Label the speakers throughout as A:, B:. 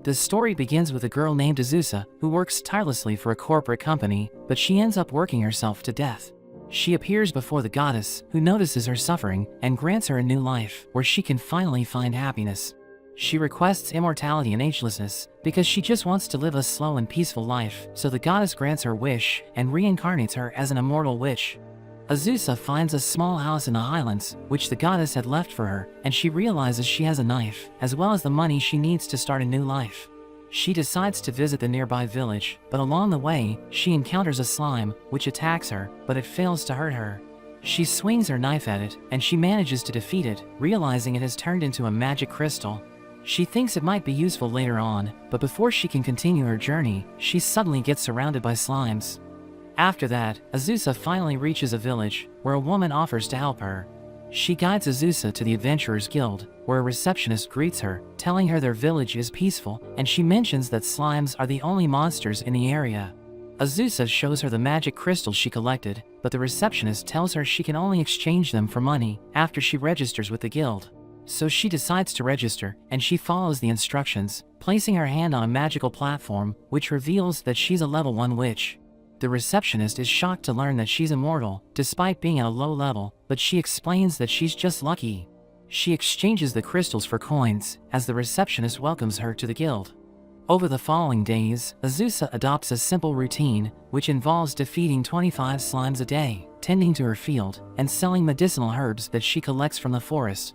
A: The story begins with a girl named Azusa who works tirelessly for a corporate company, but she ends up working herself to death. She appears before the goddess, who notices her suffering and grants her a new life where she can finally find happiness. She requests immortality and agelessness because she just wants to live a slow and peaceful life, so the goddess grants her wish and reincarnates her as an immortal witch. Azusa finds a small house in the highlands, which the goddess had left for her, and she realizes she has a knife, as well as the money she needs to start a new life. She decides to visit the nearby village, but along the way, she encounters a slime, which attacks her, but it fails to hurt her. She swings her knife at it, and she manages to defeat it, realizing it has turned into a magic crystal. She thinks it might be useful later on, but before she can continue her journey, she suddenly gets surrounded by slimes. After that, Azusa finally reaches a village, where a woman offers to help her. She guides Azusa to the Adventurers Guild, where a receptionist greets her, telling her their village is peaceful, and she mentions that slimes are the only monsters in the area. Azusa shows her the magic crystals she collected, but the receptionist tells her she can only exchange them for money after she registers with the guild. So she decides to register, and she follows the instructions, placing her hand on a magical platform, which reveals that she's a level 1 witch. The receptionist is shocked to learn that she's immortal, despite being at a low level, but she explains that she's just lucky. She exchanges the crystals for coins, as the receptionist welcomes her to the guild. Over the following days, Azusa adopts a simple routine, which involves defeating 25 slimes a day, tending to her field, and selling medicinal herbs that she collects from the forest.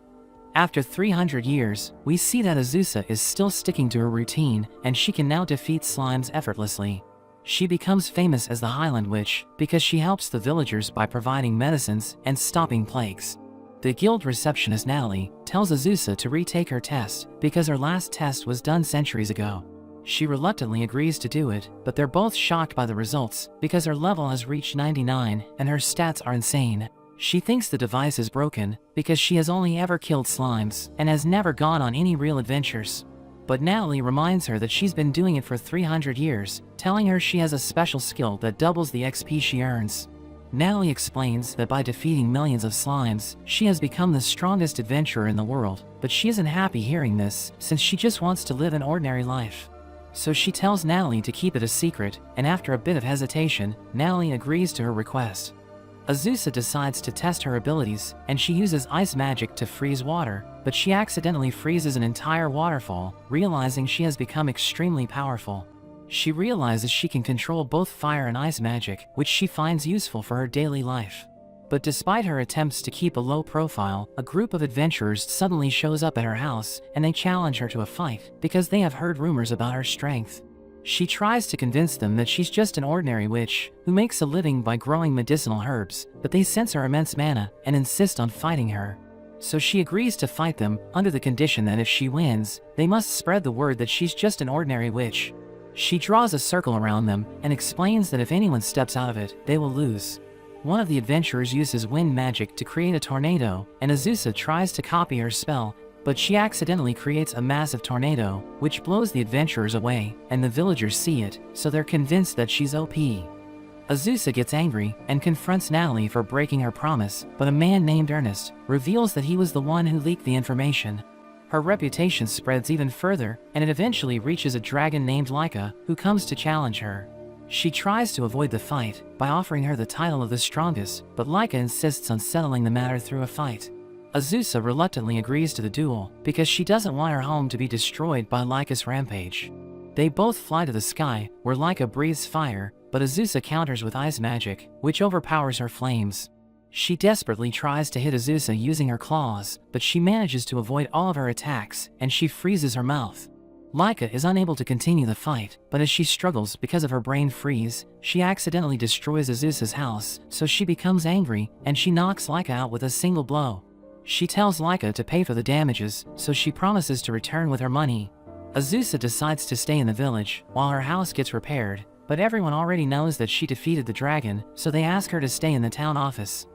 A: After 300 years, we see that Azusa is still sticking to her routine, and she can now defeat slimes effortlessly. She becomes famous as the Highland Witch because she helps the villagers by providing medicines and stopping plagues. The guild receptionist Natalie tells Azusa to retake her test because her last test was done centuries ago. She reluctantly agrees to do it, but they're both shocked by the results because her level has reached 99 and her stats are insane. She thinks the device is broken because she has only ever killed slimes and has never gone on any real adventures. But Natalie reminds her that she's been doing it for 300 years, telling her she has a special skill that doubles the XP she earns. Natalie explains that by defeating millions of slimes, she has become the strongest adventurer in the world, but she isn't happy hearing this since she just wants to live an ordinary life. So she tells Natalie to keep it a secret, and after a bit of hesitation, Natalie agrees to her request. Azusa decides to test her abilities, and she uses ice magic to freeze water, but she accidentally freezes an entire waterfall, realizing she has become extremely powerful. She realizes she can control both fire and ice magic, which she finds useful for her daily life. But despite her attempts to keep a low profile, a group of adventurers suddenly shows up at her house, and they challenge her to a fight because they have heard rumors about her strength. She tries to convince them that she's just an ordinary witch who makes a living by growing medicinal herbs, but they sense her immense mana and insist on fighting her. So she agrees to fight them under the condition that if she wins, they must spread the word that she's just an ordinary witch. She draws a circle around them and explains that if anyone steps out of it, they will lose. One of the adventurers uses wind magic to create a tornado, and Azusa tries to copy her spell, but she accidentally creates a massive tornado, which blows the adventurers away, and the villagers see it, so they're convinced that she's OP. Azusa gets angry and confronts Natalie for breaking her promise, but a man named Ernest reveals that he was the one who leaked the information. Her reputation spreads even further, and it eventually reaches a dragon named Laika, who comes to challenge her. She tries to avoid the fight by offering her the title of the strongest, but Laika insists on settling the matter through a fight. Azusa reluctantly agrees to the duel because she doesn't want her home to be destroyed by Laika's rampage. They both fly to the sky, where Laika breathes fire, but Azusa counters with ice magic, which overpowers her flames. She desperately tries to hit Azusa using her claws, but she manages to avoid all of her attacks, and she freezes her mouth. Laika is unable to continue the fight, but as she struggles because of her brain freeze, she accidentally destroys Azusa's house, so she becomes angry, and she knocks Laika out with a single blow. She tells Laika to pay for the damages, so she promises to return with her money. Azusa decides to stay in the village, while her house gets repaired, but everyone already knows that she defeated the dragon, so they ask her to stay in the town office.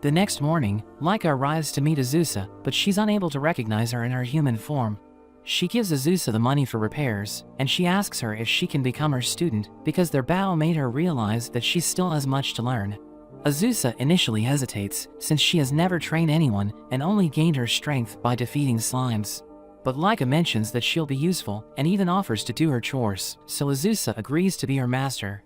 A: The next morning, Laika arrives to meet Azusa, but she's unable to recognize her in her human form. She gives Azusa the money for repairs, and she asks her if she can become her student, because their battle made her realize that she still has much to learn. Azusa initially hesitates, since she has never trained anyone and only gained her strength by defeating slimes. But Laika mentions that she'll be useful and even offers to do her chores, so Azusa agrees to be her master.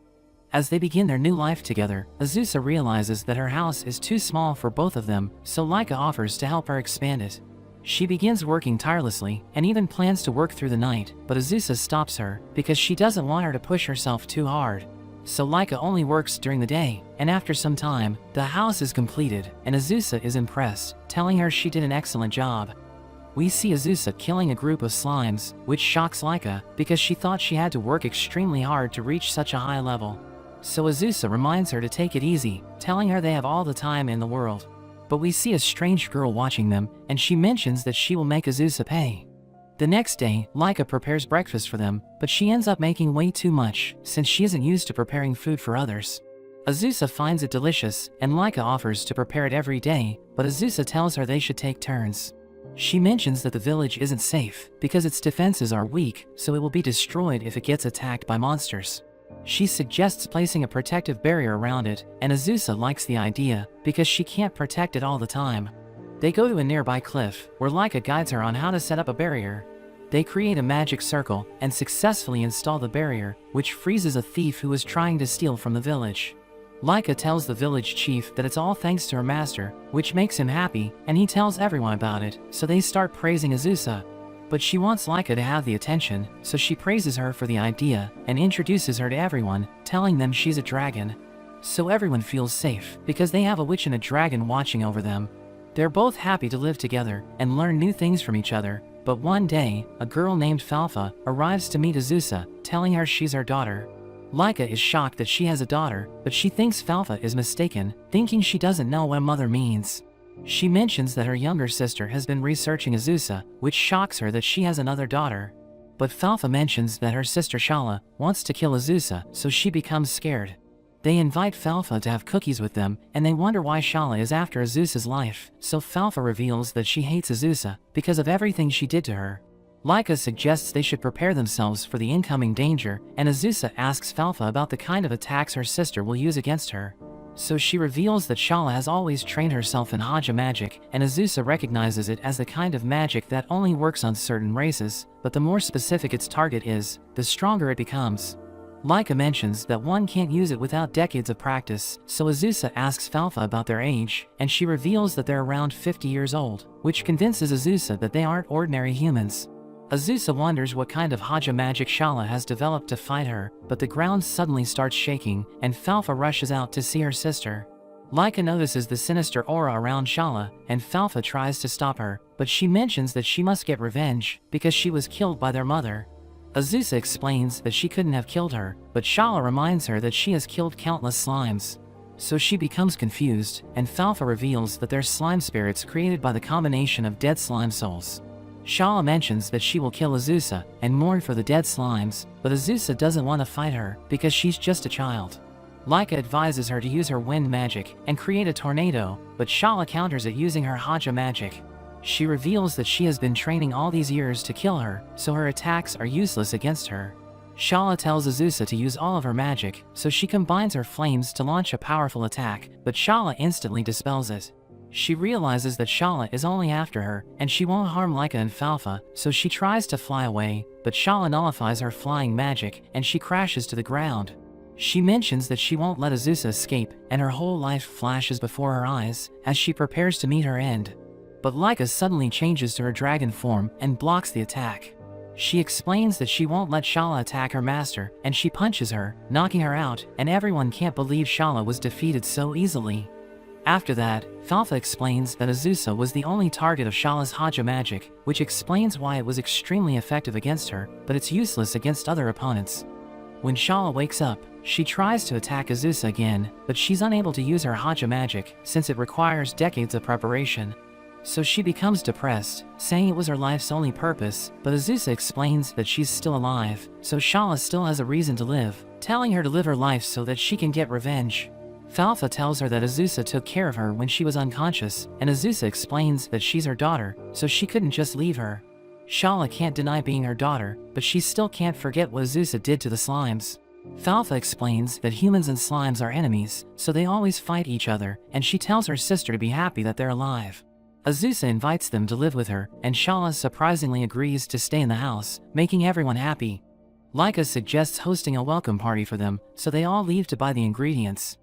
A: As they begin their new life together, Azusa realizes that her house is too small for both of them, so Laika offers to help her expand it. She begins working tirelessly and even plans to work through the night, but Azusa stops her because she doesn't want her to push herself too hard. So Laika only works during the day, and after some time, the house is completed, and Azusa is impressed, telling her she did an excellent job. We see Azusa killing a group of slimes, which shocks Laika because she thought she had to work extremely hard to reach such a high level. So Azusa reminds her to take it easy, telling her they have all the time in the world. But we see a strange girl watching them, and she mentions that she will make Azusa pay. The next day, Laika prepares breakfast for them, but she ends up making way too much, since she isn't used to preparing food for others. Azusa finds it delicious, and Laika offers to prepare it every day, but Azusa tells her they should take turns. She mentions that the village isn't safe, because its defenses are weak, so it will be destroyed if it gets attacked by monsters. She suggests placing a protective barrier around it, and Azusa likes the idea, because she can't protect it all the time. They go to a nearby cliff, where Laika guides her on how to set up a barrier. They create a magic circle, and successfully install the barrier, which freezes a thief who is trying to steal from the village. Laika tells the village chief that it's all thanks to her master, which makes him happy, and he tells everyone about it, so they start praising Azusa. But she wants Laika to have the attention, so she praises her for the idea, and introduces her to everyone, telling them she's a dragon. So everyone feels safe, because they have a witch and a dragon watching over them. They're both happy to live together, and learn new things from each other, but one day, a girl named Falfa arrives to meet Azusa, telling her she's her daughter. Laika is shocked that she has a daughter, but she thinks Falfa is mistaken, thinking she doesn't know what mother means. She mentions that her younger sister has been researching Azusa, which shocks her that she has another daughter. But Falfa mentions that her sister Shala wants to kill Azusa, so she becomes scared. They invite Falfa to have cookies with them, and they wonder why Shala is after Azusa's life, so Falfa reveals that she hates Azusa because of everything she did to her. Laika suggests they should prepare themselves for the incoming danger, and Azusa asks Falfa about the kind of attacks her sister will use against her. So she reveals that Shala has always trained herself in Haja magic, and Azusa recognizes it as the kind of magic that only works on certain races, but the more specific its target is, the stronger it becomes. Laika mentions that one can't use it without decades of practice, so Azusa asks Falfa about their age, and she reveals that they're around 50 years old, which convinces Azusa that they aren't ordinary humans. Azusa wonders what kind of Haja magic Shala has developed to fight her, but the ground suddenly starts shaking, and Falfa rushes out to see her sister. Laika notices the sinister aura around Shala, and Falfa tries to stop her, but she mentions that she must get revenge, because she was killed by their mother. Azusa explains that she couldn't have killed her, but Shala reminds her that she has killed countless slimes. So she becomes confused, and Falfa reveals that they're slime spirits created by the combination of dead slime souls. Shala mentions that she will kill Azusa and mourn for the dead slimes, but Azusa doesn't want to fight her because she's just a child. Laika advises her to use her wind magic and create a tornado, but Shala counters it using her Haja magic. She reveals that she has been training all these years to kill her, so her attacks are useless against her. Shala tells Azusa to use all of her magic, so she combines her flames to launch a powerful attack, but Shala instantly dispels it. She realizes that Shala is only after her, and she won't harm Laika and Falfa, so she tries to fly away, but Shala nullifies her flying magic, and she crashes to the ground. She mentions that she won't let Azusa escape, and her whole life flashes before her eyes, as she prepares to meet her end. But Laika suddenly changes to her dragon form, and blocks the attack. She explains that she won't let Shala attack her master, and she punches her, knocking her out, and everyone can't believe Shala was defeated so easily. After that, Falfa explains that Azusa was the only target of Shala's Haja magic, which explains why it was extremely effective against her, but it's useless against other opponents. When Shala wakes up, she tries to attack Azusa again, but she's unable to use her Haja magic, since it requires decades of preparation. So she becomes depressed, saying it was her life's only purpose, but Azusa explains that she's still alive, so Shala still has a reason to live, telling her to live her life so that she can get revenge. Falfa tells her that Azusa took care of her when she was unconscious, and Azusa explains that she's her daughter, so she couldn't just leave her. Shala can't deny being her daughter, but she still can't forget what Azusa did to the slimes. Falfa explains that humans and slimes are enemies, so they always fight each other, and she tells her sister to be happy that they're alive. Azusa invites them to live with her, and Shala surprisingly agrees to stay in the house, making everyone happy. Laika suggests hosting a welcome party for them, so they all leave to buy the ingredients.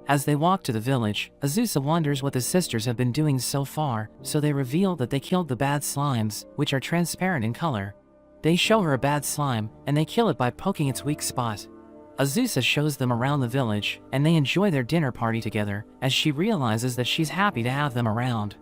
A: As they walk to the village, Azusa wonders what the sisters have been doing so far, so they reveal that they killed the bad slimes, which are transparent in color. They show her a bad slime, and they kill it by poking its weak spot. Azusa shows them around the village, and they enjoy their dinner party together, as she realizes that she's happy to have them around.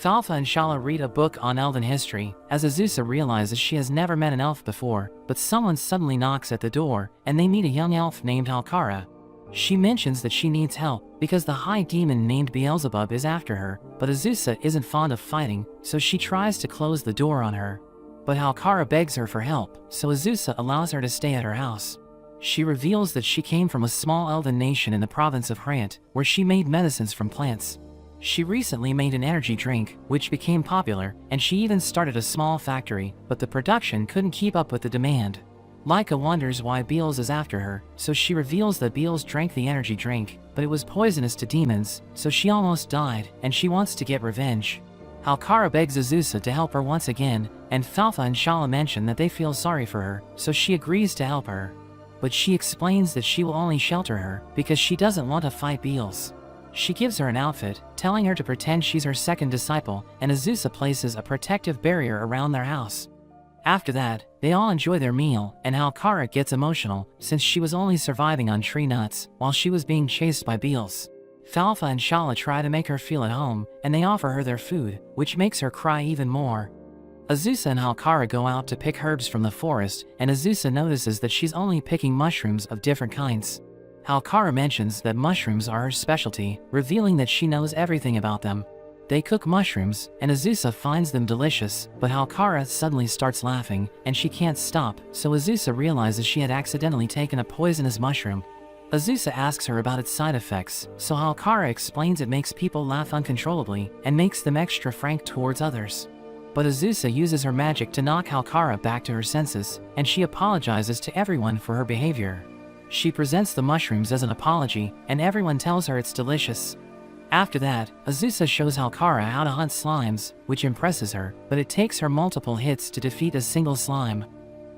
A: Falfa and Shala read a book on elven history, as Azusa realizes she has never met an elf before, but someone suddenly knocks at the door, and they meet a young elf named Halkara. She mentions that she needs help, because the high demon named Beelzebub is after her, but Azusa isn't fond of fighting, so she tries to close the door on her. But Halkara begs her for help, so Azusa allows her to stay at her house. She reveals that she came from a small elven nation in the province of Hrant, where she made medicines from plants. She recently made an energy drink, which became popular, and she even started a small factory, but the production couldn't keep up with the demand. Laika wonders why Beels is after her, so she reveals that Beels drank the energy drink, but it was poisonous to demons, so she almost died, and she wants to get revenge. Halkara begs Azusa to help her once again, and Falfa and Shala mention that they feel sorry for her, so she agrees to help her. But she explains that she will only shelter her, because she doesn't want to fight Beels. She gives her an outfit, telling her to pretend she's her second disciple, and Azusa places a protective barrier around their house. After that, they all enjoy their meal, and Halkara gets emotional, since she was only surviving on tree nuts, while she was being chased by Beels. Falfa and Shala try to make her feel at home, and they offer her their food, which makes her cry even more. Azusa and Halkara go out to pick herbs from the forest, and Azusa notices that she's only picking mushrooms of different kinds. Halkara mentions that mushrooms are her specialty, revealing that she knows everything about them. They cook mushrooms, and Azusa finds them delicious, but Halkara suddenly starts laughing, and she can't stop, so Azusa realizes she had accidentally taken a poisonous mushroom. Azusa asks her about its side effects, so Halkara explains it makes people laugh uncontrollably, and makes them extra frank towards others. But Azusa uses her magic to knock Halkara back to her senses, and she apologizes to everyone for her behavior. She presents the mushrooms as an apology, and everyone tells her it's delicious. After that, Azusa shows Halkara how to hunt slimes, which impresses her, but it takes her multiple hits to defeat a single slime.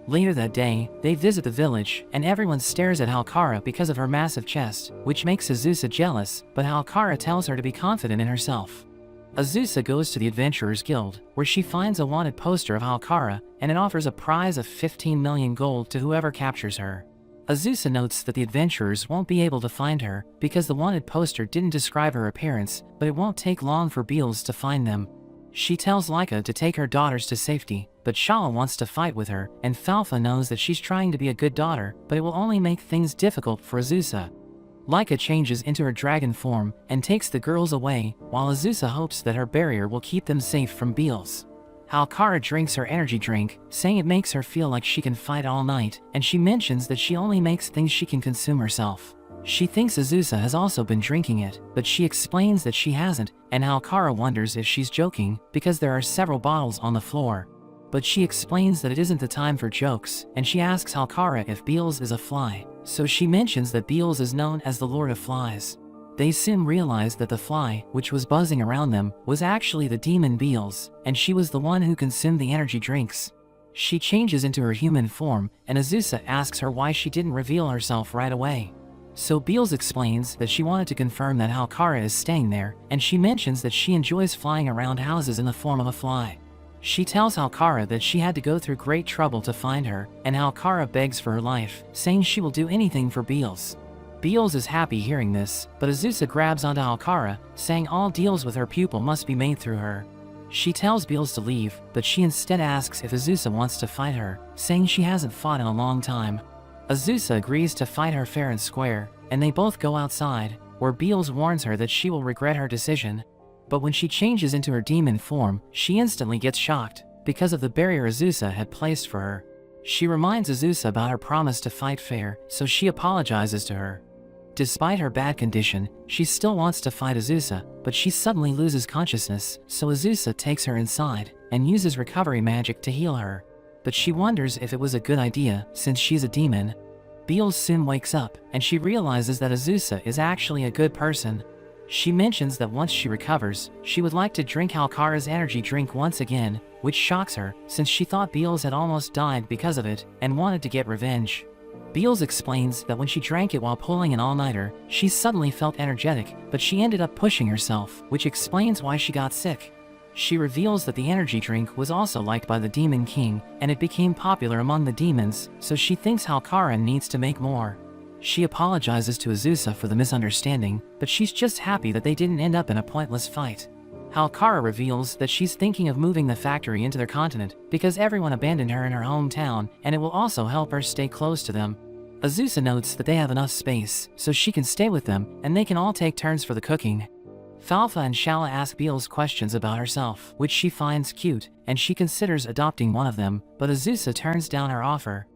A: Later that day, they visit the village, and everyone stares at Halkara because of her massive chest, which makes Azusa jealous, but Halkara tells her to be confident in herself. Azusa goes to the Adventurers Guild, where she finds a wanted poster of Halkara, and it offers a prize of 15 million gold to whoever captures her. Azusa notes that the adventurers won't be able to find her, because the wanted poster didn't describe her appearance, but it won't take long for Beels to find them. She tells Laika to take her daughters to safety, but Shala wants to fight with her, and Falfa knows that she's trying to be a good daughter, but it will only make things difficult for Azusa. Laika changes into her dragon form, and takes the girls away, while Azusa hopes that her barrier will keep them safe from Beels. Halkara drinks her energy drink, saying it makes her feel like she can fight all night, and she mentions that she only makes things she can consume herself. She thinks Azusa has also been drinking it, but she explains that she hasn't, and Halkara wonders if she's joking, because there are several bottles on the floor. But she explains that it isn't the time for jokes, and she asks Halkara if Beels is a fly, so she mentions that Beels is known as the Lord of Flies. They soon realize that the fly, which was buzzing around them, was actually the demon Beels, and she was the one who consumed the energy drinks. She changes into her human form, and Azusa asks her why she didn't reveal herself right away. So Beels explains that she wanted to confirm that Halkara is staying there, and she mentions that she enjoys flying around houses in the form of a fly. She tells Halkara that she had to go through great trouble to find her, and Halkara begs for her life, saying she will do anything for Beels. Beels is happy hearing this, but Azusa grabs onto Halkara, saying all deals with her pupil must be made through her. She tells Beels to leave, but she instead asks if Azusa wants to fight her, saying she hasn't fought in a long time. Azusa agrees to fight her fair and square, and they both go outside, where Beels warns her that she will regret her decision. But when she changes into her demon form, she instantly gets shocked, because of the barrier Azusa had placed for her. She reminds Azusa about her promise to fight fair, so she apologizes to her. Despite her bad condition, she still wants to fight Azusa, but she suddenly loses consciousness, so Azusa takes her inside, and uses recovery magic to heal her. But she wonders if it was a good idea, since she's a demon. Beels soon wakes up, and she realizes that Azusa is actually a good person. She mentions that once she recovers, she would like to drink Halkara's energy drink once again, which shocks her, since she thought Beals had almost died because of it, and wanted to get revenge. Beals explains that when she drank it while pulling an all-nighter, she suddenly felt energetic, but she ended up pushing herself, which explains why she got sick. She reveals that the energy drink was also liked by the Demon King, and it became popular among the demons, so she thinks Halkara needs to make more. She apologizes to Azusa for the misunderstanding, but she's just happy that they didn't end up in a pointless fight. Halkara reveals that she's thinking of moving the factory into their continent because everyone abandoned her in her hometown, and it will also help her stay close to them. Azusa notes that they have enough space, so she can stay with them, and they can all take turns for the cooking. Falfa and Shala ask Beals questions about herself, which she finds cute, and she considers adopting one of them, but Azusa turns down her offer.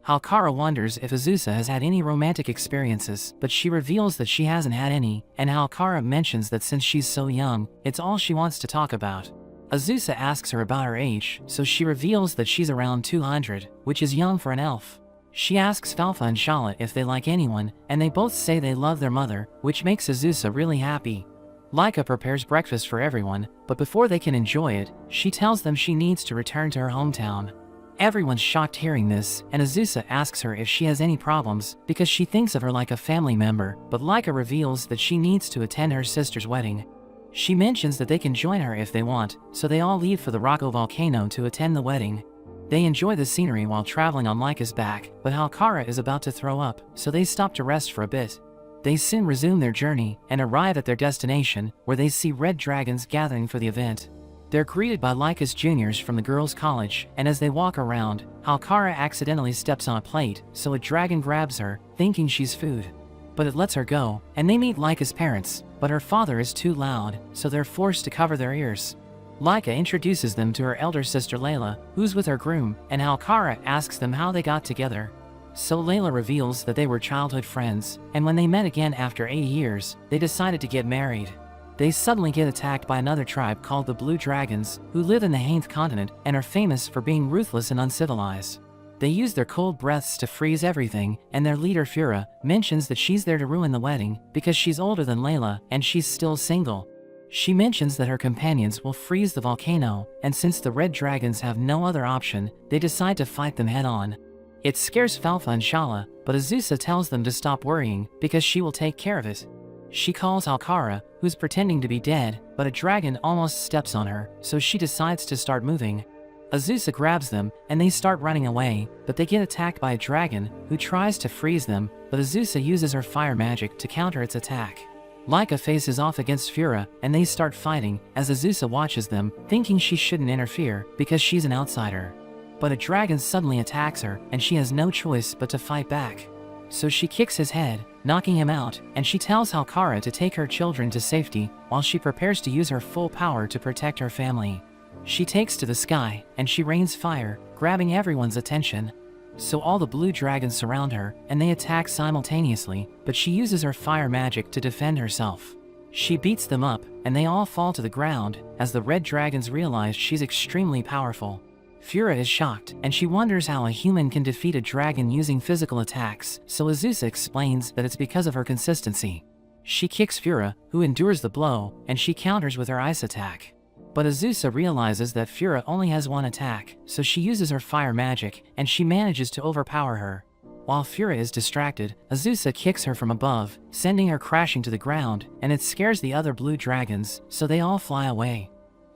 A: Halkara wonders if Azusa has had any romantic experiences, but she reveals that she hasn't had any, and Halkara mentions that since she's so young, it's all she wants to talk about. Azusa asks her about her age, so she reveals that she's around 200, which is young for an elf. She asks Falfa and Shala if they like anyone, and they both say they love their mother, which makes Azusa really happy. Laika prepares breakfast for everyone, but before they can enjoy it, she tells them she needs to return to her hometown. Everyone's shocked hearing this, and Azusa asks her if she has any problems, because she thinks of her like a family member, but Laika reveals that she needs to attend her sister's wedding. She mentions that they can join her if they want, so they all leave for the Rocco volcano to attend the wedding. They enjoy the scenery while traveling on Laika's back, but Halkara is about to throw up, so they stop to rest for a bit. They soon resume their journey, and arrive at their destination, where they see red dragons gathering for the event. They're greeted by Laika's juniors from the girls' college, and as they walk around, Halkara accidentally steps on a plate, so a dragon grabs her, thinking she's food. But it lets her go, and they meet Laika's parents, but her father is too loud, so they're forced to cover their ears. Laika introduces them to her elder sister Layla, who's with her groom, and Halkara asks them how they got together. So Layla reveals that they were childhood friends, and when they met again after 8 years, they decided to get married. They suddenly get attacked by another tribe called the Blue Dragons, who live in the Hainth continent and are famous for being ruthless and uncivilized. They use their cold breaths to freeze everything, and their leader Fura mentions that she's there to ruin the wedding because she's older than Layla and she's still single. She mentions that her companions will freeze the volcano, and since the red dragons have no other option, they decide to fight them head-on. It scares Falfa and Shala, but Azusa tells them to stop worrying because she will take care of it. She calls Halkara, who's pretending to be dead, but a dragon almost steps on her, so she decides to start moving. Azusa grabs them, and they start running away, but they get attacked by a dragon, who tries to freeze them, but Azusa uses her fire magic to counter its attack. Laika faces off against Fura, and they start fighting, as Azusa watches them, thinking she shouldn't interfere, because she's an outsider. But a dragon suddenly attacks her, and she has no choice but to fight back. So she kicks his head, knocking him out, and she tells Halkara to take her children to safety, while she prepares to use her full power to protect her family. She takes to the sky, and she rains fire, grabbing everyone's attention. So all the blue dragons surround her, and they attack simultaneously, but she uses her fire magic to defend herself. She beats them up, and they all fall to the ground, as the red dragons realize she's extremely powerful. Fura is shocked, and she wonders how a human can defeat a dragon using physical attacks, so Azusa explains that it's because of her consistency. She kicks Fura, who endures the blow, and she counters with her ice attack. But Azusa realizes that Fura only has one attack, so she uses her fire magic, and she manages to overpower her. While Fura is distracted, Azusa kicks her from above, sending her crashing to the ground, and it scares the other blue dragons, so they all fly away.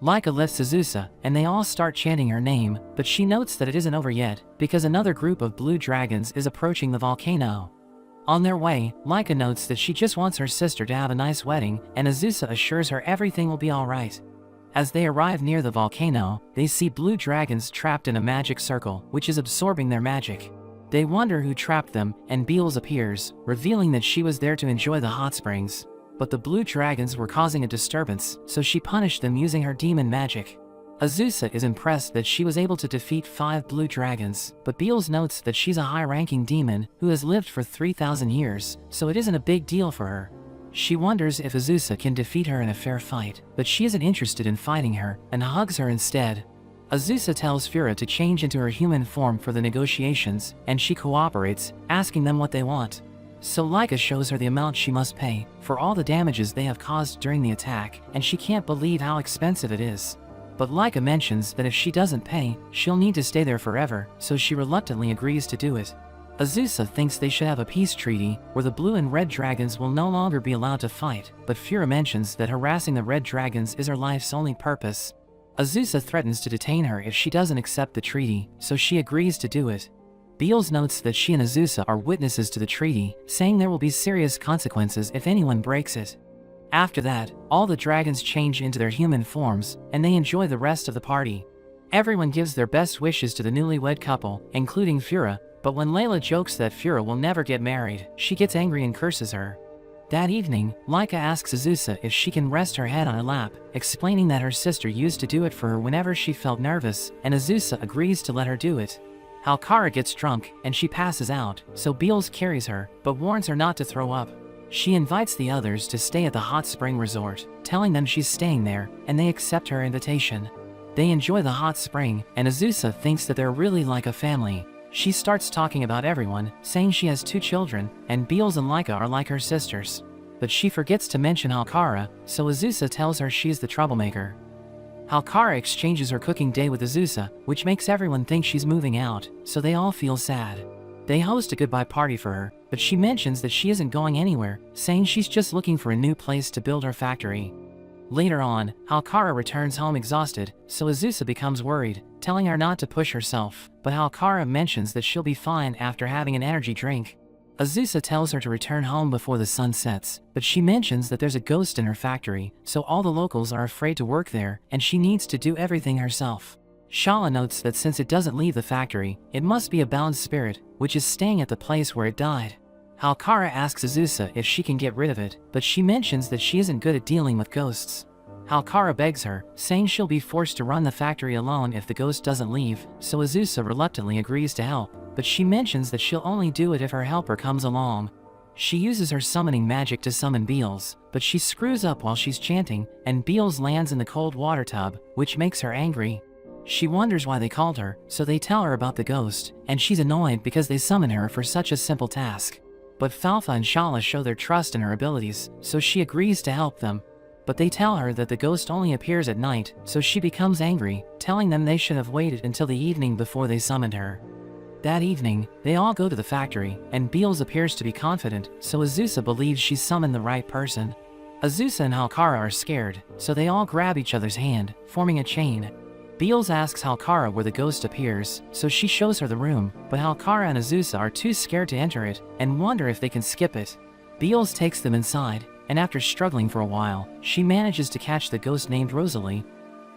A: Laika lifts Azusa, and they all start chanting her name, but she notes that it isn't over yet, because another group of blue dragons is approaching the volcano. On their way, Laika notes that she just wants her sister to have a nice wedding, and Azusa assures her everything will be alright. As they arrive near the volcano, they see blue dragons trapped in a magic circle, which is absorbing their magic. They wonder who trapped them, and Beals appears, revealing that she was there to enjoy the hot springs. But the blue dragons were causing a disturbance, so she punished them using her demon magic. Azusa is impressed that she was able to defeat 5 blue dragons, but Beals notes that she's a high-ranking demon who has lived for 3,000 years, so it isn't a big deal for her. She wonders if Azusa can defeat her in a fair fight, but she isn't interested in fighting her, and hugs her instead. Azusa tells Fura to change into her human form for the negotiations, and she cooperates, asking them what they want. So Laika shows her the amount she must pay for all the damages they have caused during the attack, and she can't believe how expensive it is. But Laika mentions that if she doesn't pay, she'll need to stay there forever, so she reluctantly agrees to do it. Azusa thinks they should have a peace treaty where the blue and red dragons will no longer be allowed to fight, but Fura mentions that harassing the red dragons is her life's only purpose. Azusa threatens to detain her if she doesn't accept the treaty, so she agrees to do it. Beals notes that she and Azusa are witnesses to the treaty, saying there will be serious consequences if anyone breaks it. After that, all the dragons change into their human forms, and they enjoy the rest of the party. Everyone gives their best wishes to the newlywed couple, including Fura, but when Layla jokes that Fura will never get married, she gets angry and curses her. That evening, Laika asks Azusa if she can rest her head on her lap, explaining that her sister used to do it for her whenever she felt nervous, and Azusa agrees to let her do it. Halkara gets drunk, and she passes out, so Beals carries her, but warns her not to throw up. She invites the others to stay at the hot spring resort, telling them she's staying there, and they accept her invitation. They enjoy the hot spring, and Azusa thinks that they're really like a family. She starts talking about everyone, saying she has 2 children, and Beals and Laika are like her sisters. But she forgets to mention Halkara, so Azusa tells her she's the troublemaker. Halkara exchanges her cooking day with Azusa, which makes everyone think she's moving out, so they all feel sad. They host a goodbye party for her, but she mentions that she isn't going anywhere, saying she's just looking for a new place to build her factory. Later on, Halkara returns home exhausted, so Azusa becomes worried, telling her not to push herself, but Halkara mentions that she'll be fine after having an energy drink. Azusa tells her to return home before the sun sets, but she mentions that there's a ghost in her factory, so all the locals are afraid to work there, and she needs to do everything herself. Shala notes that since it doesn't leave the factory, it must be a bound spirit, which is staying at the place where it died. Halkara asks Azusa if she can get rid of it, but she mentions that she isn't good at dealing with ghosts. Halkara begs her, saying she'll be forced to run the factory alone if the ghost doesn't leave, so Azusa reluctantly agrees to help, but she mentions that she'll only do it if her helper comes along. She uses her summoning magic to summon Beals, but she screws up while she's chanting, and Beals lands in the cold water tub, which makes her angry. She wonders why they called her, so they tell her about the ghost, and she's annoyed because they summon her for such a simple task. But Falfa and Shala show their trust in her abilities, so she agrees to help them. But they tell her that the ghost only appears at night, so she becomes angry, telling them they should have waited until the evening before they summoned her. That evening, they all go to the factory, and Beals appears to be confident, so Azusa believes she's summoned the right person. Azusa and Halkara are scared, so they all grab each other's hand, forming a chain. Beals asks Halkara where the ghost appears, so she shows her the room, but Halkara and Azusa are too scared to enter it, and wonder if they can skip it. Beals takes them inside, and after struggling for a while, she manages to catch the ghost named Rosalie.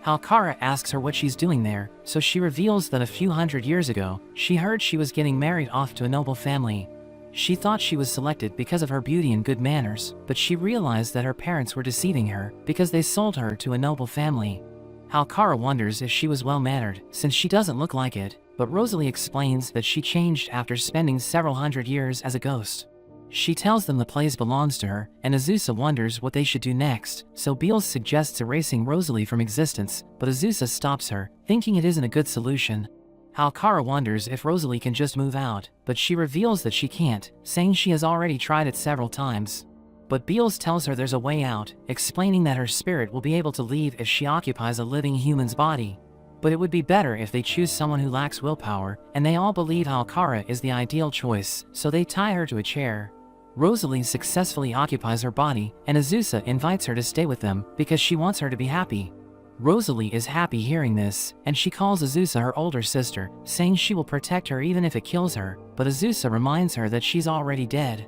A: Halkara asks her what she's doing there, so she reveals that a few hundred years ago, she heard she was getting married off to a noble family. She thought she was selected because of her beauty and good manners, but she realized that her parents were deceiving her because they sold her to a noble family. Halkara wonders if she was well-mannered, since she doesn't look like it, but Rosalie explains that she changed after spending several hundred years as a ghost. She tells them the place belongs to her, and Azusa wonders what they should do next, so Beals suggests erasing Rosalie from existence, but Azusa stops her, thinking it isn't a good solution. Halkara wonders if Rosalie can just move out, but she reveals that she can't, saying she has already tried it several times. But Beals tells her there's a way out, explaining that her spirit will be able to leave if she occupies a living human's body. But it would be better if they choose someone who lacks willpower, and they all believe Halkara is the ideal choice, so they tie her to a chair. Rosalie successfully occupies her body, and Azusa invites her to stay with them because she wants her to be happy. Rosalie is happy hearing this, and she calls Azusa her older sister, saying she will protect her even if it kills her, but Azusa reminds her that she's already dead.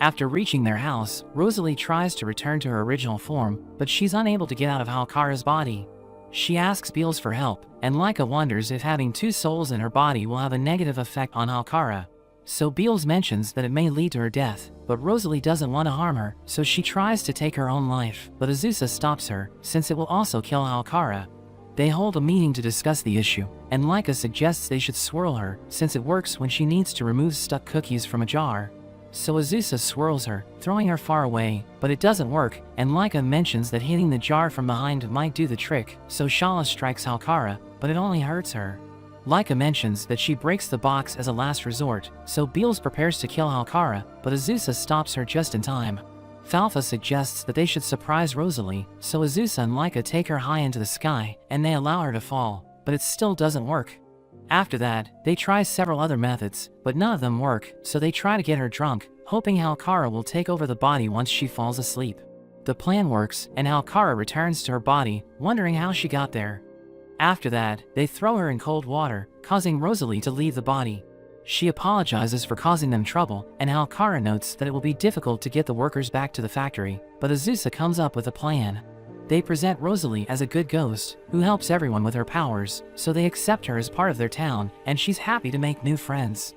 A: After reaching their house, Rosalie tries to return to her original form, but she's unable to get out of Halkara's body. She asks Beals for help, and Laika wonders if having 2 souls in her body will have a negative effect on Halkara. So Beals mentions that it may lead to her death, but Rosalie doesn't want to harm her, so she tries to take her own life, but Azusa stops her, since it will also kill Halkara. They hold a meeting to discuss the issue, and Laika suggests they should swirl her, since it works when she needs to remove stuck cookies from a jar. So Azusa swirls her, throwing her far away, but it doesn't work, and Laika mentions that hitting the jar from behind might do the trick, so Shala strikes Halkara, but it only hurts her. Laika mentions that she breaks the box as a last resort, so Beals prepares to kill Halkara, but Azusa stops her just in time. Falfa suggests that they should surprise Rosalie, so Azusa and Laika take her high into the sky, and they allow her to fall, but it still doesn't work. After that, they try several other methods, but none of them work, so they try to get her drunk, hoping Halkara will take over the body once she falls asleep. The plan works, and Halkara returns to her body, wondering how she got there. After that, they throw her in cold water, causing Rosalie to leave the body. She apologizes for causing them trouble, and Halkara notes that it will be difficult to get the workers back to the factory, but Azusa comes up with a plan. They present Rosalie as a good ghost, who helps everyone with her powers, so they accept her as part of their town, and she's happy to make new friends.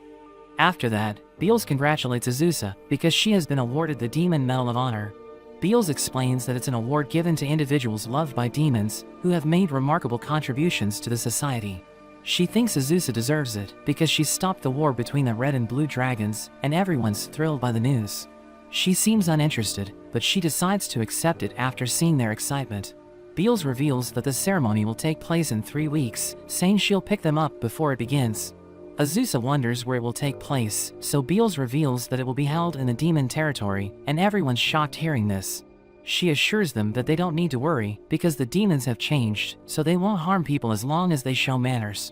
A: After that, Beals congratulates Azusa because she has been awarded the Demon Medal of Honor. Beals explains that it's an award given to individuals loved by demons who have made remarkable contributions to the society. She thinks Azusa deserves it because she stopped the war between the red and blue dragons, and everyone's thrilled by the news. She seems uninterested, but she decides to accept it after seeing their excitement. Beals reveals that the ceremony will take place in 3 weeks, saying she'll pick them up before it begins. Azusa wonders where it will take place, so Beals reveals that it will be held in the demon territory, and everyone's shocked hearing this. She assures them that they don't need to worry because the demons have changed, so they won't harm people as long as they show manners.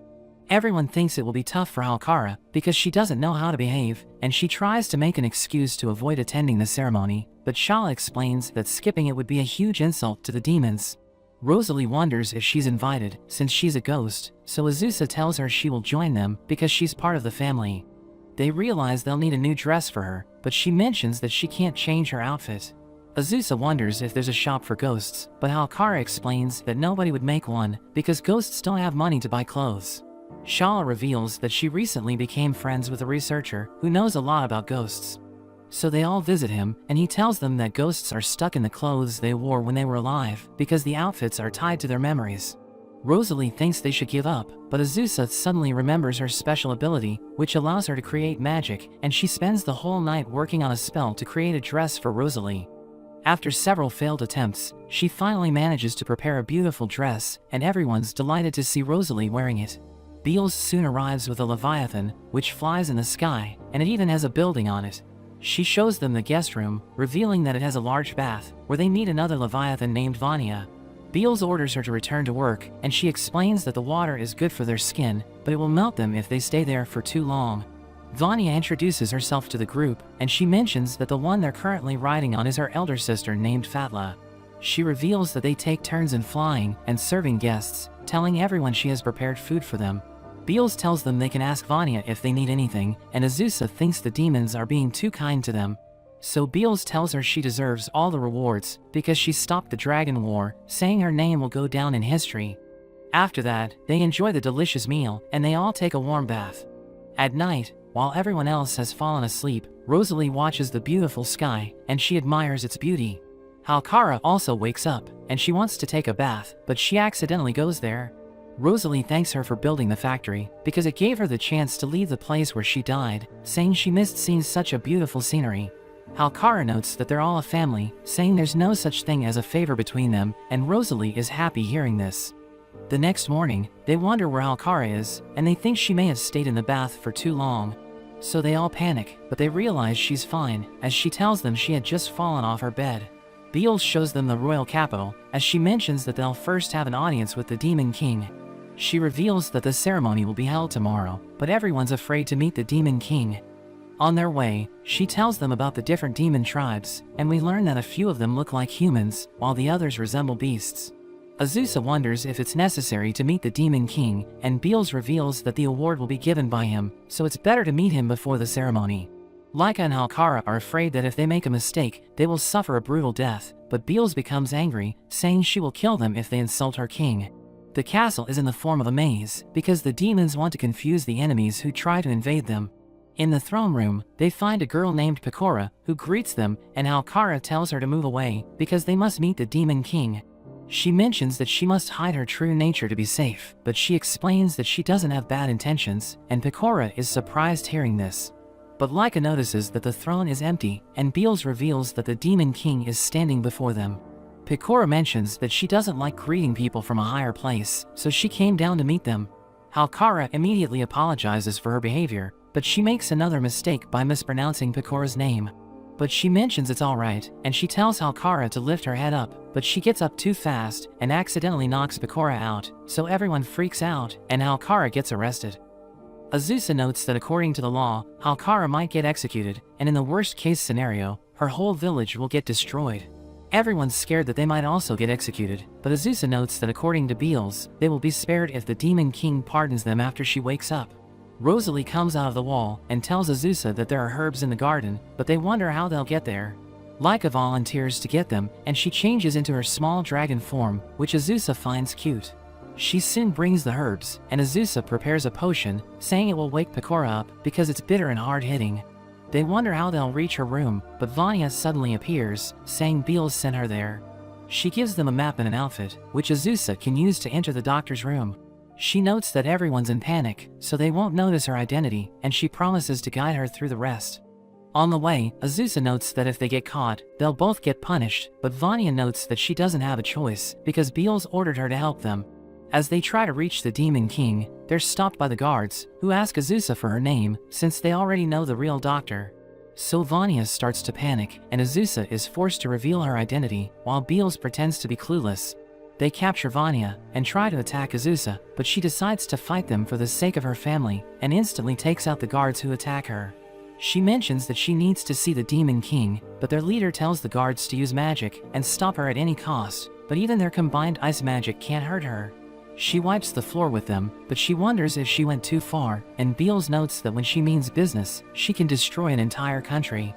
A: Everyone thinks it will be tough for Halkara because she doesn't know how to behave, and she tries to make an excuse to avoid attending the ceremony, but Shala explains that skipping it would be a huge insult to the demons. Rosalie wonders if she's invited, since she's a ghost, so Azusa tells her she will join them because she's part of the family. They realize they'll need a new dress for her, but she mentions that she can't change her outfit. Azusa wonders if there's a shop for ghosts, but Halkara explains that nobody would make one because ghosts don't have money to buy clothes. Shala reveals that she recently became friends with a researcher who knows a lot about ghosts. So they all visit him, and he tells them that ghosts are stuck in the clothes they wore when they were alive because the outfits are tied to their memories. Rosalie thinks they should give up, but Azusa suddenly remembers her special ability, which allows her to create magic, and she spends the whole night working on a spell to create a dress for Rosalie. After several failed attempts, she finally manages to prepare a beautiful dress, and everyone's delighted to see Rosalie wearing it. Beals soon arrives with a Leviathan, which flies in the sky, and it even has a building on it. She shows them the guest room, revealing that it has a large bath, where they meet another Leviathan named Vanya. Beals orders her to return to work, and she explains that the water is good for their skin, but it will melt them if they stay there for too long. Vanya introduces herself to the group, and she mentions that the one they're currently riding on is her elder sister named Fatla. She reveals that they take turns in flying and serving guests, telling everyone she has prepared food for them. Beals tells them they can ask Vanya if they need anything, and Azusa thinks the demons are being too kind to them. So Beals tells her she deserves all the rewards because she stopped the Dragon War, saying her name will go down in history. After that, they enjoy the delicious meal, and they all take a warm bath. At night, while everyone else has fallen asleep, Rosalie watches the beautiful sky, and she admires its beauty. Halkara also wakes up, and she wants to take a bath, but she accidentally goes there. Rosalie thanks her for building the factory, because it gave her the chance to leave the place where she died, saying she missed seeing such a beautiful scenery. Halkara notes that they're all a family, saying there's no such thing as a favor between them, and Rosalie is happy hearing this. The next morning, they wonder where Halkara is, and they think she may have stayed in the bath for too long. So they all panic, but they realize she's fine, as she tells them she had just fallen off her bed. Beals shows them the royal capital, as she mentions that they'll first have an audience with the Demon King. She reveals that the ceremony will be held tomorrow, but everyone's afraid to meet the Demon King. On their way, she tells them about the different demon tribes, and we learn that a few of them look like humans, while the others resemble beasts. Azusa wonders if it's necessary to meet the Demon King, and Beals reveals that the award will be given by him, so it's better to meet him before the ceremony. Laika and Halkara are afraid that if they make a mistake, they will suffer a brutal death, but Beals becomes angry, saying she will kill them if they insult her king. The castle is in the form of a maze, because the demons want to confuse the enemies who try to invade them. In the throne room, they find a girl named Pecora, who greets them, and Halkara tells her to move away, because they must meet the Demon King. She mentions that she must hide her true nature to be safe, but she explains that she doesn't have bad intentions, and Pecora is surprised hearing this. But Laika notices that the throne is empty, and Beals reveals that the Demon King is standing before them. Pecora mentions that she doesn't like greeting people from a higher place, so she came down to meet them. Halkara immediately apologizes for her behavior, but she makes another mistake by mispronouncing Pecora's name. But she mentions it's alright, and she tells Halkara to lift her head up, but she gets up too fast and accidentally knocks Pecora out, so everyone freaks out, and Halkara gets arrested. Azusa notes that according to the law, Halkara might get executed, and in the worst case scenario, her whole village will get destroyed. Everyone's scared that they might also get executed, but Azusa notes that according to Beals, they will be spared if the Demon King pardons them after she wakes up. Rosalie comes out of the wall and tells Azusa that there are herbs in the garden, but they wonder how they'll get there. Laika volunteers to get them, and she changes into her small dragon form, which Azusa finds cute. She soon brings the herbs, and Azusa prepares a potion, saying it will wake Pecora up because it's bitter and hard-hitting. They wonder how they'll reach her room, but Vanya suddenly appears, saying Beals sent her there. She gives them a map and an outfit, which Azusa can use to enter the doctor's room. She notes that everyone's in panic, so they won't notice her identity, and she promises to guide her through the rest. On the way, Azusa notes that if they get caught, they'll both get punished, but Vanya notes that she doesn't have a choice, because Beals ordered her to help them. As they try to reach the Demon King, they're stopped by the guards, who ask Azusa for her name, since they already know the real doctor. So Vanya starts to panic, and Azusa is forced to reveal her identity, while Beals pretends to be clueless. They capture Vanya, and try to attack Azusa, but she decides to fight them for the sake of her family, and instantly takes out the guards who attack her. She mentions that she needs to see the Demon King, but their leader tells the guards to use magic, and stop her at any cost, but even their combined ice magic can't hurt her. She wipes the floor with them, but she wonders if she went too far, and Beals notes that when she means business, she can destroy an entire country.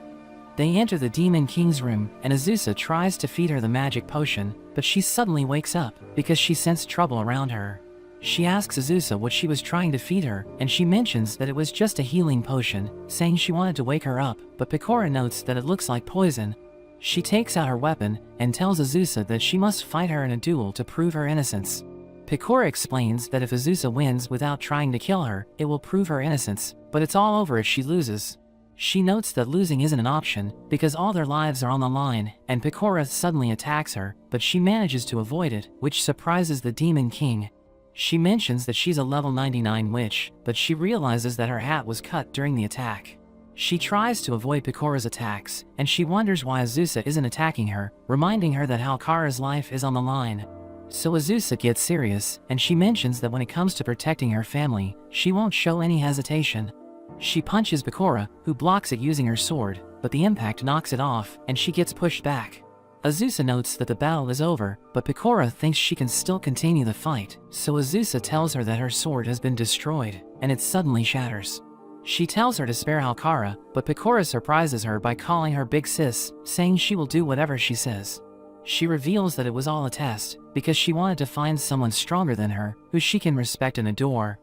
A: They enter the Demon King's room, and Azusa tries to feed her the magic potion, but she suddenly wakes up, because she sensed trouble around her. She asks Azusa what she was trying to feed her, and she mentions that it was just a healing potion, saying she wanted to wake her up, but Pecora notes that it looks like poison. She takes out her weapon, and tells Azusa that she must fight her in a duel to prove her innocence. Pecora explains that if Azusa wins without trying to kill her, it will prove her innocence, but it's all over if she loses. She notes that losing isn't an option, because all their lives are on the line, and Pecora suddenly attacks her, but she manages to avoid it, which surprises the Demon King. She mentions that she's a level 99 witch, but she realizes that her hat was cut during the attack. She tries to avoid Pecora's attacks, and she wonders why Azusa isn't attacking her, reminding her that Halkara's life is on the line. So Azusa gets serious, and she mentions that when it comes to protecting her family, she won't show any hesitation. She punches Pecora, who blocks it using her sword, but the impact knocks it off, and she gets pushed back. Azusa notes that the battle is over, but Pecora thinks she can still continue the fight, so Azusa tells her that her sword has been destroyed, and it suddenly shatters. She tells her to spare Halkara, but Pecora surprises her by calling her Big Sis, saying she will do whatever she says. She reveals that it was all a test, because she wanted to find someone stronger than her, who she can respect and adore.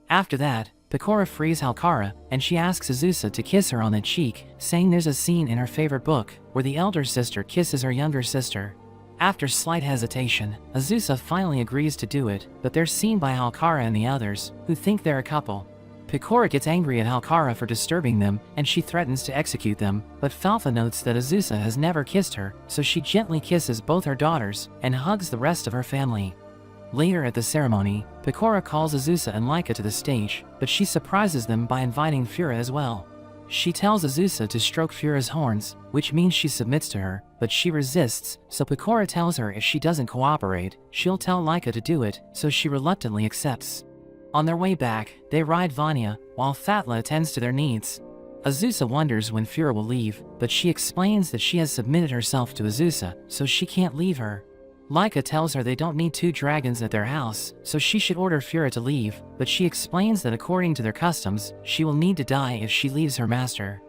A: After that, Pecora frees Halkara, and she asks Azusa to kiss her on the cheek, saying there's a scene in her favorite book, where the elder sister kisses her younger sister. After slight hesitation, Azusa finally agrees to do it, but they're seen by Halkara and the others, who think they're a couple. Pecora gets angry at Halkara for disturbing them, and she threatens to execute them, but Falfa notes that Azusa has never kissed her, so she gently kisses both her daughters, and hugs the rest of her family. Later at the ceremony, Pecora calls Azusa and Laika to the stage, but she surprises them by inviting Fura as well. She tells Azusa to stroke Fura's horns, which means she submits to her, but she resists, so Pecora tells her if she doesn't cooperate, she'll tell Laika to do it, so she reluctantly accepts. On their way back, they ride Vanya, while Fatla attends to their needs. Azusa wonders when Fura will leave, but she explains that she has submitted herself to Azusa, so she can't leave her. Laika tells her they don't need 2 dragons at their house, so she should order Fura to leave, but she explains that according to their customs, she will need to die if she leaves her master.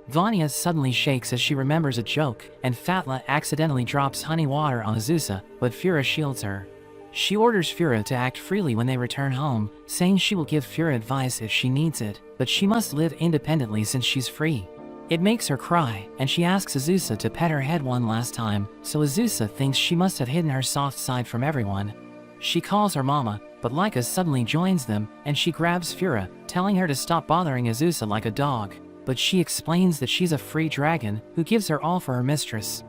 A: Vanya suddenly shakes as she remembers a joke, and Fatla accidentally drops honey water on Azusa, but Fura shields her. She orders Fura to act freely when they return home, saying she will give Fura advice if she needs it, but she must live independently since she's free. It makes her cry, and she asks Azusa to pet her head one last time, so Azusa thinks she must have hidden her soft side from everyone. She calls her mama, but Laika suddenly joins them, and she grabs Fura, telling her to stop bothering Azusa like a dog, but she explains that she's a free dragon, who gives her all for her mistress.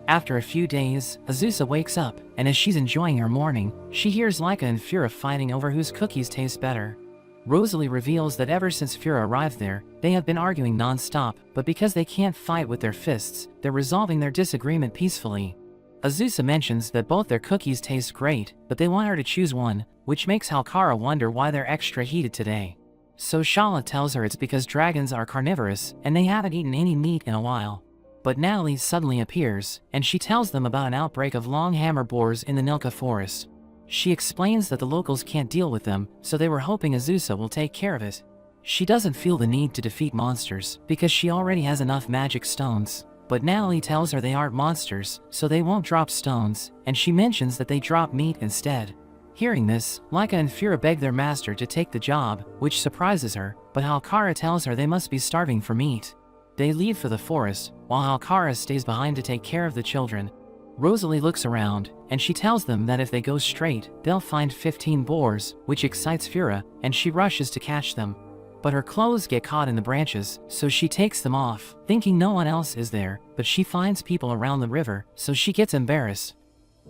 A: After a few days, Azusa wakes up, and as she's enjoying her morning, she hears Laika and Fura fighting over whose cookies taste better. Rosalie reveals that ever since Fura arrived there, they have been arguing non-stop, but because they can't fight with their fists, they're resolving their disagreement peacefully. Azusa mentions that both their cookies taste great, but they want her to choose one, which makes Halkara wonder why they're extra heated today. So Shala tells her it's because dragons are carnivorous, and they haven't eaten any meat in a while. But Natalie suddenly appears, and she tells them about an outbreak of long-hammer boars in the Nilka forest. She explains that the locals can't deal with them, so they were hoping Azusa will take care of it. She doesn't feel the need to defeat monsters, because she already has enough magic stones. But Natalie tells her they aren't monsters, so they won't drop stones, and she mentions that they drop meat instead. Hearing this, Laika and Fura beg their master to take the job, which surprises her, but Halkara tells her they must be starving for meat. They leave for the forest, while Halkara stays behind to take care of the children. Rosalie looks around, and she tells them that if they go straight, they'll find 15 boars, which excites Fura, and she rushes to catch them. But her clothes get caught in the branches, so she takes them off, thinking no one else is there, but she finds people around the river, so she gets embarrassed.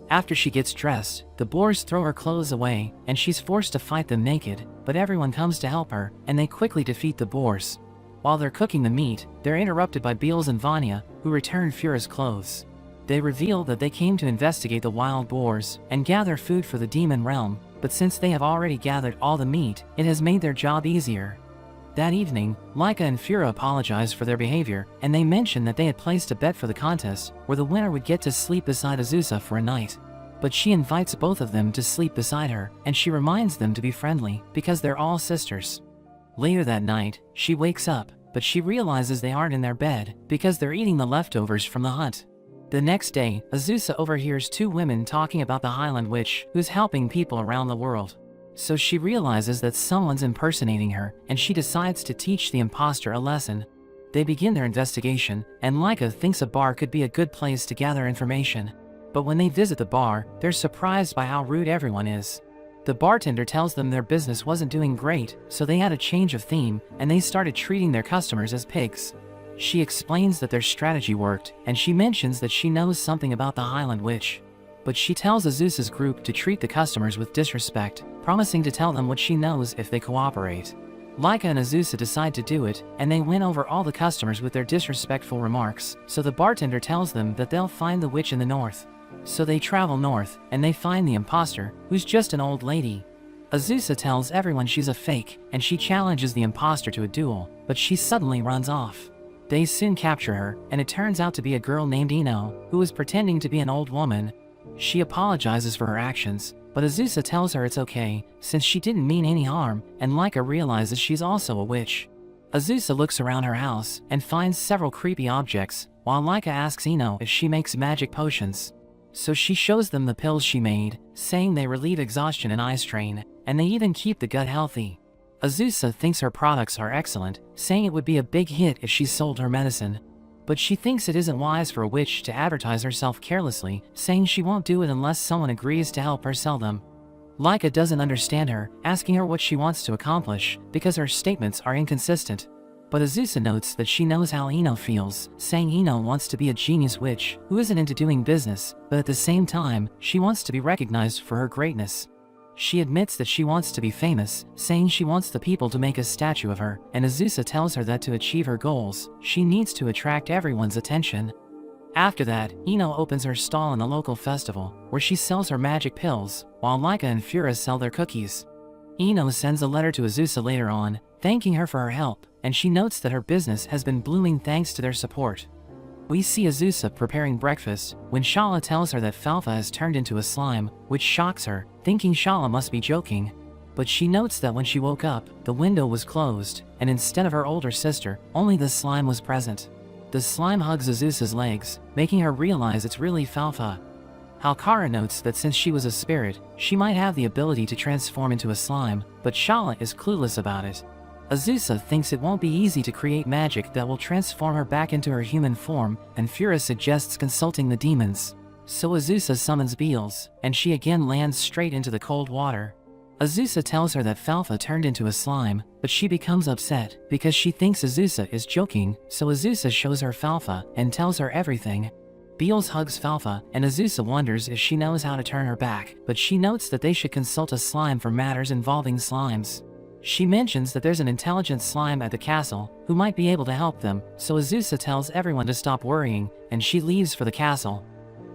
A: After she gets dressed, the boars throw her clothes away, and she's forced to fight them naked, but everyone comes to help her, and they quickly defeat the boars. While they're cooking the meat, they're interrupted by Beals and Vanya, who return Fura's clothes. They reveal that they came to investigate the wild boars and gather food for the demon realm, but since they have already gathered all the meat, it has made their job easier. That evening, Laika and Fura apologize for their behavior, and they mention that they had placed a bet for the contest, where the winner would get to sleep beside Azusa for a night. But she invites both of them to sleep beside her, and she reminds them to be friendly, because they're all sisters. Later that night, she wakes up, but she realizes they aren't in their bed, because they're eating the leftovers from the hunt. The next day, Azusa overhears two women talking about the Highland Witch, who's helping people around the world. So she realizes that someone's impersonating her, and she decides to teach the imposter a lesson. They begin their investigation, and Laika thinks a bar could be a good place to gather information. But when they visit the bar, they're surprised by how rude everyone is. The bartender tells them their business wasn't doing great, so they had a change of theme, and they started treating their customers as pigs. She explains that their strategy worked, and she mentions that she knows something about the Highland Witch. But she tells Azusa's group to treat the customers with disrespect, promising to tell them what she knows if they cooperate. Laika and Azusa decide to do it, and they win over all the customers with their disrespectful remarks, so the bartender tells them that they'll find the witch in the north. So they travel north, and they find the imposter, who's just an old lady. Azusa tells everyone she's a fake, and she challenges the imposter to a duel, but she suddenly runs off. They soon capture her, and it turns out to be a girl named Ino, who is pretending to be an old woman. She apologizes for her actions, but Azusa tells her it's okay, since she didn't mean any harm, and Laika realizes she's also a witch. Azusa looks around her house, and finds several creepy objects, while Laika asks Ino if she makes magic potions. So she shows them the pills she made, saying they relieve exhaustion and eye strain, and they even keep the gut healthy. Azusa thinks her products are excellent, saying it would be a big hit if she sold her medicine. But she thinks it isn't wise for a witch to advertise herself carelessly, saying she won't do it unless someone agrees to help her sell them. Laika doesn't understand her, asking her what she wants to accomplish, because her statements are inconsistent. But Azusa notes that she knows how Ino feels, saying Ino wants to be a genius witch who isn't into doing business, but at the same time, she wants to be recognized for her greatness. She admits that she wants to be famous, saying she wants the people to make a statue of her, and Azusa tells her that to achieve her goals, she needs to attract everyone's attention. After that, Ino opens her stall in the local festival, where she sells her magic pills, while Laika and Fura sell their cookies. Ino sends a letter to Azusa later on, thanking her for her help, and she notes that her business has been blooming thanks to their support. We see Azusa preparing breakfast, when Shala tells her that Falfa has turned into a slime, which shocks her, thinking Shala must be joking. But she notes that when she woke up, the window was closed, and instead of her older sister, only the slime was present. The slime hugs Azusa's legs, making her realize it's really Falfa. Halkara notes that since she was a spirit, she might have the ability to transform into a slime, but Shala is clueless about it. Azusa thinks it won't be easy to create magic that will transform her back into her human form, and Fura suggests consulting the demons. So Azusa summons Beals, and she again lands straight into the cold water. Azusa tells her that Falfa turned into a slime, but she becomes upset because she thinks Azusa is joking, so Azusa shows her Falfa and tells her everything. Beals hugs Falfa, and Azusa wonders if she knows how to turn her back, but she notes that they should consult a slime for matters involving slimes. She mentions that there's an intelligent slime at the castle who might be able to help them, so Azusa tells everyone to stop worrying, and she leaves for the castle.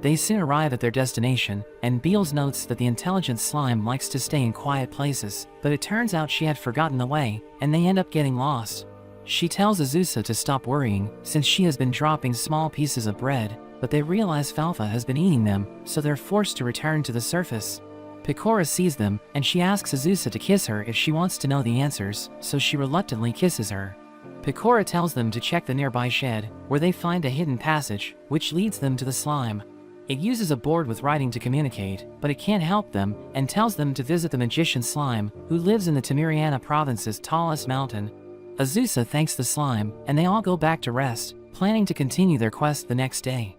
A: They soon arrive at their destination, and Beals notes that the intelligent slime likes to stay in quiet places, but it turns out she had forgotten the way, and they end up getting lost. She tells Azusa to stop worrying, since she has been dropping small pieces of bread, but they realize Falfa has been eating them, so they're forced to return to the surface. Pecora sees them, and she asks Azusa to kiss her if she wants to know the answers, so she reluctantly kisses her. Pecora tells them to check the nearby shed, where they find a hidden passage, which leads them to the slime. It uses a board with writing to communicate, but it can't help them, and tells them to visit the magician slime, who lives in the Temiriana province's tallest mountain. Azusa thanks the slime, and they all go back to rest, planning to continue their quest the next day.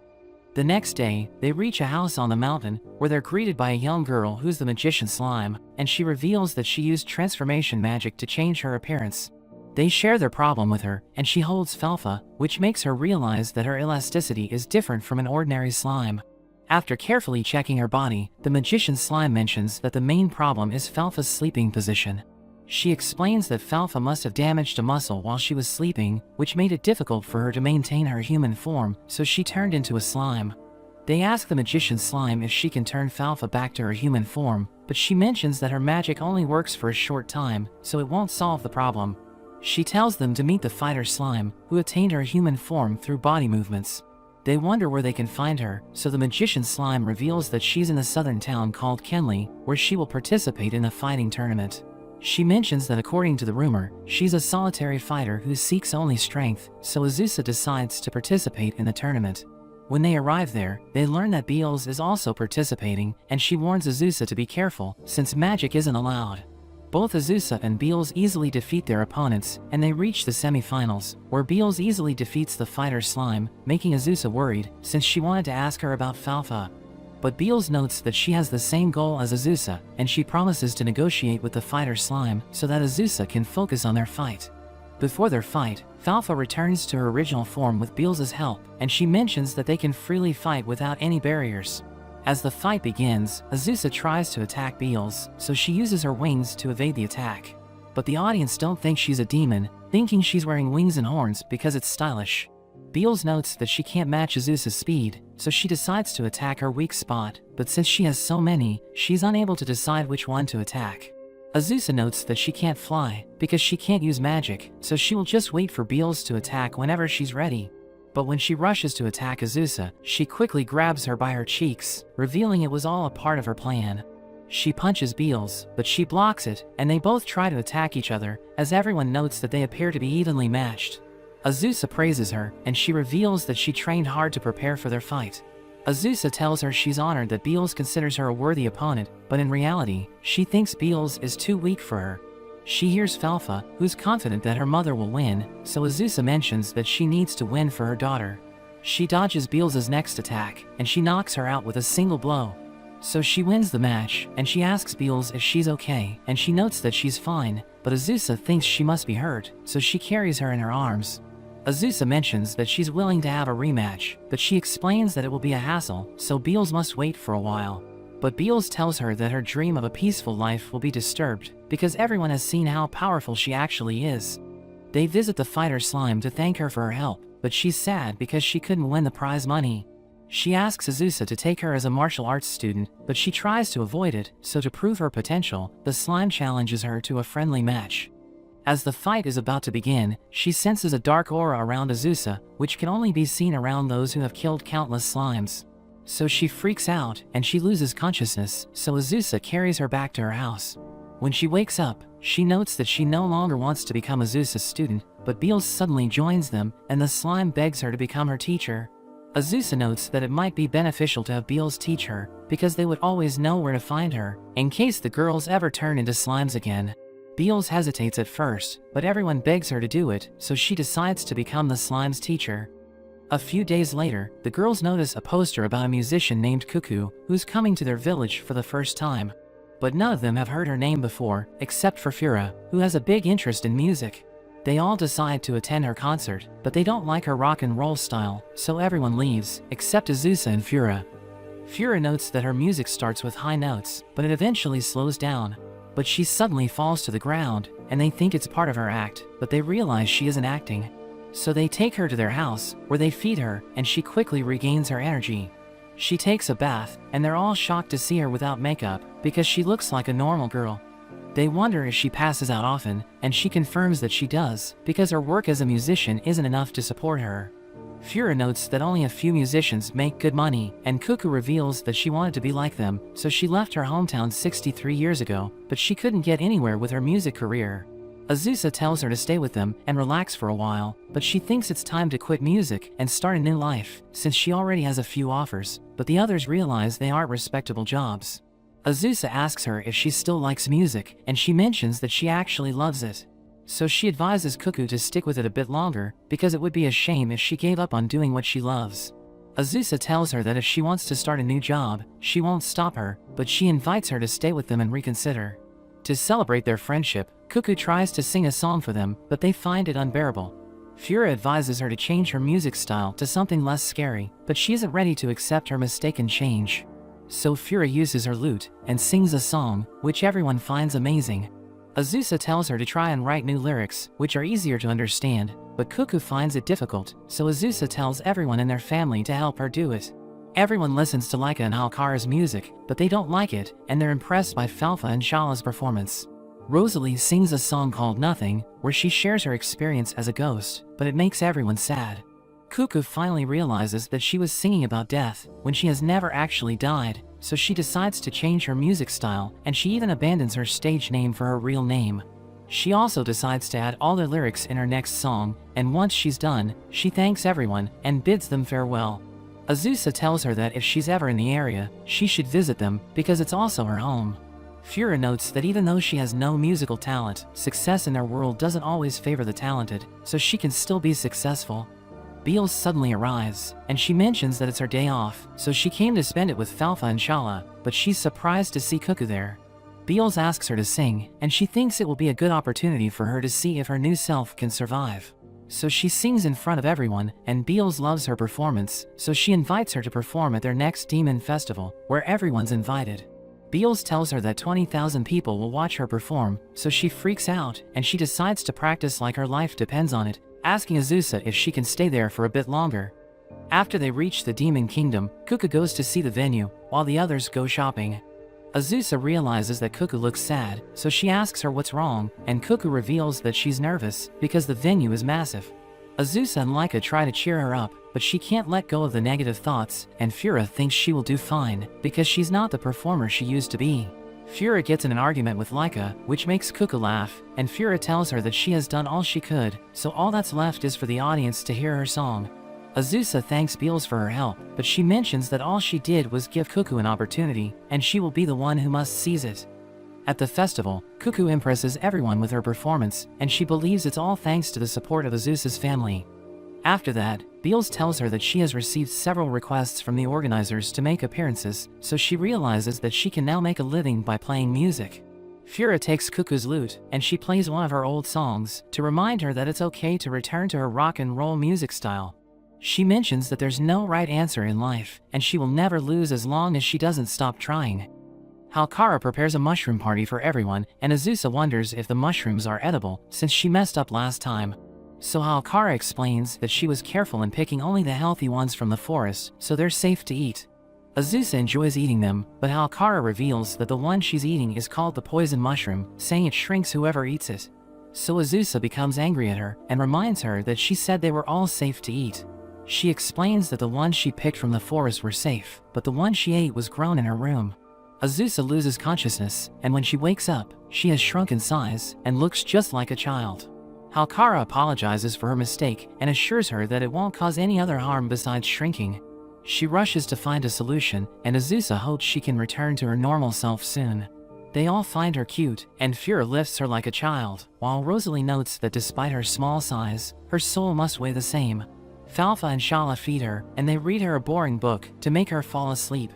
A: The next day, they reach a house on the mountain, where they're greeted by a young girl who's the magician slime, and she reveals that she used transformation magic to change her appearance. They share their problem with her, and she holds Falfa, which makes her realize that her elasticity is different from an ordinary slime. After carefully checking her body, the magician slime mentions that the main problem is Falfa's sleeping position. She explains that Falfa must have damaged a muscle while she was sleeping, which made it difficult for her to maintain her human form, so she turned into a slime. They ask the magician slime if she can turn Falfa back to her human form, but she mentions that her magic only works for a short time, so it won't solve the problem. She tells them to meet the fighter slime, who attained her human form through body movements. They wonder where they can find her, so the magician slime reveals that she's in a southern town called Kenley, where she will participate in a fighting tournament. She mentions that according to the rumor, she's a solitary fighter who seeks only strength, so Azusa decides to participate in the tournament. When they arrive there, they learn that Beals is also participating, and she warns Azusa to be careful, since magic isn't allowed. Both Azusa and Beals easily defeat their opponents, and they reach the semi-finals, where Beals easily defeats the fighter slime, making Azusa worried, since she wanted to ask her about Falfa. But Beals notes that she has the same goal as Azusa, and she promises to negotiate with the fighter slime so that Azusa can focus on their fight. Before their fight, Falfa returns to her original form with Beals' help, and she mentions that they can freely fight without any barriers. As the fight begins, Azusa tries to attack Beals, so she uses her wings to evade the attack. But the audience don't think she's a demon, thinking she's wearing wings and horns because it's stylish. Beals notes that she can't match Azusa's speed, so she decides to attack her weak spot, but since she has so many, she's unable to decide which one to attack. Azusa notes that she can't fly, because she can't use magic, so she will just wait for Beals to attack whenever she's ready. But when she rushes to attack Azusa, she quickly grabs her by her cheeks, revealing it was all a part of her plan. She punches Beals, but she blocks it, and they both try to attack each other, as everyone notes that they appear to be evenly matched. Azusa praises her, and she reveals that she trained hard to prepare for their fight. Azusa tells her she's honored that Beals considers her a worthy opponent, but in reality, she thinks Beals is too weak for her. She hears Falfa, who's confident that her mother will win, so Azusa mentions that she needs to win for her daughter. She dodges Beals' next attack, and she knocks her out with a single blow. So she wins the match, and she asks Beals if she's okay, and she notes that she's fine, but Azusa thinks she must be hurt, so she carries her in her arms. Azusa mentions that she's willing to have a rematch, but she explains that it will be a hassle, so Beals must wait for a while. But Beals tells her that her dream of a peaceful life will be disturbed, because everyone has seen how powerful she actually is. They visit the fighter slime to thank her for her help, but she's sad because she couldn't win the prize money. She asks Azusa to take her as a martial arts student, but she tries to avoid it, so to prove her potential, the slime challenges her to a friendly match. As the fight is about to begin, she senses a dark aura around Azusa, which can only be seen around those who have killed countless slimes. So she freaks out, and she loses consciousness, so Azusa carries her back to her house. When she wakes up, she notes that she no longer wants to become Azusa's student, but Beals suddenly joins them, and the slime begs her to become her teacher. Azusa notes that it might be beneficial to have Beals teach her, because they would always know where to find her, in case the girls ever turn into slimes again. Beals hesitates at first, but everyone begs her to do it, so she decides to become the slime's teacher. A few days later, the girls notice a poster about a musician named Cuckoo, who's coming to their village for the first time. But none of them have heard her name before, except for Fura, who has a big interest in music. They all decide to attend her concert, but they don't like her rock and roll style, so everyone leaves, except Azusa and Fura. Fura notes that her music starts with high notes, but it eventually slows down. But she suddenly falls to the ground, and they think it's part of her act, but they realize she isn't acting. So they take her to their house, where they feed her, and she quickly regains her energy. She takes a bath, and they're all shocked to see her without makeup, because she looks like a normal girl. They wonder if she passes out often, and she confirms that she does, because her work as a musician isn't enough to support her. Fura notes that only a few musicians make good money, and Cuckoo reveals that she wanted to be like them, so she left her hometown 63 years ago, but she couldn't get anywhere with her music career. Azusa tells her to stay with them and relax for a while, but she thinks it's time to quit music and start a new life, since she already has a few offers, but the others realize they aren't respectable jobs. Azusa asks her if she still likes music, and she mentions that she actually loves it. So she advises Cuckoo to stick with it a bit longer, because it would be a shame if she gave up on doing what she loves. Azusa tells her that if she wants to start a new job, she won't stop her, but she invites her to stay with them and reconsider. To celebrate their friendship, Cuckoo tries to sing a song for them, but they find it unbearable. Fura advises her to change her music style to something less scary, but she isn't ready to accept her mistaken change. So Fura uses her lute and sings a song, which everyone finds amazing. Azusa tells her to try and write new lyrics, which are easier to understand, but Cuckoo finds it difficult, so Azusa tells everyone in their family to help her do it. Everyone listens to Laika and Halkara's music, but they don't like it, and they're impressed by Falfa and Shala's performance. Rosalie sings a song called Nothing, where she shares her experience as a ghost, but it makes everyone sad. Cuckoo finally realizes that she was singing about death, when she has never actually died, so she decides to change her music style, and she even abandons her stage name for her real name. She also decides to add all the lyrics in her next song, and once she's done, she thanks everyone and bids them farewell. Azusa tells her that if she's ever in the area, she should visit them, because it's also her home. Fura notes that even though she has no musical talent, success in their world doesn't always favor the talented, so she can still be successful. Beals suddenly arrives, and she mentions that it's her day off, so she came to spend it with Falfa and Shala, but she's surprised to see Cuckoo there. Beals asks her to sing, and she thinks it will be a good opportunity for her to see if her new self can survive. So she sings in front of everyone, and Beals loves her performance, so she invites her to perform at their next Demon Festival, where everyone's invited. Beals tells her that 20,000 people will watch her perform, so she freaks out, and she decides to practice like her life depends on it, asking Azusa if she can stay there for a bit longer. After they reach the Demon Kingdom, Cuckoo goes to see the venue, while the others go shopping. Azusa realizes that Cuckoo looks sad, so she asks her what's wrong, and Cuckoo reveals that she's nervous, because the venue is massive. Azusa and Laika try to cheer her up, but she can't let go of the negative thoughts, and Fura thinks she will do fine, because she's not the performer she used to be. Fura gets in an argument with Laika, which makes Cuckoo laugh, and Fura tells her that she has done all she could, so all that's left is for the audience to hear her song. Azusa thanks Beals for her help, but she mentions that all she did was give Cuckoo an opportunity, and she will be the one who must seize it. At the festival, Cuckoo impresses everyone with her performance, and she believes it's all thanks to the support of Azusa's family. After that, Beals tells her that she has received several requests from the organizers to make appearances, so she realizes that she can now make a living by playing music. Fura takes Cuckoo's lute, and she plays one of her old songs, to remind her that it's okay to return to her rock and roll music style. She mentions that there's no right answer in life, and she will never lose as long as she doesn't stop trying. Halkara prepares a mushroom party for everyone, and Azusa wonders if the mushrooms are edible, since she messed up last time. So Halkara explains that she was careful in picking only the healthy ones from the forest, so they're safe to eat. Azusa enjoys eating them, but Halkara reveals that the one she's eating is called the poison mushroom, saying it shrinks whoever eats it. So Azusa becomes angry at her, and reminds her that she said they were all safe to eat. She explains that the ones she picked from the forest were safe, but the one she ate was grown in her room. Azusa loses consciousness, and when she wakes up, she has shrunk in size, and looks just like a child. Halkara apologizes for her mistake, and assures her that it won't cause any other harm besides shrinking. She rushes to find a solution, and Azusa hopes she can return to her normal self soon. They all find her cute, and Fura lifts her like a child, while Rosalie notes that despite her small size, her soul must weigh the same. Falfa and Shala feed her, and they read her a boring book to make her fall asleep.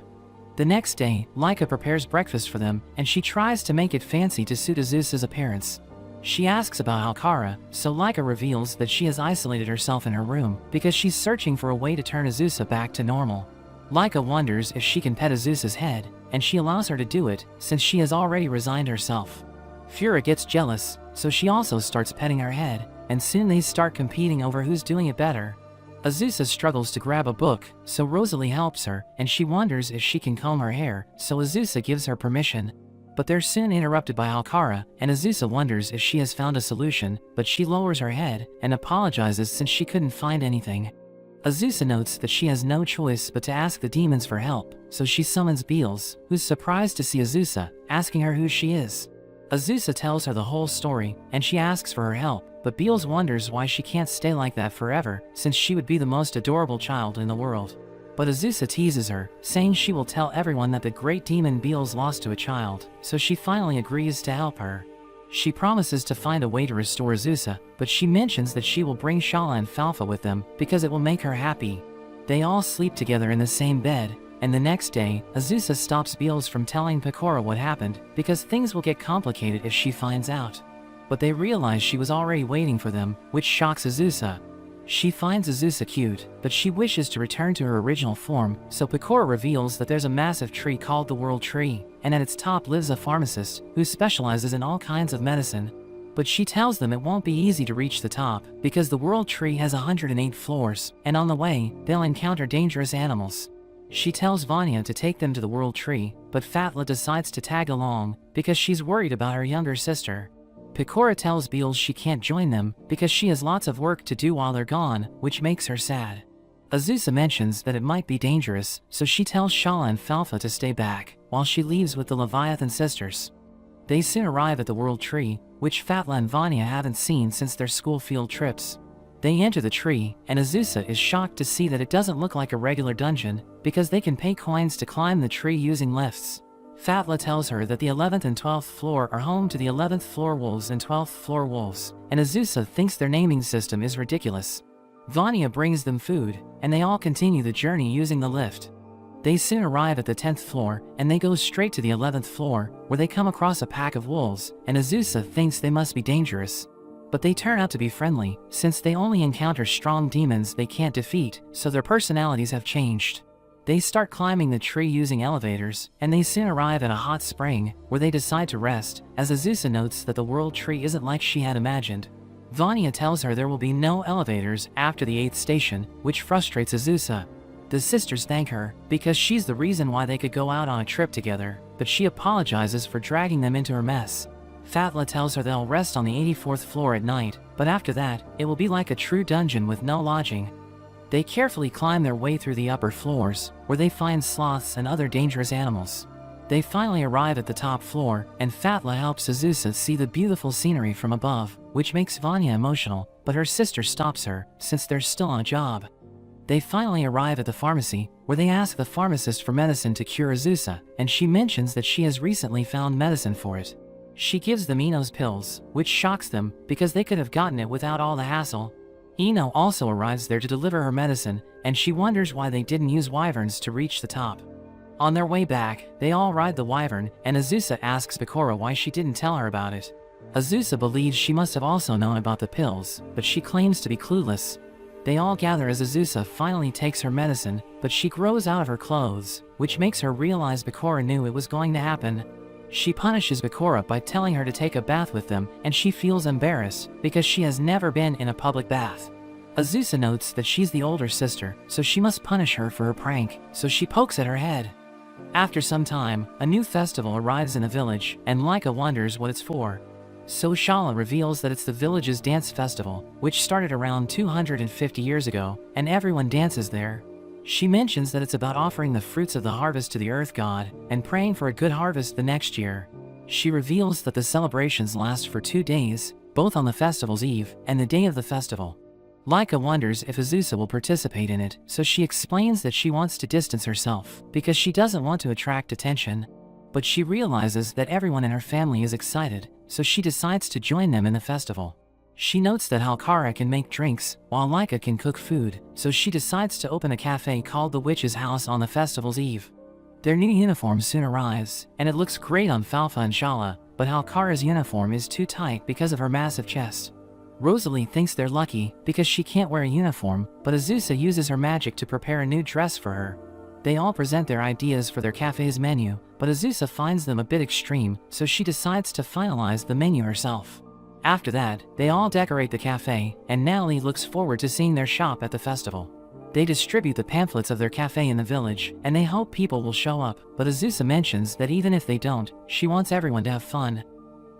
A: The next day, Laika prepares breakfast for them, and she tries to make it fancy to suit Azusa's appearance. She asks about Halkara, so Laika reveals that she has isolated herself in her room because she's searching for a way to turn Azusa back to normal. Laika wonders if she can pet Azusa's head, and she allows her to do it since she has already resigned herself. Fura gets jealous, so she also starts petting her head, and soon they start competing over who's doing it better. Azusa struggles to grab a book, so Rosalie helps her, and she wonders if she can comb her hair, so Azusa gives her permission. But they're soon interrupted by Halkara, and Azusa wonders if she has found a solution, but she lowers her head and apologizes since she couldn't find anything. Azusa notes that she has no choice but to ask the demons for help, so she summons Beelz, who's surprised to see Azusa, asking her who she is. Azusa tells her the whole story, and she asks for her help, but Beelz wonders why she can't stay like that forever, since she would be the most adorable child in the world. But Azusa teases her, saying she will tell everyone that the great demon Beelz lost to a child, so she finally agrees to help her. She promises to find a way to restore Azusa, but she mentions that she will bring Shala and Falfa with them because it will make her happy. They all sleep together in the same bed, and the next day, Azusa stops Beelz from telling Pecora what happened because things will get complicated if she finds out. But they realize she was already waiting for them, which shocks Azusa. She finds Azusa cute, but she wishes to return to her original form, so Pecora reveals that there's a massive tree called the World Tree, and at its top lives a pharmacist who specializes in all kinds of medicine. But she tells them it won't be easy to reach the top, because the World Tree has 108 floors, and on the way, they'll encounter dangerous animals. She tells Vanya to take them to the World Tree, but Fatla decides to tag along, because she's worried about her younger sister. Pecora tells Beelz she can't join them because she has lots of work to do while they're gone, which makes her sad. Azusa mentions that it might be dangerous, so she tells Shala and Falfa to stay back, while she leaves with the Leviathan sisters. They soon arrive at the World Tree, which Fatla and Vanya haven't seen since their school field trips. They enter the tree, and Azusa is shocked to see that it doesn't look like a regular dungeon, because they can pay coins to climb the tree using lifts. Fatla tells her that the 11th and 12th floor are home to the 11th floor wolves and 12th floor wolves, and Azusa thinks their naming system is ridiculous. Vanya brings them food, and they all continue the journey using the lift. They soon arrive at the 10th floor, and they go straight to the 11th floor, where they come across a pack of wolves, and Azusa thinks they must be dangerous. But they turn out to be friendly, since they only encounter strong demons they can't defeat, so their personalities have changed. They start climbing the tree using elevators, and they soon arrive at a hot spring, where they decide to rest, as Azusa notes that the World Tree isn't like she had imagined. Vanya tells her there will be no elevators after the 8th station, which frustrates Azusa. The sisters thank her, because she's the reason why they could go out on a trip together, but she apologizes for dragging them into her mess. Fatla tells her they'll rest on the 84th floor at night, but after that, it will be like a true dungeon with no lodging. They carefully climb their way through the upper floors, where they find sloths and other dangerous animals. They finally arrive at the top floor, and Fatla helps Azusa see the beautiful scenery from above, which makes Vanya emotional, but her sister stops her, since they're still on a job. They finally arrive at the pharmacy, where they ask the pharmacist for medicine to cure Azusa, and she mentions that she has recently found medicine for it. She gives them Eno's pills, which shocks them, because they could have gotten it without all the hassle. Eno also arrives there to deliver her medicine, and she wonders why they didn't use wyverns to reach the top. On their way back, they all ride the wyvern, and Azusa asks Pecora why she didn't tell her about it. Azusa believes she must have also known about the pills, but she claims to be clueless. They all gather as Azusa finally takes her medicine, but she grows out of her clothes, which makes her realize Pecora knew it was going to happen. She punishes Pecora by telling her to take a bath with them, and she feels embarrassed because she has never been in a public bath. Azusa notes that she's the older sister, so she must punish her for her prank, so she pokes at her head. After some time, a new festival arrives in the village, and Laika wonders what it's for. So Shala reveals that it's the village's dance festival, which started around 250 years ago, and everyone dances there. She mentions that it's about offering the fruits of the harvest to the earth god, and praying for a good harvest the next year. She reveals that the celebrations last for 2 days, both on the festival's eve and the day of the festival. Laika wonders if Azusa will participate in it, so she explains that she wants to distance herself, because she doesn't want to attract attention. But she realizes that everyone in her family is excited, so she decides to join them in the festival. She notes that Halkara can make drinks, while Laika can cook food, so she decides to open a cafe called the Witch's House on the festival's eve. Their new uniforms soon arrives, and it looks great on Falfa and Shala, but Halkara's uniform is too tight because of her massive chest. Rosalie thinks they're lucky because she can't wear a uniform, but Azusa uses her magic to prepare a new dress for her. They all present their ideas for their cafe's menu, but Azusa finds them a bit extreme, so she decides to finalize the menu herself. After that, they all decorate the cafe, and Natalie looks forward to seeing their shop at the festival. They distribute the pamphlets of their cafe in the village, and they hope people will show up, but Azusa mentions that even if they don't, she wants everyone to have fun.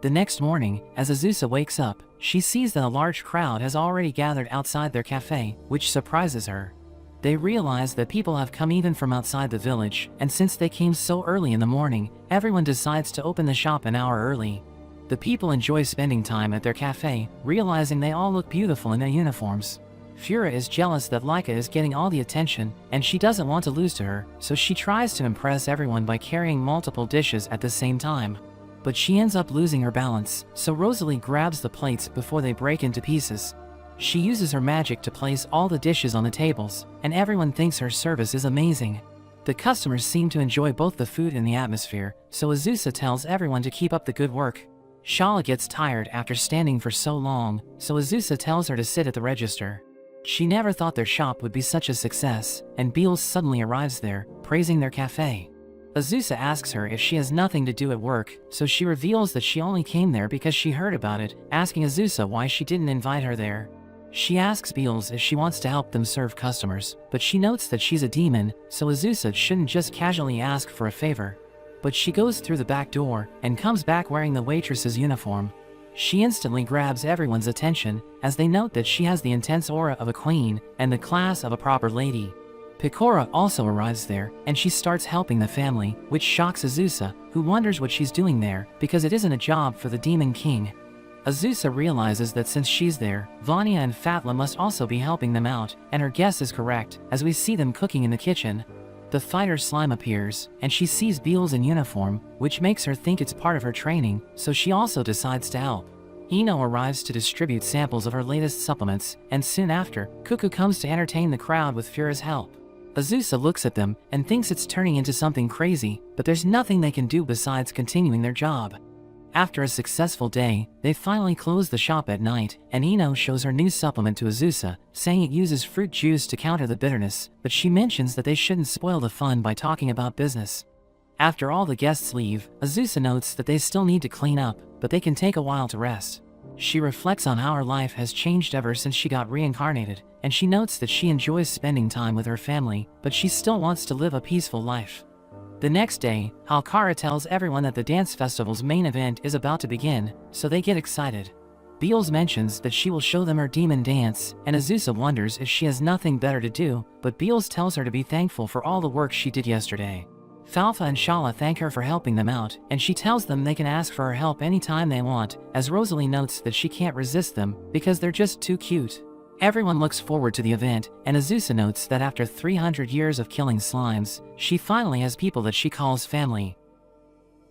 A: The next morning, as Azusa wakes up, she sees that a large crowd has already gathered outside their cafe, which surprises her. They realize that people have come even from outside the village, and since they came so early in the morning, everyone decides to open the shop an hour early. The people enjoy spending time at their cafe, realizing they all look beautiful in their uniforms. Fura is jealous that Laika is getting all the attention, and she doesn't want to lose to her, so she tries to impress everyone by carrying multiple dishes at the same time. But she ends up losing her balance, so Rosalie grabs the plates before they break into pieces. She uses her magic to place all the dishes on the tables, and everyone thinks her service is amazing. The customers seem to enjoy both the food and the atmosphere, so Azusa tells everyone to keep up the good work. Shala gets tired after standing for so long, so Azusa tells her to sit at the register. She never thought their shop would be such a success, and Beals suddenly arrives there, praising their cafe. Azusa asks her if she has nothing to do at work, so she reveals that she only came there because she heard about it, asking Azusa why she didn't invite her there. She asks Beals if she wants to help them serve customers, but she notes that she's a demon, so Azusa shouldn't just casually ask for a favor. But she goes through the back door, and comes back wearing the waitress's uniform. She instantly grabs everyone's attention, as they note that she has the intense aura of a queen, and the class of a proper lady. Picora also arrives there, and she starts helping the family, which shocks Azusa, who wonders what she's doing there, because it isn't a job for the Demon King. Azusa realizes that since she's there, Vanya and Fatla must also be helping them out, and her guess is correct, as we see them cooking in the kitchen. The fighter slime appears, and she sees Beals in uniform, which makes her think it's part of her training, so she also decides to help. Ino arrives to distribute samples of her latest supplements, and soon after, Cuckoo comes to entertain the crowd with Fura's help. Azusa looks at them and thinks it's turning into something crazy, but there's nothing they can do besides continuing their job. After a successful day, they finally close the shop at night, and Ino shows her new supplement to Azusa, saying it uses fruit juice to counter the bitterness, but she mentions that they shouldn't spoil the fun by talking about business. After all the guests leave, Azusa notes that they still need to clean up, but they can take a while to rest. She reflects on how her life has changed ever since she got reincarnated, and she notes that she enjoys spending time with her family, but she still wants to live a peaceful life. The next day, Halkara tells everyone that the dance festival's main event is about to begin, so they get excited. Beals mentions that she will show them her demon dance, and Azusa wonders if she has nothing better to do, but Beals tells her to be thankful for all the work she did yesterday. Falfa and Shala thank her for helping them out, and she tells them they can ask for her help anytime they want, as Rosalie notes that she can't resist them because they're just too cute. Everyone looks forward to the event, and Azusa notes that after 300 years of killing slimes, she finally has people that she calls family.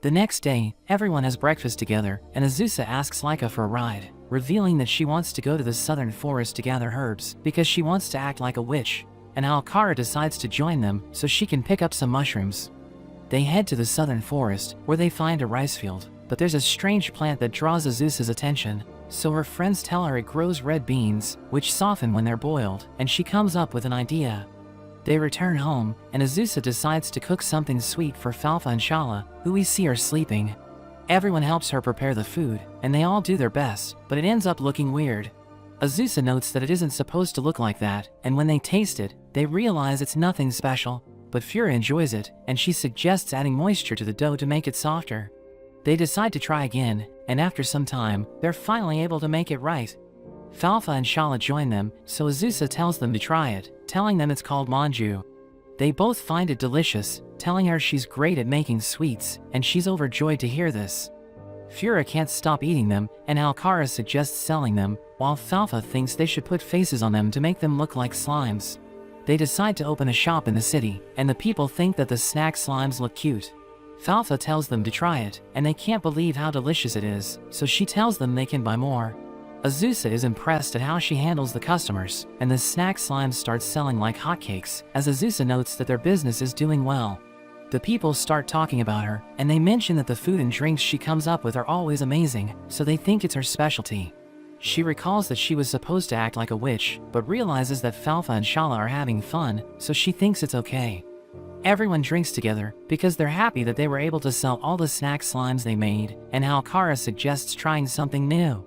A: The next day, everyone has breakfast together, and Azusa asks Laika for a ride, revealing that she wants to go to the southern forest to gather herbs because she wants to act like a witch, and Halkara decides to join them so she can pick up some mushrooms. They head to the southern forest, where they find a rice field, but there's a strange plant that draws Azusa's attention, so her friends tell her it grows red beans, which soften when they're boiled, and she comes up with an idea. They return home, and Azusa decides to cook something sweet for Falfa and Shala, who we see are sleeping. Everyone helps her prepare the food, and they all do their best, but it ends up looking weird. Azusa notes that it isn't supposed to look like that, and when they taste it, they realize it's nothing special, but Fura enjoys it, and she suggests adding moisture to the dough to make it softer. They decide to try again, and after some time, they're finally able to make it right. Falfa and Shala join them, so Azusa tells them to try it, telling them it's called manju. They both find it delicious, telling her she's great at making sweets, and she's overjoyed to hear this. Fura can't stop eating them, and Halkara suggests selling them, while Falfa thinks they should put faces on them to make them look like slimes. They decide to open a shop in the city, and the people think that the snack slimes look cute. Falfa tells them to try it, and they can't believe how delicious it is, so she tells them they can buy more. Azusa is impressed at how she handles the customers, and the snack slimes start selling like hotcakes, as Azusa notes that their business is doing well. The people start talking about her, and they mention that the food and drinks she comes up with are always amazing, so they think it's her specialty. She recalls that she was supposed to act like a witch, but realizes that Falfa and Shala are having fun, so she thinks it's okay. Everyone drinks together because they're happy that they were able to sell all the snack slimes they made, and Halkara suggests trying something new.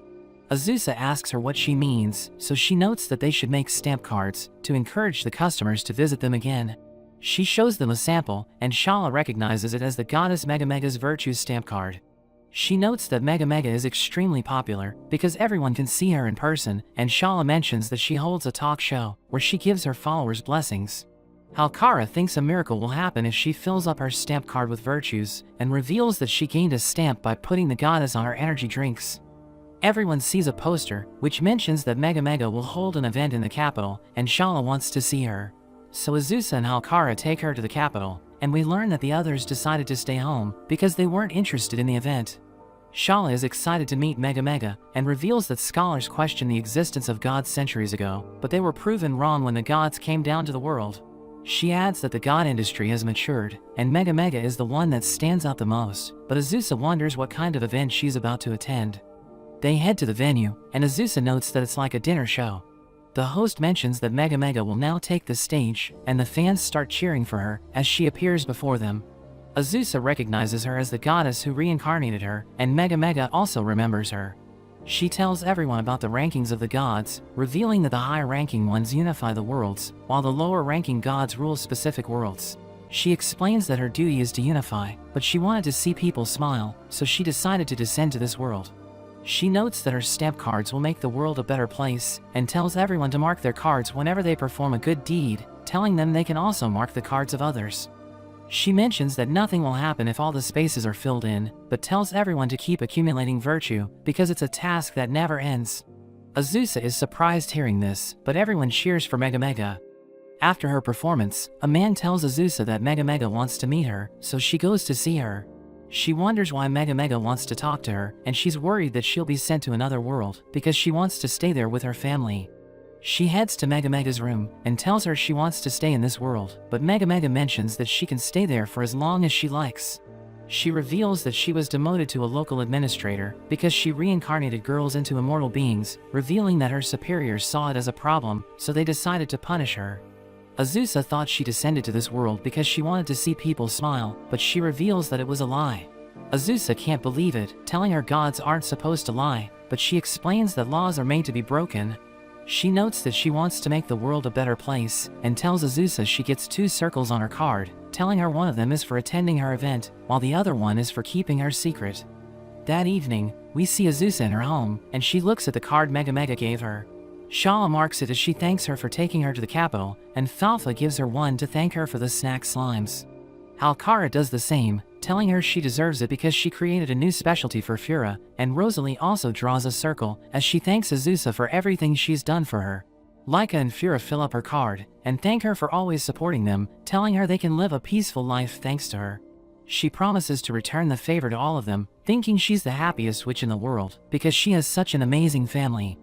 A: Azusa asks her what she means, so she notes that they should make stamp cards to encourage the customers to visit them again. She shows them a sample, and Shala recognizes it as the goddess Megamega's Virtues stamp card. She notes that Megamega is extremely popular because everyone can see her in person, and Shala mentions that she holds a talk show where she gives her followers blessings. Halkara thinks a miracle will happen if she fills up her stamp card with virtues, and reveals that she gained a stamp by putting the goddess on her energy drinks. Everyone sees a poster, which mentions that Megamega will hold an event in the capital, and Shala wants to see her. So Azusa and Halkara take her to the capital, and we learn that the others decided to stay home because they weren't interested in the event. Shala is excited to meet Megamega, and reveals that scholars questioned the existence of gods centuries ago, but they were proven wrong when the gods came down to the world. She adds that the god industry has matured, and Megamega is the one that stands out the most, but Azusa wonders what kind of event she's about to attend. They head to the venue, and Azusa notes that it's like a dinner show. The host mentions that Megamega will now take the stage, and the fans start cheering for her as she appears before them. Azusa recognizes her as the goddess who reincarnated her, and Megamega also remembers her. She tells everyone about the rankings of the gods, revealing that the high-ranking ones unify the worlds, while the lower-ranking gods rule specific worlds. She explains that her duty is to unify, but she wanted to see people smile, so she decided to descend to this world. She notes that her stamp cards will make the world a better place, and tells everyone to mark their cards whenever they perform a good deed, telling them they can also mark the cards of others. She mentions that nothing will happen if all the spaces are filled in, but tells everyone to keep accumulating virtue, because it's a task that never ends. Azusa is surprised hearing this, but everyone cheers for Megamega. After her performance, a man tells Azusa that Megamega wants to meet her, so she goes to see her. She wonders why Megamega wants to talk to her, and she's worried that she'll be sent to another world, because she wants to stay there with her family. She heads to Megamega's room, and tells her she wants to stay in this world, but Megamega mentions that she can stay there for as long as she likes. She reveals that she was demoted to a local administrator, because she reincarnated girls into immortal beings, revealing that her superiors saw it as a problem, so they decided to punish her. Azusa thought she descended to this world because she wanted to see people smile, but she reveals that it was a lie. Azusa can't believe it, telling her gods aren't supposed to lie, but she explains that laws are made to be broken. She notes that she wants to make the world a better place, and tells Azusa she gets 2 circles on her card, telling her one of them is for attending her event, while the other one is for keeping her secret. That evening, we see Azusa in her home, and she looks at the card Megamega gave her. Shala marks it as she thanks her for taking her to the capital, and Falfa gives her one to thank her for the snack slimes. Halkara does the same, telling her she deserves it because she created a new specialty for Fura, and Rosalie also draws a circle as she thanks Azusa for everything she's done for her. Laika and Fura fill up her card, and thank her for always supporting them, telling her they can live a peaceful life thanks to her. She promises to return the favor to all of them, thinking she's the happiest witch in the world, because she has such an amazing family.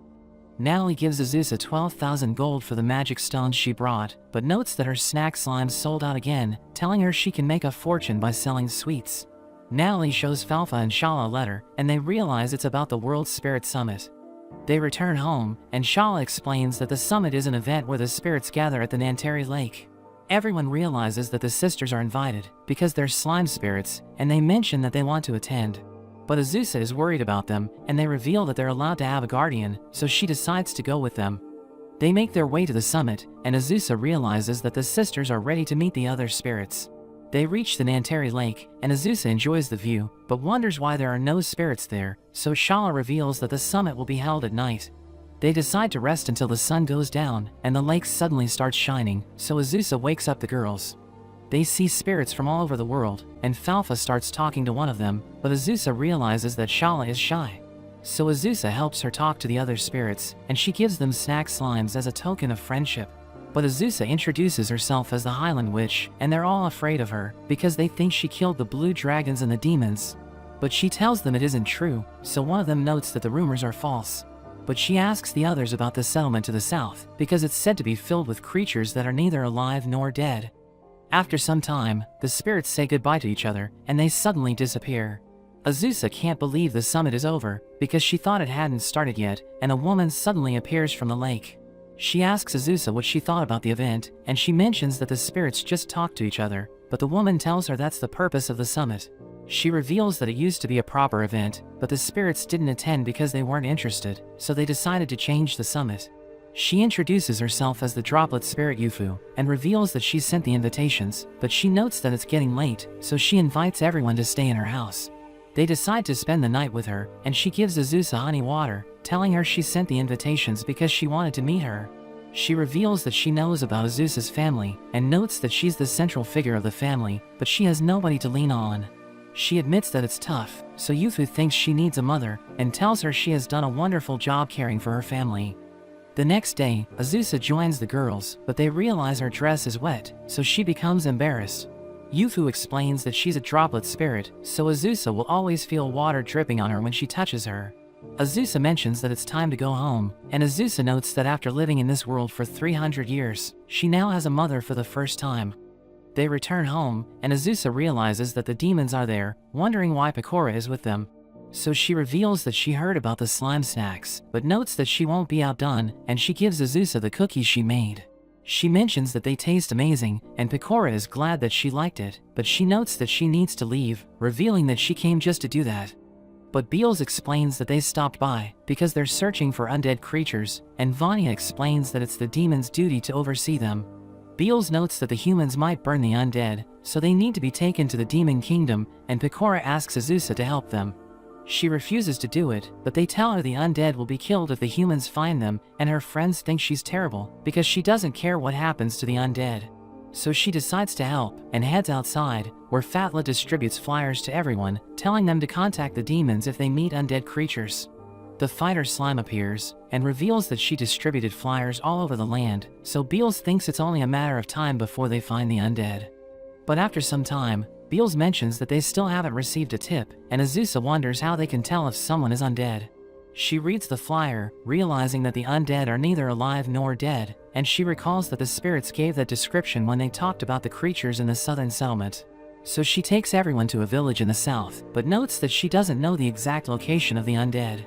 A: Natalie gives Azusa 12,000 gold for the magic stones she brought, but notes that her snack slimes sold out again, telling her she can make a fortune by selling sweets. Natalie shows Falfa and Shala a letter, and they realize it's about the World Spirit Summit. They return home, and Shala explains that the summit is an event where the spirits gather at the Nanteri Lake. Everyone realizes that the sisters are invited, because they're slime spirits, and they mention that they want to attend. But Azusa is worried about them, and they reveal that they're allowed to have a guardian, so she decides to go with them. They make their way to the summit, and Azusa realizes that the sisters are ready to meet the other spirits. They reach the Nanteri Lake, and Azusa enjoys the view, but wonders why there are no spirits there, so Shala reveals that the summit will be held at night. They decide to rest until the sun goes down, and the lake suddenly starts shining, so Azusa wakes up the girls. They see spirits from all over the world, and Falfa starts talking to one of them, but Azusa realizes that Shala is shy. So Azusa helps her talk to the other spirits, and she gives them snack slimes as a token of friendship. But Azusa introduces herself as the Highland Witch, and they're all afraid of her, because they think she killed the blue dragons and the demons. But she tells them it isn't true, so one of them notes that the rumors are false. But she asks the others about the settlement to the south, because it's said to be filled with creatures that are neither alive nor dead. After some time, the spirits say goodbye to each other, and they suddenly disappear. Azusa can't believe the summit is over, because she thought it hadn't started yet, and a woman suddenly appears from the lake. She asks Azusa what she thought about the event, and she mentions that the spirits just talk to each other, but the woman tells her that's the purpose of the summit. She reveals that it used to be a proper event, but the spirits didn't attend because they weren't interested, so they decided to change the summit. She introduces herself as the droplet spirit Yufu, and reveals that she sent the invitations, but she notes that it's getting late, so she invites everyone to stay in her house. They decide to spend the night with her, and she gives Azusa honey water, telling her she sent the invitations because she wanted to meet her. She reveals that she knows about Azusa's family, and notes that she's the central figure of the family, but she has nobody to lean on. She admits that it's tough, so Yufu thinks she needs a mother, and tells her she has done a wonderful job caring for her family. The next day, Azusa joins the girls, but they realize her dress is wet, so she becomes embarrassed. Yufu explains that she's a droplet spirit, so Azusa will always feel water dripping on her when she touches her. Azusa mentions that it's time to go home, and Azusa notes that after living in this world for 300 years, she now has a mother for the first time. They return home, and Azusa realizes that the demons are there, wondering why Pecora is with them. So she reveals that she heard about the slime snacks, but notes that she won't be outdone, and she gives Azusa the cookies she made. She mentions that they taste amazing, and Pecora is glad that she liked it, but she notes that she needs to leave, revealing that she came just to do that. But Beals explains that they stopped by because they're searching for undead creatures, and Vanya explains that it's the demons' duty to oversee them. Beals notes that the humans might burn the undead, so they need to be taken to the demon kingdom, and Pecora asks Azusa to help them. She refuses to do it, but they tell her the undead will be killed if the humans find them, and her friends think she's terrible because she doesn't care what happens to the undead. So she decides to help and heads outside, where Fatla distributes flyers to everyone, telling them to contact the demons if they meet undead creatures. The fighter slime appears and reveals that she distributed flyers all over the land, so Beals thinks it's only a matter of time before they find the undead. But after some time, Beals mentions that they still haven't received a tip, and Azusa wonders how they can tell if someone is undead. She reads the flyer, realizing that the undead are neither alive nor dead, and she recalls that the spirits gave that description when they talked about the creatures in the southern settlement. So she takes everyone to a village in the south, but notes that she doesn't know the exact location of the undead.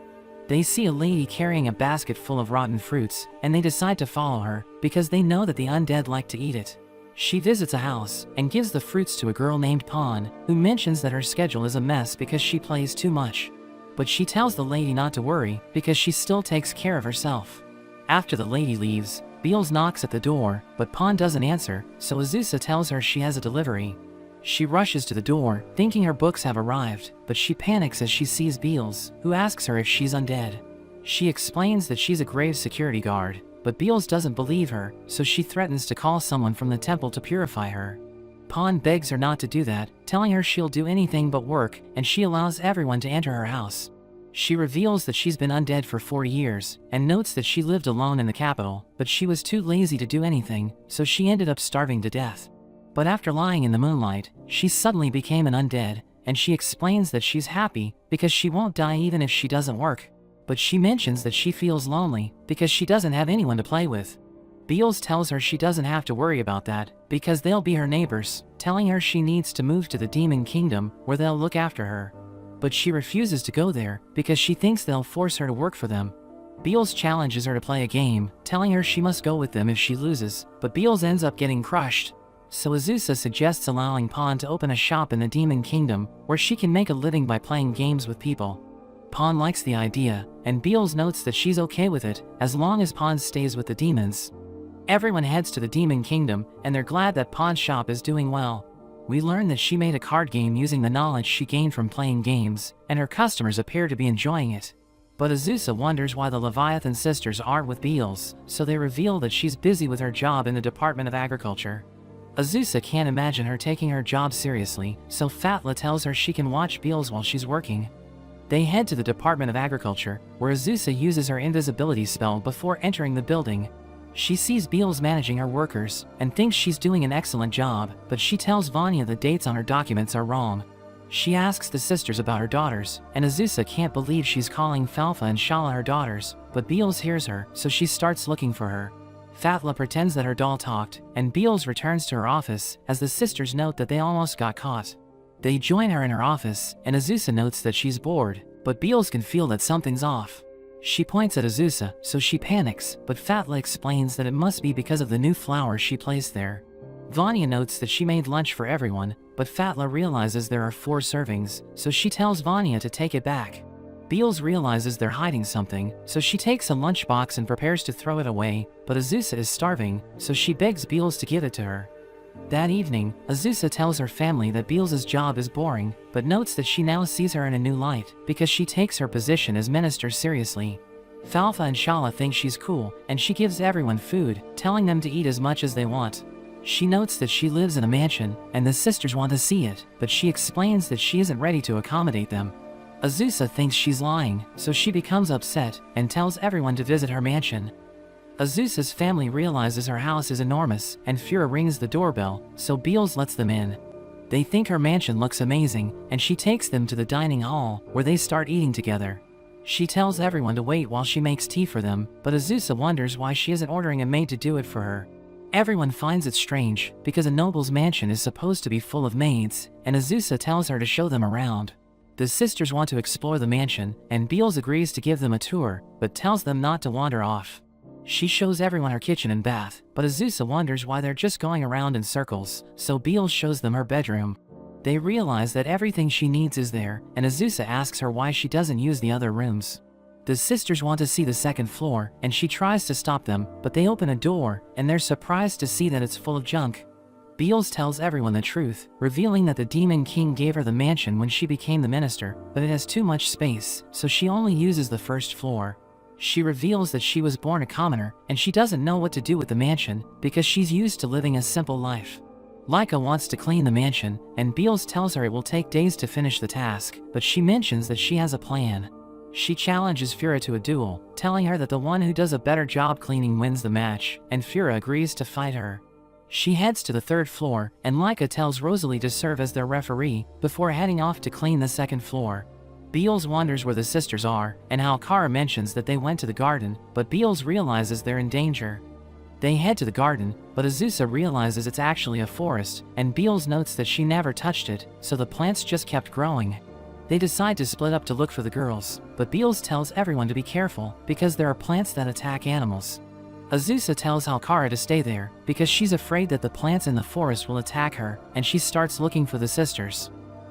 A: They see a lady carrying a basket full of rotten fruits, and they decide to follow her, because they know that the undead like to eat it. She visits a house, and gives the fruits to a girl named Pawn, who mentions that her schedule is a mess because she plays too much. But she tells the lady not to worry, because she still takes care of herself. After the lady leaves, Beals knocks at the door, but Pawn doesn't answer, so Azusa tells her she has a delivery. She rushes to the door, thinking her books have arrived, but she panics as she sees Beals, who asks her if she's undead. She explains that she's a grave security guard, but Beals doesn't believe her, so she threatens to call someone from the temple to purify her. Pawn begs her not to do that, telling her she'll do anything but work, and she allows everyone to enter her house. She reveals that she's been undead for 4 years, and notes that she lived alone in the capital, but she was too lazy to do anything, so she ended up starving to death. But after lying in the moonlight, she suddenly became an undead, and she explains that she's happy because she won't die even if she doesn't work. But she mentions that she feels lonely because she doesn't have anyone to play with. Beals tells her she doesn't have to worry about that because they'll be her neighbors, telling her she needs to move to the demon kingdom where they'll look after her. But she refuses to go there because she thinks they'll force her to work for them. Beals challenges her to play a game, telling her she must go with them if she loses, but Beals ends up getting crushed. So Azusa suggests allowing Pawn to open a shop in the demon kingdom where she can make a living by playing games with people. Pawn likes the idea, and Beals notes that she's okay with it as long as Pawn stays with the demons. Everyone heads to the demon kingdom, and they're glad that Pawn's shop is doing well. We learn that she made a card game using the knowledge she gained from playing games, and her customers appear to be enjoying it. But Azusa wonders why the Leviathan sisters aren't with Beals, so they reveal that she's busy with her job in the Department of Agriculture. Azusa can't imagine her taking her job seriously, so Fatla tells her she can watch Beals while she's working. They head to the Department of Agriculture, where Azusa uses her invisibility spell before entering the building. She sees Beals managing her workers, and thinks she's doing an excellent job, but she tells Vanya the dates on her documents are wrong. She asks the sisters about her daughters, and Azusa can't believe she's calling Falfa and Shala her daughters, but Beals hears her, so she starts looking for her. Fatla pretends that her doll talked, and Beals returns to her office as the sisters note that they almost got caught. They join her in her office, and Azusa notes that she's bored, but Beals can feel that something's off. She points at Azusa, so she panics, but Fatla explains that it must be because of the new flowers she placed there. Vanya notes that she made lunch for everyone, but Fatla realizes there are 4 servings, so she tells Vanya to take it back. Beals realizes they're hiding something, so she takes a lunchbox and prepares to throw it away, but Azusa is starving, so she begs Beals to give it to her. That evening, Azusa tells her family that Beals' job is boring, but notes that she now sees her in a new light because she takes her position as minister seriously. Falfa and Shala think she's cool, and she gives everyone food, telling them to eat as much as they want. She notes that she lives in a mansion, and the sisters want to see it, but she explains that she isn't ready to accommodate them. Azusa thinks she's lying, so she becomes upset and tells everyone to visit her mansion. Azusa's family realizes her house is enormous, and Fura rings the doorbell, so Beals lets them in. They think her mansion looks amazing, and she takes them to the dining hall, where they start eating together. She tells everyone to wait while she makes tea for them, but Azusa wonders why she isn't ordering a maid to do it for her. Everyone finds it strange, because a noble's mansion is supposed to be full of maids, and Azusa tells her to show them around. The sisters want to explore the mansion, and Beals agrees to give them a tour, but tells them not to wander off. She shows everyone her kitchen and bath, but Azusa wonders why they're just going around in circles, so Beals shows them her bedroom. They realize that everything she needs is there, and Azusa asks her why she doesn't use the other rooms. The sisters want to see the second floor, and she tries to stop them, but they open a door, and they're surprised to see that it's full of junk. Beals tells everyone the truth, revealing that the Demon King gave her the mansion when she became the minister, but it has too much space, so she only uses the first floor. She reveals that she was born a commoner, and she doesn't know what to do with the mansion, because she's used to living a simple life. Laika wants to clean the mansion, and Beals tells her it will take days to finish the task, but she mentions that she has a plan. She challenges Fura to a duel, telling her that the one who does a better job cleaning wins the match, and Fura agrees to fight her. She heads to the 3rd floor, and Laika tells Rosalie to serve as their referee, before heading off to clean the 2nd floor. Beals wonders where the sisters are, and how Kara mentions that they went to the garden, but Beals realizes they're in danger. They head to the garden, but Azusa realizes it's actually a forest, and Beals notes that she never touched it, so the plants just kept growing. They decide to split up to look for the girls, but Beals tells everyone to be careful, because there are plants that attack animals. Azusa tells Halkara to stay there, because she's afraid that the plants in the forest will attack her, and she starts looking for the sisters.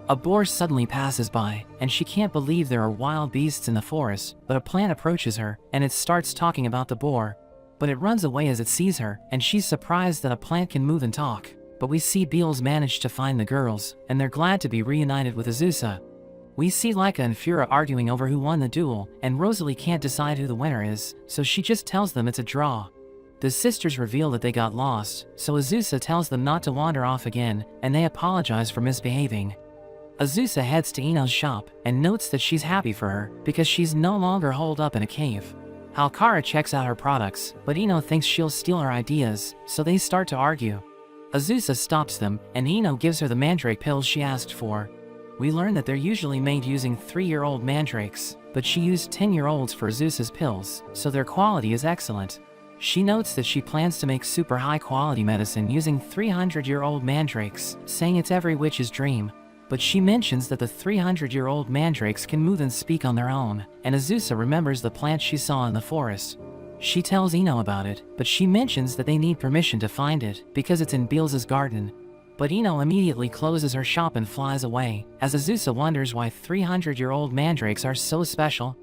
A: A boar suddenly passes by, and she can't believe there are wild beasts in the forest, but a plant approaches her, and it starts talking about the boar. But it runs away as it sees her, and she's surprised that a plant can move and talk. But we see Beals manage to find the girls, and they're glad to be reunited with Azusa. We see Laika and Fura arguing over who won the duel, and Rosalie can't decide who the winner is, so she just tells them it's a draw. The sisters reveal that they got lost, so Azusa tells them not to wander off again, and they apologize for misbehaving. Azusa heads to Ino's shop, and notes that she's happy for her, because she's no longer holed up in a cave. Halkara checks out her products, but Ino thinks she'll steal her ideas, so they start to argue. Azusa stops them, and Ino gives her the mandrake pills she asked for. We learn that they're usually made using 3-year-old mandrakes, but she used 10-year-olds for Azusa's pills, so their quality is excellent. She notes that she plans to make super high-quality medicine using 300-year-old mandrakes, saying it's every witch's dream. But she mentions that the 300-year-old mandrakes can move and speak on their own, and Azusa remembers the plant she saw in the forest. She tells Ino about it, but she mentions that they need permission to find it, because it's in Beals' garden. But Ino immediately closes her shop and flies away, as Azusa wonders why 300-year-old mandrakes are so special.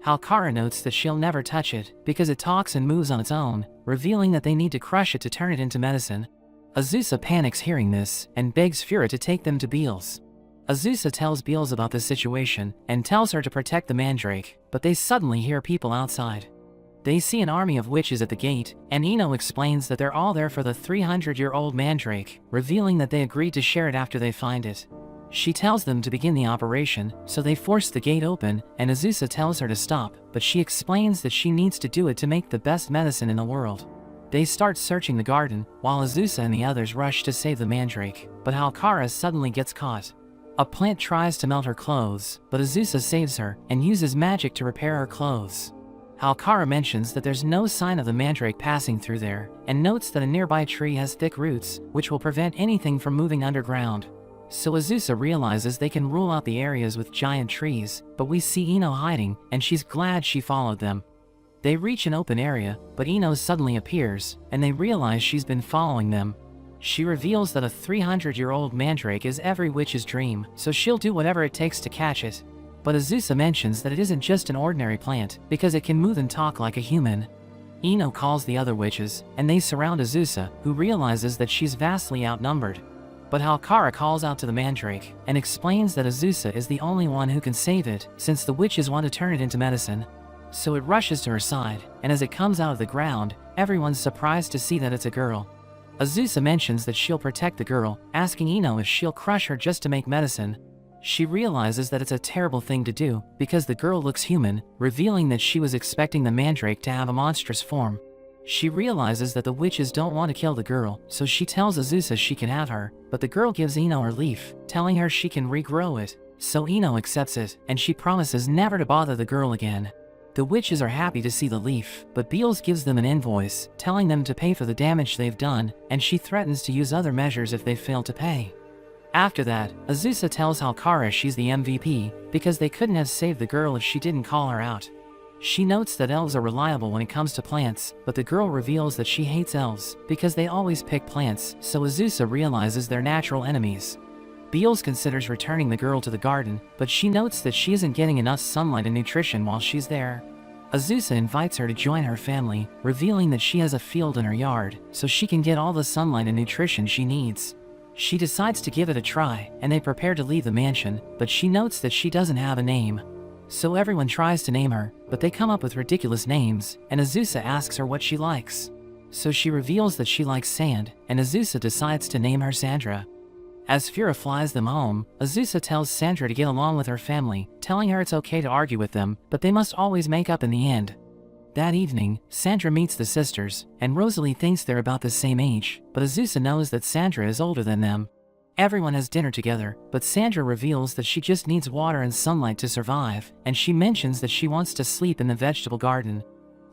A: Halkara notes that she'll never touch it, because it talks and moves on its own, revealing that they need to crush it to turn it into medicine. Azusa panics hearing this, and begs Fura to take them to Beals. Azusa tells Beals about the situation, and tells her to protect the mandrake, but they suddenly hear people outside. They see an army of witches at the gate, and Ino explains that they're all there for the 300-year-old mandrake, revealing that they agreed to share it after they find it. She tells them to begin the operation, so they force the gate open, and Azusa tells her to stop, but she explains that she needs to do it to make the best medicine in the world. They start searching the garden, while Azusa and the others rush to save the mandrake, but Halkara suddenly gets caught. A plant tries to melt her clothes, but Azusa saves her, and uses magic to repair her clothes. Halkara mentions that there's no sign of the mandrake passing through there, and notes that a nearby tree has thick roots, which will prevent anything from moving underground. So Azusa realizes they can rule out the areas with giant trees, but we see Ino hiding, and she's glad she followed them. They reach an open area, but Ino suddenly appears, and they realize she's been following them. She reveals that a 300-year-old mandrake is every witch's dream, so she'll do whatever it takes to catch it. But Azusa mentions that it isn't just an ordinary plant, because it can move and talk like a human. Ino calls the other witches, and they surround Azusa, who realizes that she's vastly outnumbered. But Halkara calls out to the mandrake, and explains that Azusa is the only one who can save it, since the witches want to turn it into medicine. So it rushes to her side, and as it comes out of the ground, everyone's surprised to see that it's a girl. Azusa mentions that she'll protect the girl, asking Ino if she'll crush her just to make medicine. She realizes that it's a terrible thing to do, because the girl looks human, revealing that she was expecting the mandrake to have a monstrous form. She realizes that the witches don't want to kill the girl, so she tells Azusa she can have her, but the girl gives Ino her leaf, telling her she can regrow it. So Ino accepts it, and she promises never to bother the girl again. The witches are happy to see the leaf, but Beals gives them an invoice, telling them to pay for the damage they've done, and she threatens to use other measures if they fail to pay. After that, Azusa tells Halkara she's the MVP, because they couldn't have saved the girl if she didn't call her out. She notes that elves are reliable when it comes to plants, but the girl reveals that she hates elves, because they always pick plants, so Azusa realizes they're natural enemies. Beals considers returning the girl to the garden, but she notes that she isn't getting enough sunlight and nutrition while she's there. Azusa invites her to join her family, revealing that she has a field in her yard, so she can get all the sunlight and nutrition she needs. She decides to give it a try, and they prepare to leave the mansion, but she notes that she doesn't have a name. So everyone tries to name her, but they come up with ridiculous names, and Azusa asks her what she likes. So she reveals that she likes sand, and Azusa decides to name her Sandra. As Fura flies them home, Azusa tells Sandra to get along with her family, telling her it's okay to argue with them, but they must always make up in the end. That evening, Sandra meets the sisters, and Rosalie thinks they're about the same age, but Azusa knows that Sandra is older than them. Everyone has dinner together, but Sandra reveals that she just needs water and sunlight to survive, and she mentions that she wants to sleep in the vegetable garden.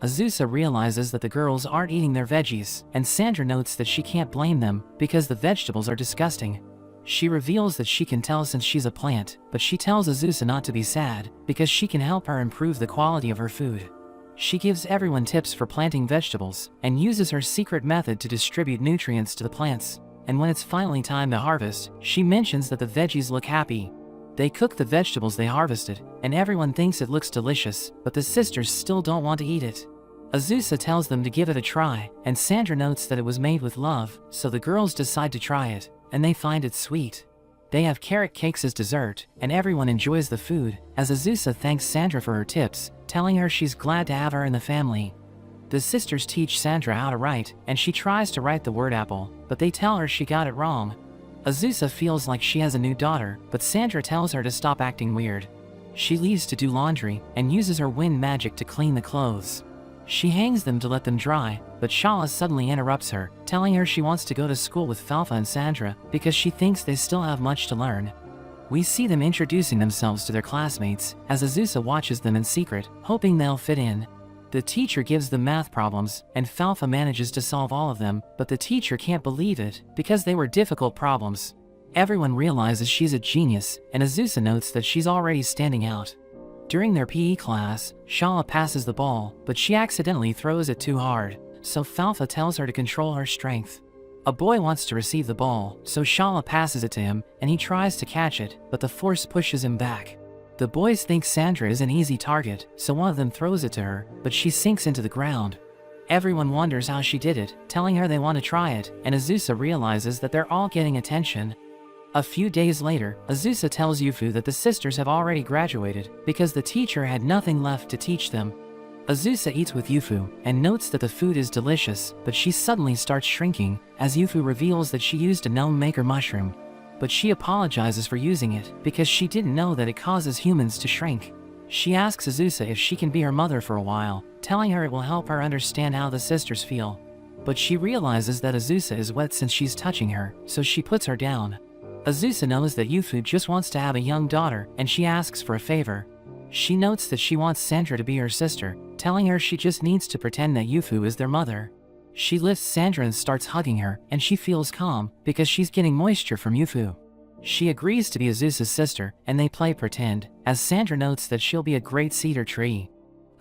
A: Azusa realizes that the girls aren't eating their veggies, and Sandra notes that she can't blame them, because the vegetables are disgusting. She reveals that she can tell since she's a plant, but she tells Azusa not to be sad, because she can help her improve the quality of her food. She gives everyone tips for planting vegetables, and uses her secret method to distribute nutrients to the plants. And when it's finally time to harvest, she mentions that the veggies look happy. They cook the vegetables they harvested, and everyone thinks it looks delicious, but the sisters still don't want to eat it. Azusa tells them to give it a try, and Sandra notes that it was made with love, so the girls decide to try it, and they find it sweet. They have carrot cakes as dessert, and everyone enjoys the food, as Azusa thanks Sandra for her tips, telling her she's glad to have her in the family. The sisters teach Sandra how to write, and she tries to write the word apple, but they tell her she got it wrong. Azusa feels like she has a new daughter, but Sandra tells her to stop acting weird. She leaves to do laundry, and uses her wind magic to clean the clothes. She hangs them to let them dry, but Shala suddenly interrupts her, telling her she wants to go to school with Falfa and Sandra, because she thinks they still have much to learn. We see them introducing themselves to their classmates, as Azusa watches them in secret, hoping they'll fit in. The teacher gives them math problems, and Falfa manages to solve all of them, but the teacher can't believe it, because they were difficult problems. Everyone realizes she's a genius, and Azusa notes that she's already standing out. During their PE class, Shala passes the ball, but she accidentally throws it too hard, so Falfa tells her to control her strength. A boy wants to receive the ball, so Shala passes it to him, and he tries to catch it, but the force pushes him back. The boys think Sandra is an easy target, so one of them throws it to her, but she sinks into the ground. Everyone wonders how she did it, telling her they want to try it, and Azusa realizes that they're all getting attention. A few days later, Azusa tells Yufu that the sisters have already graduated, because the teacher had nothing left to teach them. Azusa eats with Yufu, and notes that the food is delicious, but she suddenly starts shrinking, as Yufu reveals that she used a gnome maker mushroom. But she apologizes for using it, because she didn't know that it causes humans to shrink. She asks Azusa if she can be her mother for a while, telling her it will help her understand how the sisters feel. But she realizes that Azusa is wet since she's touching her, so she puts her down. Azusa knows that Yufu just wants to have a young daughter, and she asks for a favor. She notes that she wants Sandra to be her sister, telling her she just needs to pretend that Yufu is their mother. She lifts Sandra and starts hugging her, and she feels calm because she's getting moisture from Yufu. She agrees to be Azusa's sister, and they play pretend, as Sandra notes that she'll be a great cedar tree.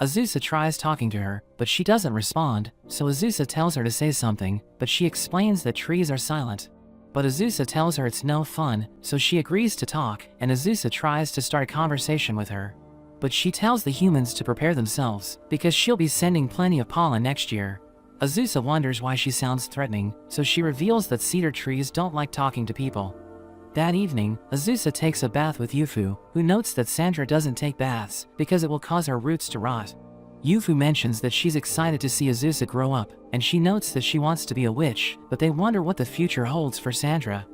A: Azusa tries talking to her, but she doesn't respond, so Azusa tells her to say something, but she explains that trees are silent. But Azusa tells her it's no fun, so she agrees to talk, and Azusa tries to start a conversation with her. But she tells the humans to prepare themselves, because she'll be sending plenty of pollen next year. Azusa wonders why she sounds threatening, so she reveals that cedar trees don't like talking to people. That evening, Azusa takes a bath with Yufu, who notes that Sandra doesn't take baths because it will cause her roots to rot. Yufu mentions that she's excited to see Azusa grow up, and she notes that she wants to be a witch, but they wonder what the future holds for Sandra.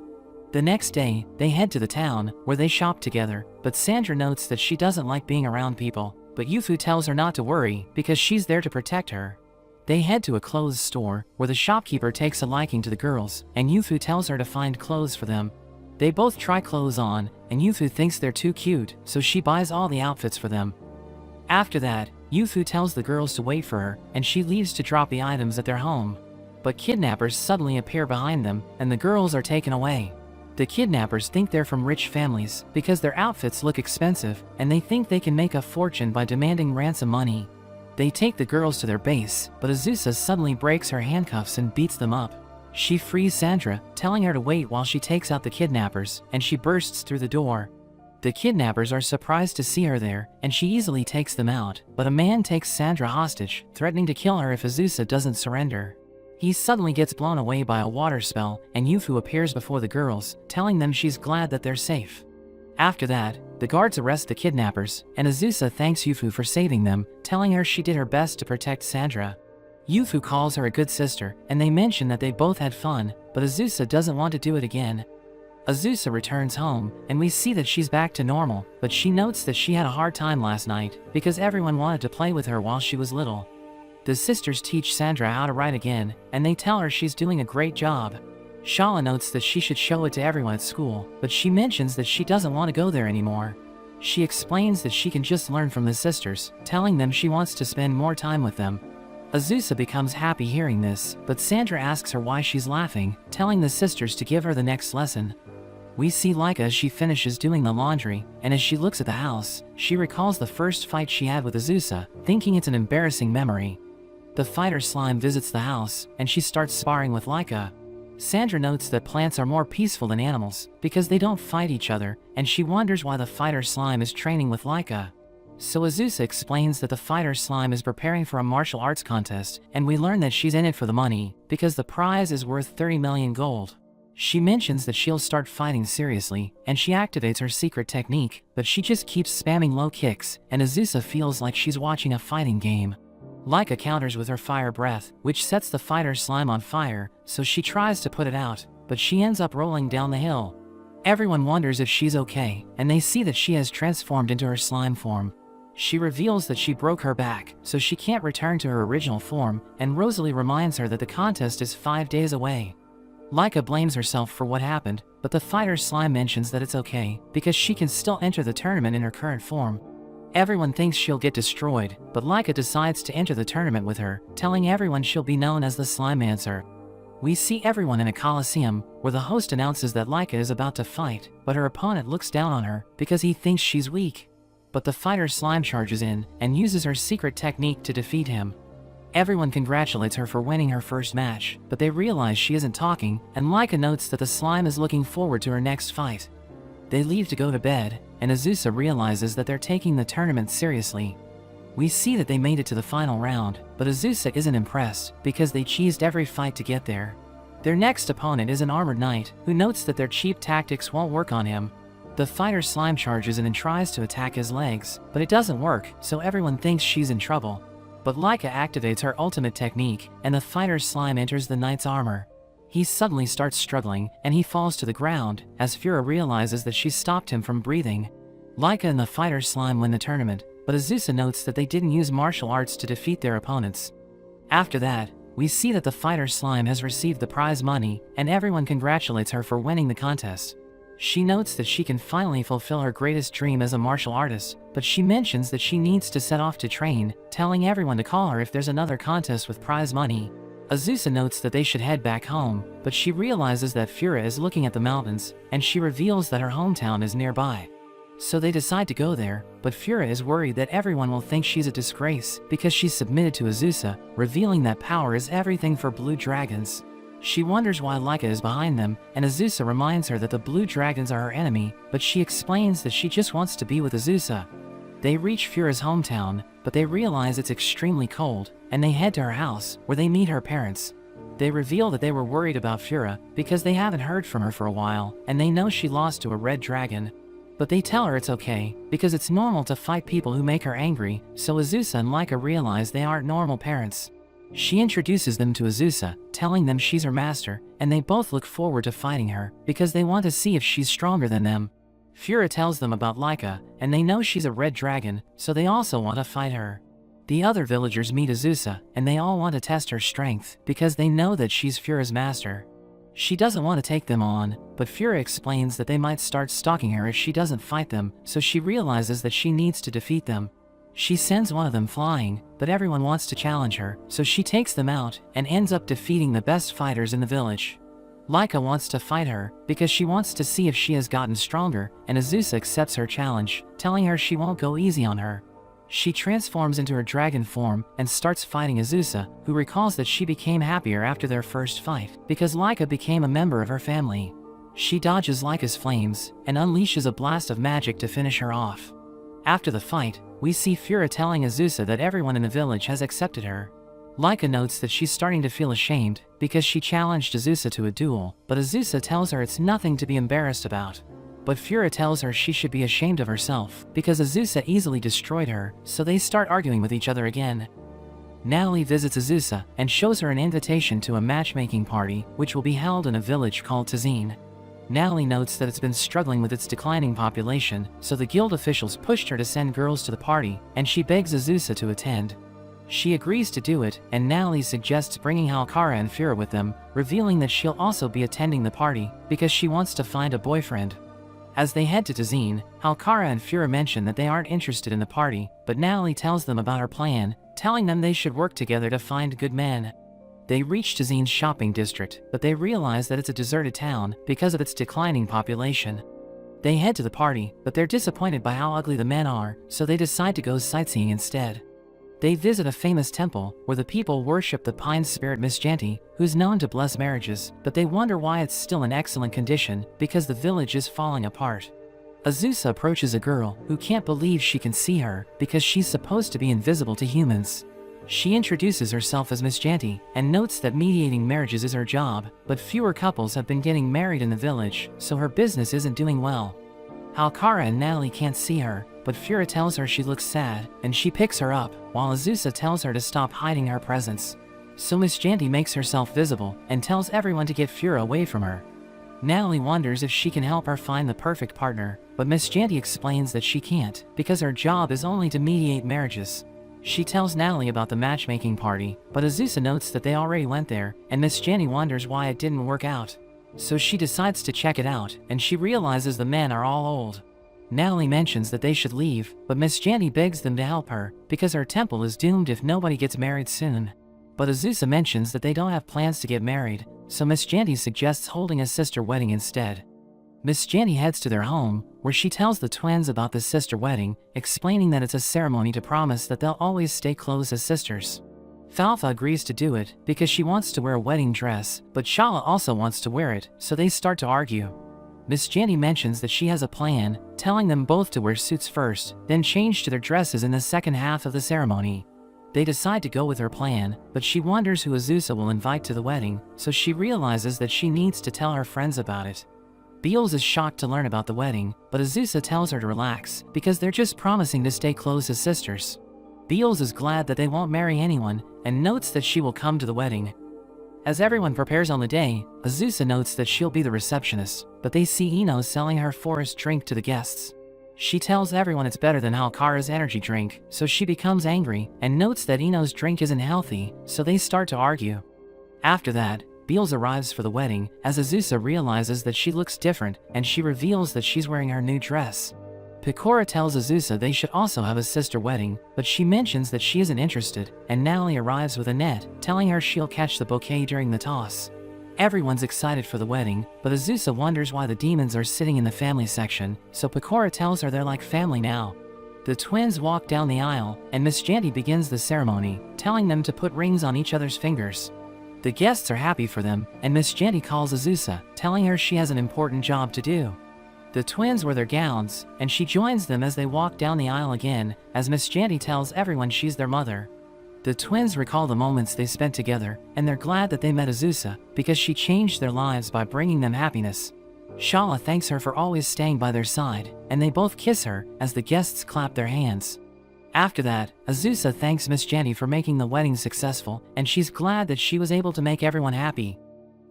A: The next day, they head to the town, where they shop together, but Sandra notes that she doesn't like being around people, but Yufu tells her not to worry because she's there to protect her. They head to a clothes store, where the shopkeeper takes a liking to the girls, and Yufu tells her to find clothes for them. They both try clothes on, and Yufu thinks they're too cute, so she buys all the outfits for them. After that, Yufu tells the girls to wait for her, and she leaves to drop the items at their home. But kidnappers suddenly appear behind them, and the girls are taken away. The kidnappers think they're from rich families, because their outfits look expensive, and they think they can make a fortune by demanding ransom money. They take the girls to their base, but Azusa suddenly breaks her handcuffs and beats them up. She frees Sandra, telling her to wait while she takes out the kidnappers, and she bursts through the door. The kidnappers are surprised to see her there, and she easily takes them out, but a man takes Sandra hostage, threatening to kill her if Azusa doesn't surrender. He suddenly gets blown away by a water spell, and Yufu appears before the girls, telling them she's glad that they're safe. After that, the guards arrest the kidnappers, and Azusa thanks Yufu for saving them, telling her she did her best to protect Sandra. Yufu calls her a good sister, and they mention that they both had fun, but Azusa doesn't want to do it again. Azusa returns home, and we see that she's back to normal, but she notes that she had a hard time last night, because everyone wanted to play with her while she was little. The sisters teach Sandra how to write again, and they tell her she's doing a great job. Shala notes that she should show it to everyone at school, but she mentions that she doesn't want to go there anymore. She explains that she can just learn from the sisters, telling them she wants to spend more time with them. Azusa becomes happy hearing this, but Sandra asks her why she's laughing, telling the sisters to give her the next lesson. We see Laika as she finishes doing the laundry, and as she looks at the house, she recalls the first fight she had with Azusa, thinking it's an embarrassing memory. The fighter slime visits the house, and she starts sparring with Laika. Sandra notes that plants are more peaceful than animals, because they don't fight each other, and she wonders why the fighter slime is training with Laika. So Azusa explains that the fighter slime is preparing for a martial arts contest, and we learn that she's in it for the money, because the prize is worth 30 million gold. She mentions that she'll start fighting seriously, and she activates her secret technique, but she just keeps spamming low kicks, and Azusa feels like she's watching a fighting game. Laika counters with her fire breath, which sets the fighter slime on fire, so she tries to put it out, but she ends up rolling down the hill. Everyone wonders if she's okay, and they see that she has transformed into her slime form. She reveals that she broke her back, so she can't return to her original form, and Rosalie reminds her that the contest is 5 days away. Laika blames herself for what happened, but the fighter slime mentions that it's okay, because she can still enter the tournament in her current form. Everyone thinks she'll get destroyed, but Laika decides to enter the tournament with her, telling everyone she'll be known as the Slimemancer. We see everyone in a coliseum, where the host announces that Laika is about to fight, but her opponent looks down on her, because he thinks she's weak. But the fighter slime charges in, and uses her secret technique to defeat him. Everyone congratulates her for winning her first match, but they realize she isn't talking, and Laika notes that the slime is looking forward to her next fight. They leave to go to bed, and Azusa realizes that they're taking the tournament seriously. We see that they made it to the final round, but Azusa isn't impressed, because they cheesed every fight to get there. Their next opponent is an armored knight, who notes that their cheap tactics won't work on him. The fighter slime charges in and tries to attack his legs, but it doesn't work, so everyone thinks she's in trouble. But Laika activates her ultimate technique, and the fighter slime enters the knight's armor. He suddenly starts struggling, and he falls to the ground, as Fura realizes that she stopped him from breathing. Laika and the fighter slime win the tournament, but Azusa notes that they didn't use martial arts to defeat their opponents. After that, we see that the fighter slime has received the prize money, and everyone congratulates her for winning the contest. She notes that she can finally fulfill her greatest dream as a martial artist, but she mentions that she needs to set off to train, telling everyone to call her if there's another contest with prize money. Azusa notes that they should head back home, but she realizes that Fura is looking at the mountains, and she reveals that her hometown is nearby. So they decide to go there, but Fura is worried that everyone will think she's a disgrace because she's submitted to Azusa, revealing that power is everything for blue dragons. She wonders why Laika is behind them, and Azusa reminds her that the blue dragons are her enemy, but she explains that she just wants to be with Azusa. They reach Fura's hometown, but they realize it's extremely cold, and they head to her house, where they meet her parents. They reveal that they were worried about Fura because they haven't heard from her for a while, and they know she lost to a red dragon. But they tell her it's okay, because it's normal to fight people who make her angry, so Azusa and Laika realize they aren't normal parents. She introduces them to Azusa, telling them she's her master, and they both look forward to fighting her, because they want to see if she's stronger than them. Fura tells them about Laika, and they know she's a red dragon, so they also want to fight her. The other villagers meet Azusa, and they all want to test her strength, because they know that she's Fura's master. She doesn't want to take them on, but Fura explains that they might start stalking her if she doesn't fight them, so she realizes that she needs to defeat them. She sends one of them flying, but everyone wants to challenge her, so she takes them out and ends up defeating the best fighters in the village. Laika wants to fight her because she wants to see if she has gotten stronger, and Azusa accepts her challenge, telling her she won't go easy on her. She transforms into her dragon form and starts fighting Azusa, who recalls that she became happier after their first fight because Laika became a member of her family. She dodges Laika's flames and unleashes a blast of magic to finish her off. After the fight, we see Fura telling Azusa that everyone in the village has accepted her. Laika notes that she's starting to feel ashamed because she challenged Azusa to a duel, but Azusa tells her it's nothing to be embarrassed about. But Fura tells her she should be ashamed of herself because Azusa easily destroyed her, so they start arguing with each other again. Natalie visits Azusa and shows her an invitation to a matchmaking party which will be held in a village called Tazine. Natalie notes that it's been struggling with its declining population, so the guild officials pushed her to send girls to the party, and she begs Azusa to attend. She agrees to do it, and Natalie suggests bringing Halkara and Fura with them, revealing that she'll also be attending the party because she wants to find a boyfriend. As they head to Tazine, Halkara and Fura mention that they aren't interested in the party, but Natalie tells them about her plan, telling them they should work together to find good men. They reach Tazine's shopping district, but they realize that it's a deserted town because of its declining population. They head to the party, but they're disappointed by how ugly the men are, so they decide to go sightseeing instead. They visit a famous temple where the people worship the pine spirit Misjanti, who's known to bless marriages, but they wonder why it's still in excellent condition because the village is falling apart. Azusa approaches a girl who can't believe she can see her because she's supposed to be invisible to humans. She introduces herself as Misjanti and notes that mediating marriages is her job, but fewer couples have been getting married in the village, so her business isn't doing well. Halkara and Natalie can't see her, but Fura tells her she looks sad, and she picks her up, while Azusa tells her to stop hiding her presence. So Misjanti makes herself visible and tells everyone to get Fura away from her. Natalie wonders if she can help her find the perfect partner, but Misjanti explains that she can't, because her job is only to mediate marriages. She tells Natalie about the matchmaking party, but Azusa notes that they already went there, and Misjanti wonders why it didn't work out. So she decides to check it out, and she realizes the men are all old. Natalie mentions that they should leave, but Misjanti begs them to help her, because her temple is doomed if nobody gets married soon. But Azusa mentions that they don't have plans to get married, so Misjanti suggests holding a sister wedding instead. Misjanti heads to their home, where she tells the twins about the sister wedding, explaining that it's a ceremony to promise that they'll always stay close as sisters. Falfa agrees to do it because she wants to wear a wedding dress, but Shala also wants to wear it, so they start to argue. Misjanti mentions that she has a plan, telling them both to wear suits first, then change to their dresses in the second half of the ceremony. They decide to go with her plan, but she wonders who Azusa will invite to the wedding, so she realizes that she needs to tell her friends about it. Beals is shocked to learn about the wedding, but Azusa tells her to relax, because they're just promising to stay close as sisters. Beals is glad that they won't marry anyone, and notes that she will come to the wedding. As everyone prepares on the day, Azusa notes that she'll be the receptionist, but they see Ino selling her forest drink to the guests. She tells everyone it's better than Halkara's energy drink, so she becomes angry, and notes that Ino's drink isn't healthy, so they start to argue. After that, Beals arrives for the wedding as Azusa realizes that she looks different and she reveals that she's wearing her new dress. Pecora tells Azusa they should also have a sister wedding, but she mentions that she isn't interested, and Natalie arrives with a net, telling her she'll catch the bouquet during the toss. Everyone's excited for the wedding, but Azusa wonders why the demons are sitting in the family section, so Pecora tells her they're like family now. The twins walk down the aisle, and Miss Janty begins the ceremony, telling them to put rings on each other's fingers. The guests are happy for them, and Miss Janty calls Azusa, telling her she has an important job to do. The twins wear their gowns, and she joins them as they walk down the aisle again, as Miss Janty tells everyone she's their mother. The twins recall the moments they spent together, and they're glad that they met Azusa, because she changed their lives by bringing them happiness. Shala thanks her for always staying by their side, and they both kiss her as the guests clap their hands. After that, Azusa thanks Miss Janty for making the wedding successful, and she's glad that she was able to make everyone happy.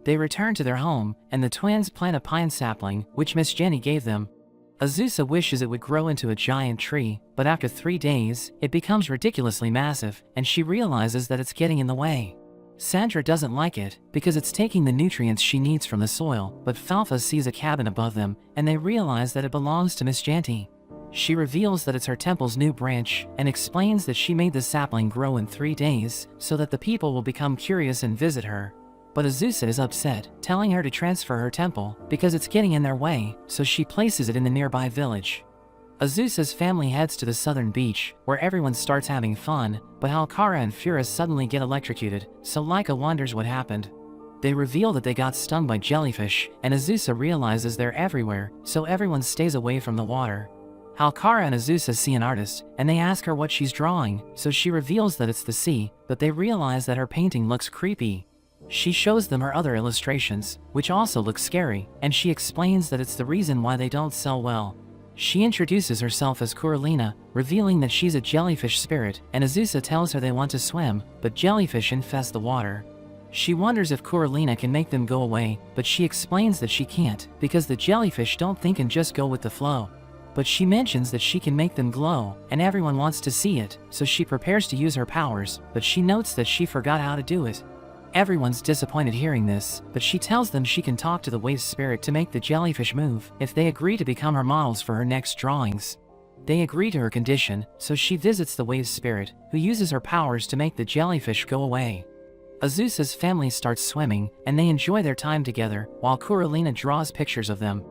A: They return to their home, and the twins plant a pine sapling, which Miss Janty gave them. Azusa wishes it would grow into a giant tree, but after 3 days, it becomes ridiculously massive, and she realizes that it's getting in the way. Sandra doesn't like it, because it's taking the nutrients she needs from the soil, but Falfa sees a cabin above them, and they realize that it belongs to Miss Janty. She reveals that it's her temple's new branch, and explains that she made the sapling grow in 3 days, so that the people will become curious and visit her. But Azusa is upset, telling her to transfer her temple, because it's getting in their way, so she places it in the nearby village. Azusa's family heads to the southern beach, where everyone starts having fun, but Halkara and Fura suddenly get electrocuted, so Laika wonders what happened. They reveal that they got stung by jellyfish, and Azusa realizes they're everywhere, so everyone stays away from the water. Halkara and Azusa see an artist, and they ask her what she's drawing, so she reveals that it's the sea, but they realize that her painting looks creepy. She shows them her other illustrations, which also look scary, and she explains that it's the reason why they don't sell well. She introduces herself as Kuralina, revealing that she's a jellyfish spirit, and Azusa tells her they want to swim, but jellyfish infest the water. She wonders if Kuralina can make them go away, but she explains that she can't, because the jellyfish don't think and just go with the flow. But she mentions that she can make them glow, and everyone wants to see it, so she prepares to use her powers, but she notes that she forgot how to do it. Everyone's disappointed hearing this, but she tells them she can talk to the wave spirit to make the jellyfish move if they agree to become her models for her next drawings. They agree to her condition, so she visits the wave spirit, who uses her powers to make the jellyfish go away. Azusa's family starts swimming, and they enjoy their time together, while Kuralina draws pictures of them.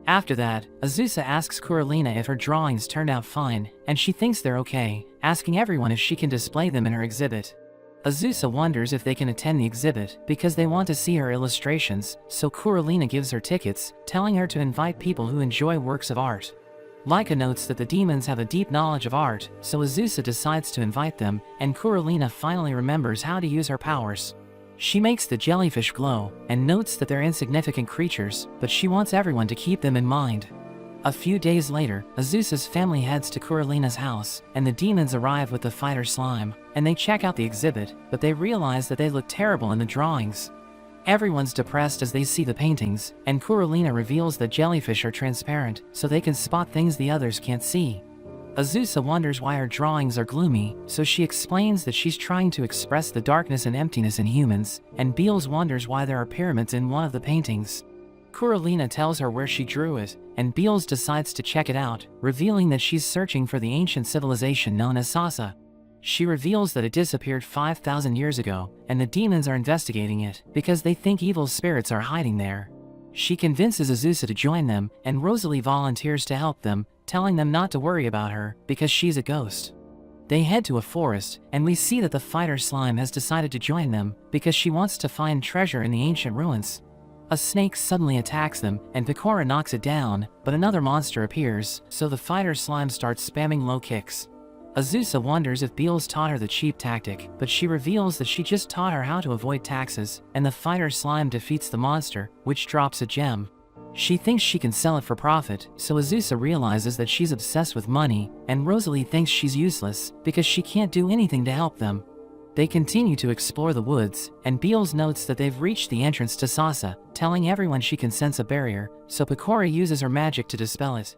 A: After that, Azusa asks Kuralina if her drawings turned out fine, and she thinks they're okay, asking everyone if she can display them in her exhibit. Azusa wonders if they can attend the exhibit because they want to see her illustrations, so Kuralina gives her tickets, telling her to invite people who enjoy works of art. Laika notes that the demons have a deep knowledge of art, so Azusa decides to invite them, and Kuralina finally remembers how to use her powers. She makes the jellyfish glow, and notes that they're insignificant creatures, but she wants everyone to keep them in mind. A few days later, Azusa's family heads to Kuralina's house, and the demons arrive with the fighter slime, and they check out the exhibit, but they realize that they look terrible in the drawings. Everyone's depressed as they see the paintings, and Kuralina reveals that jellyfish are transparent, so they can spot things the others can't see. Azusa wonders why her drawings are gloomy, so she explains that she's trying to express the darkness and emptiness in humans, and Beals wonders why there are pyramids in one of the paintings. Kuralina tells her where she drew it, and Beals decides to check it out, revealing that she's searching for the ancient civilization known as Sasa. She reveals that it disappeared 5,000 years ago, and the demons are investigating it because they think evil spirits are hiding there. She convinces Azusa to join them, and Rosalie volunteers to help them, telling them not to worry about her because she's a ghost. They head to a forest, and we see that the fighter slime has decided to join them because she wants to find treasure in the ancient ruins. A snake suddenly attacks them, and Pecora knocks it down, but another monster appears, so the fighter slime starts spamming low kicks. Azusa wonders if Beals taught her the cheap tactic, but she reveals that she just taught her how to avoid taxes, and the fighter slime defeats the monster, which drops a gem. She thinks she can sell it for profit, so Azusa realizes that she's obsessed with money, and Rosalie thinks she's useless because she can't do anything to help them. They continue to explore the woods, and Beals notes that they've reached the entrance to Sasa, telling everyone she can sense a barrier, so Pecora uses her magic to dispel it.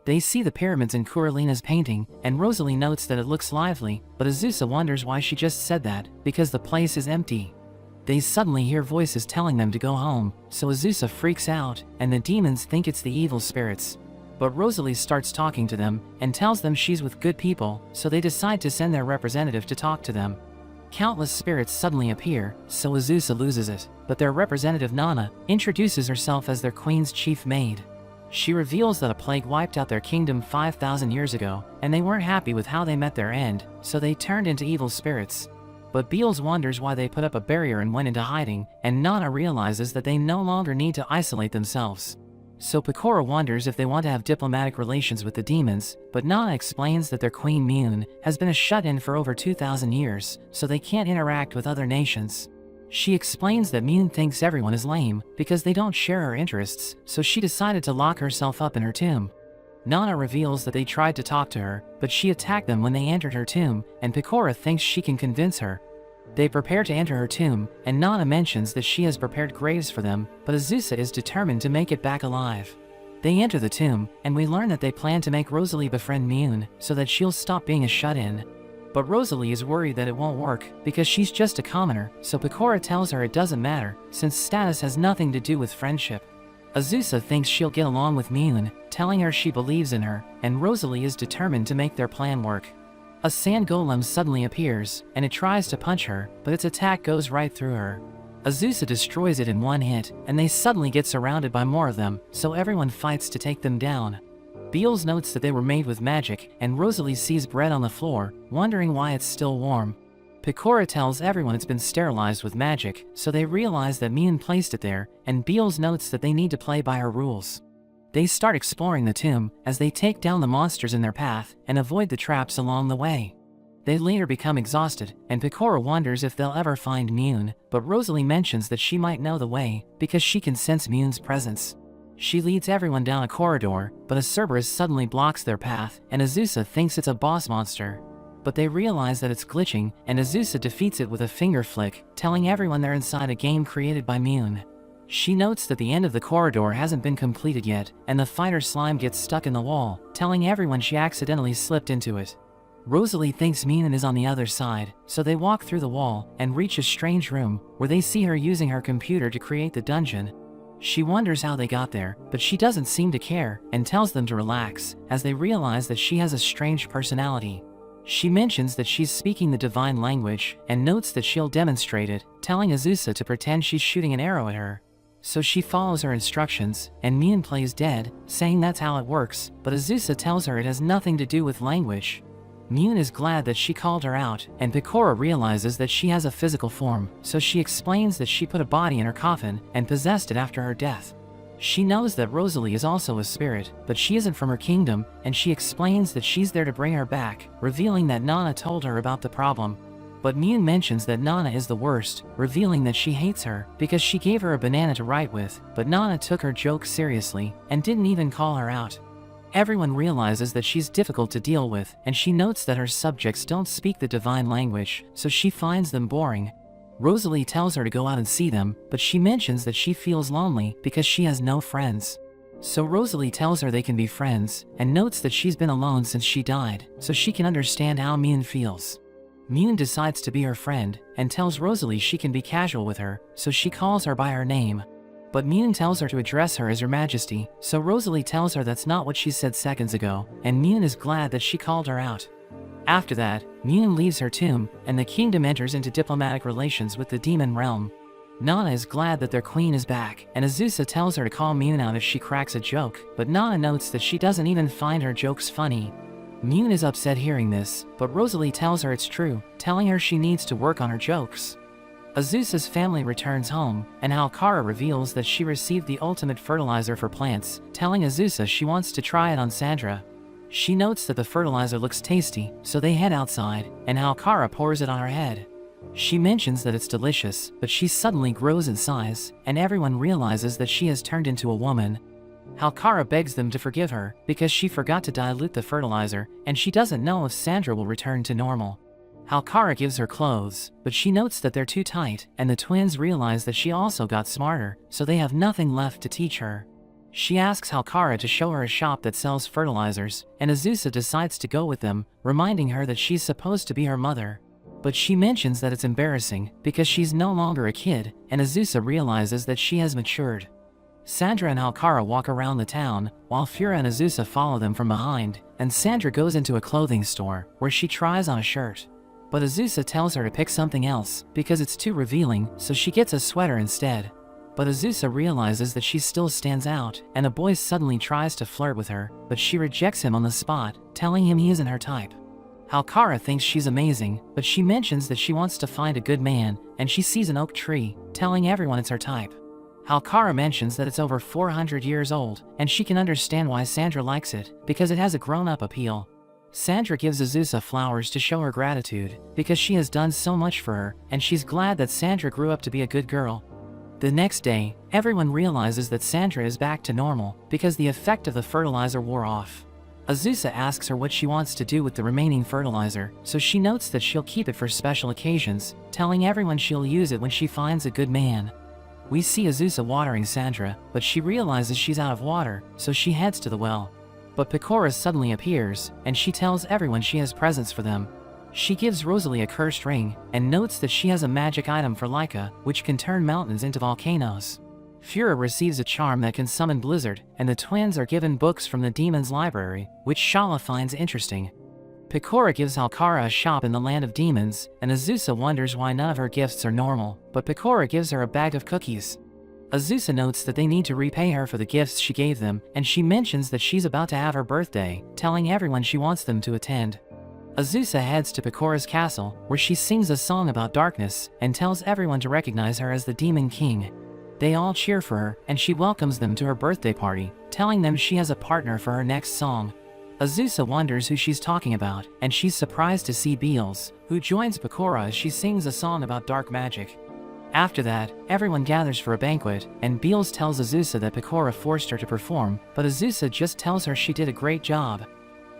A: They see the pyramids in Kuralina's painting, and Rosalie notes that it looks lively, but Azusa wonders why she just said that, because the place is empty. They suddenly hear voices telling them to go home, so Azusa freaks out, and the demons think it's the evil spirits. But Rosalie starts talking to them, and tells them she's with good people, so they decide to send their representative to talk to them. Countless spirits suddenly appear, so Azusa loses it, but their representative Nana introduces herself as their queen's chief maid. She reveals that a plague wiped out their kingdom 5,000 years ago, and they weren't happy with how they met their end, so they turned into evil spirits. But Beals wonders why they put up a barrier and went into hiding, and Nana realizes that they no longer need to isolate themselves. So Pecora wonders if they want to have diplomatic relations with the demons, but Nana explains that their queen Mune has been a shut-in for over 2,000 years, so they can't interact with other nations. She explains that Mune thinks everyone is lame because they don't share her interests, so she decided to lock herself up in her tomb. Nana reveals that they tried to talk to her, but she attacked them when they entered her tomb, and Pecora thinks she can convince her. They prepare to enter her tomb, and Nana mentions that she has prepared graves for them, but Azusa is determined to make it back alive. They enter the tomb, and we learn that they plan to make Rosalie befriend Mune, so that she'll stop being a shut-in. But Rosalie is worried that it won't work, because she's just a commoner, so Pecora tells her it doesn't matter, since status has nothing to do with friendship. Azusa thinks she'll get along with Mune, telling her she believes in her, and Rosalie is determined to make their plan work. A sand golem suddenly appears, and it tries to punch her, but its attack goes right through her. Azusa destroys it in one hit, and they suddenly get surrounded by more of them, so everyone fights to take them down. Beals notes that they were made with magic, and Rosalie sees bread on the floor, wondering why it's still warm. Pecora tells everyone it's been sterilized with magic, so they realize that Mune placed it there, and Beals notes that they need to play by her rules. They start exploring the tomb, as they take down the monsters in their path, and avoid the traps along the way. They later become exhausted, and Pecora wonders if they'll ever find Mune, but Rosalie mentions that she might know the way, because she can sense Mune's presence. She leads everyone down a corridor, but a Cerberus suddenly blocks their path, and Azusa thinks it's a boss monster. But they realize that it's glitching, and Azusa defeats it with a finger flick, telling everyone they're inside a game created by Mune. She notes that the end of the corridor hasn't been completed yet, and the fighter slime gets stuck in the wall, telling everyone she accidentally slipped into it. Rosalie thinks Mune is on the other side, so they walk through the wall and reach a strange room, where they see her using her computer to create the dungeon. She wonders how they got there, but she doesn't seem to care, and tells them to relax, as they realize that she has a strange personality. She mentions that she's speaking the divine language, and notes that she'll demonstrate it, telling Azusa to pretend she's shooting an arrow at her. So she follows her instructions, and Mune plays dead, saying that's how it works, but Azusa tells her it has nothing to do with language. Mune is glad that she called her out, and Pecora realizes that she has a physical form, so she explains that she put a body in her coffin and possessed it after her death. She knows that Rosalie is also a spirit, but she isn't from her kingdom, and she explains that she's there to bring her back, revealing that Nana told her about the problem. But Mune mentions that Nana is the worst, revealing that she hates her because she gave her a banana to write with, but Nana took her joke seriously and didn't even call her out. Everyone realizes that she's difficult to deal with, and she notes that her subjects don't speak the divine language, so she finds them boring. Rosalie tells her to go out and see them, but she mentions that she feels lonely because she has no friends. So Rosalie tells her they can be friends, and notes that she's been alone since she died, so she can understand how Mune feels. Mune decides to be her friend, and tells Rosalie she can be casual with her, so she calls her by her name. But Mune tells her to address her as Her Majesty, so Rosalie tells her that's not what she said seconds ago, and Mune is glad that she called her out. After that, Mune leaves her tomb, and the kingdom enters into diplomatic relations with the demon realm. Nana is glad that their queen is back, and Azusa tells her to call Mune out if she cracks a joke, but Nana notes that she doesn't even find her jokes funny. Mune is upset hearing this, but Rosalie tells her it's true, telling her she needs to work on her jokes. Azusa's family returns home, and Halkara reveals that she received the ultimate fertilizer for plants, telling Azusa she wants to try it on Sandra. She notes that the fertilizer looks tasty, so they head outside, and Halkara pours it on her head. She mentions that it's delicious, but she suddenly grows in size, and everyone realizes that she has turned into a woman. Halkara begs them to forgive her, because she forgot to dilute the fertilizer, and she doesn't know if Sandra will return to normal. Halkara gives her clothes, but she notes that they're too tight, and the twins realize that she also got smarter, so they have nothing left to teach her. She asks Halkara to show her a shop that sells fertilizers, and Azusa decides to go with them, reminding her that she's supposed to be her mother. But she mentions that it's embarrassing because she's no longer a kid, and Azusa realizes that she has matured. Sandra and Alcara walk around the town, while Fura and Azusa follow them from behind, and Sandra goes into a clothing store, where she tries on a shirt. But Azusa tells her to pick something else, because it's too revealing, so she gets a sweater instead. But Azusa realizes that she still stands out, and a boy suddenly tries to flirt with her, but she rejects him on the spot, telling him he isn't her type. Alcara thinks she's amazing, but she mentions that she wants to find a good man, and she sees an oak tree, telling everyone it's her type. Alcara mentions that it's over 400 years old, and she can understand why Sandra likes it, because it has a grown-up appeal. Sandra gives Azusa flowers to show her gratitude, because she has done so much for her, and she's glad that Sandra grew up to be a good girl. The next day, everyone realizes that Sandra is back to normal, because the effect of the fertilizer wore off. Azusa asks her what she wants to do with the remaining fertilizer, so she notes that she'll keep it for special occasions, telling everyone she'll use it when she finds a good man. We see Azusa watering Sandra, but she realizes she's out of water, so she heads to the well. But Pecora suddenly appears, and she tells everyone she has presents for them. She gives Rosalie a cursed ring, and notes that she has a magic item for Laika, which can turn mountains into volcanoes. Fura receives a charm that can summon Blizzard, and the twins are given books from the Demon's Library, which Shala finds interesting. Pecora gives Alcara a shop in the Land of Demons, and Azusa wonders why none of her gifts are normal, but Pecora gives her a bag of cookies. Azusa notes that they need to repay her for the gifts she gave them, and she mentions that she's about to have her birthday, telling everyone she wants them to attend. Azusa heads to Pecora's castle, where she sings a song about darkness, and tells everyone to recognize her as the Demon King. They all cheer for her, and she welcomes them to her birthday party, telling them she has a partner for her next song. Azusa wonders who she's talking about, and she's surprised to see Beals, who joins Pecora as she sings a song about dark magic. After that, everyone gathers for a banquet, and Beals tells Azusa that Pecora forced her to perform, but Azusa just tells her she did a great job.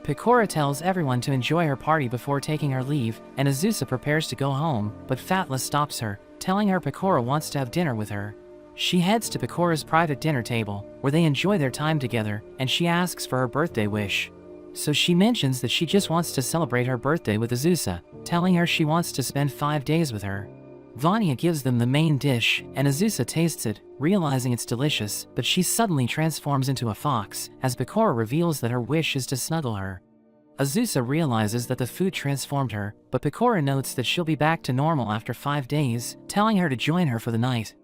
A: Pecora tells everyone to enjoy her party before taking her leave, and Azusa prepares to go home, but Fatla stops her, telling her Pecora wants to have dinner with her. She heads to Pecora's private dinner table, where they enjoy their time together, and she asks for her birthday wish. So she mentions that she just wants to celebrate her birthday with Azusa, telling her she wants to spend 5 days with her. Vanya gives them the main dish, and Azusa tastes it, realizing it's delicious, but she suddenly transforms into a fox, as Pecora reveals that her wish is to snuggle her. Azusa realizes that the food transformed her, but Pecora notes that she'll be back to normal after 5 days, telling her to join her for the night.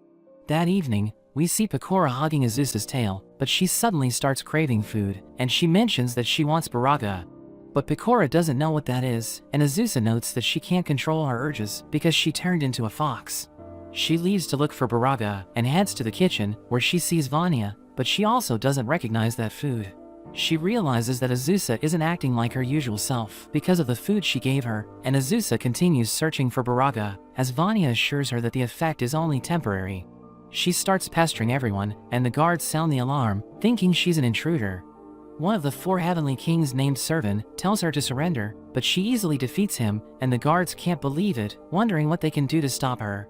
A: That evening, we see Pecora hugging Azusa's tail, but she suddenly starts craving food, and she mentions that she wants Baraga. But Pecora doesn't know what that is, and Azusa notes that she can't control her urges because she turned into a fox. She leaves to look for Baraga, and heads to the kitchen, where she sees Vanya, but she also doesn't recognize that food. She realizes that Azusa isn't acting like her usual self because of the food she gave her, and Azusa continues searching for Baraga, as Vanya assures her that the effect is only temporary. She starts pestering everyone, and the guards sound the alarm, thinking she's an intruder. One of the 4 heavenly kings named Servan tells her to surrender, but she easily defeats him, and the guards can't believe it, wondering what they can do to stop her.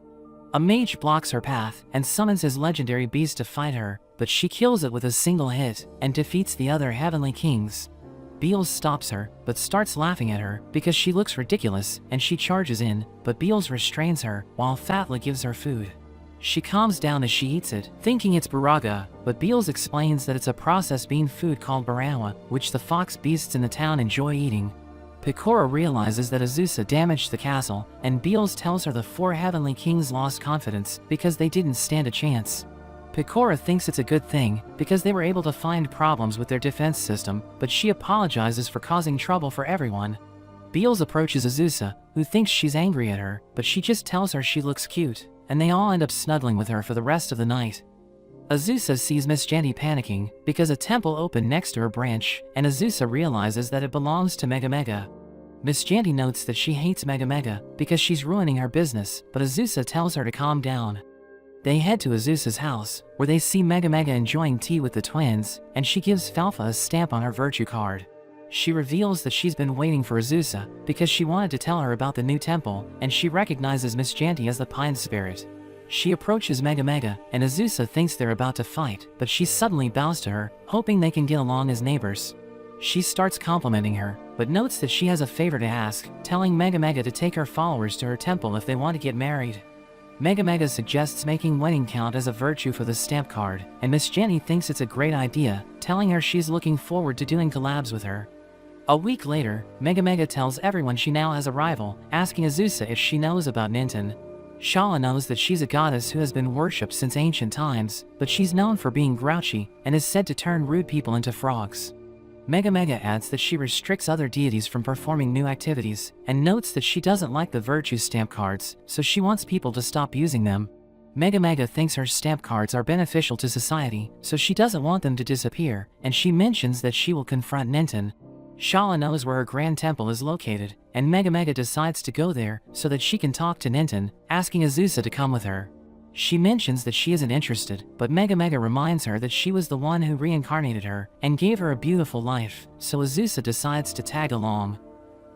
A: A mage blocks her path and summons his legendary beast to fight her, but she kills it with a single hit and defeats the other heavenly kings. Beals stops her, but starts laughing at her because she looks ridiculous, and she charges in, but Beals restrains her while Fatla gives her food. She calms down as she eats it, thinking it's Baraga, but Beals explains that it's a processed bean food called Barawa, which the fox beasts in the town enjoy eating. Pecora realizes that Azusa damaged the castle, and Beals tells her the 4 heavenly kings lost confidence because they didn't stand a chance. Pecora thinks it's a good thing, because they were able to find problems with their defense system, but she apologizes for causing trouble for everyone. Beals approaches Azusa, who thinks she's angry at her, but she just tells her she looks cute, and they all end up snuggling with her for the rest of the night. Azusa sees Miss Janty panicking, because a temple opened next to her branch, and Azusa realizes that it belongs to Mega Mega. Miss Janty notes that she hates Mega Mega, because she's ruining her business, but Azusa tells her to calm down. They head to Azusa's house, where they see Mega Mega enjoying tea with the twins, and she gives Falfa a stamp on her virtue card. She reveals that she's been waiting for Azusa, because she wanted to tell her about the new temple, and she recognizes Miss Janty as the Pine Spirit. She approaches Mega Mega, and Azusa thinks they're about to fight, but she suddenly bows to her, hoping they can get along as neighbors. She starts complimenting her, but notes that she has a favor to ask, telling Mega Mega to take her followers to her temple if they want to get married. Mega Mega suggests making wedding count as a virtue for the stamp card, and Miss Jenny thinks it's a great idea, telling her she's looking forward to doing collabs with her. A week later, Mega Mega tells everyone she now has a rival, asking Azusa if she knows about Ninten. Shala knows that she's a goddess who has been worshipped since ancient times, but she's known for being grouchy and is said to turn rude people into frogs. Mega Mega adds that she restricts other deities from performing new activities, and notes that she doesn't like the virtue stamp cards, so she wants people to stop using them. Mega Mega thinks her stamp cards are beneficial to society, so she doesn't want them to disappear, and she mentions that she will confront Ninten. Shala knows where her grand temple is located, and Mega Mega decides to go there so that she can talk to Ninten, asking Azusa to come with her. She mentions that she isn't interested, but Mega Mega reminds her that she was the one who reincarnated her and gave her a beautiful life, so Azusa decides to tag along.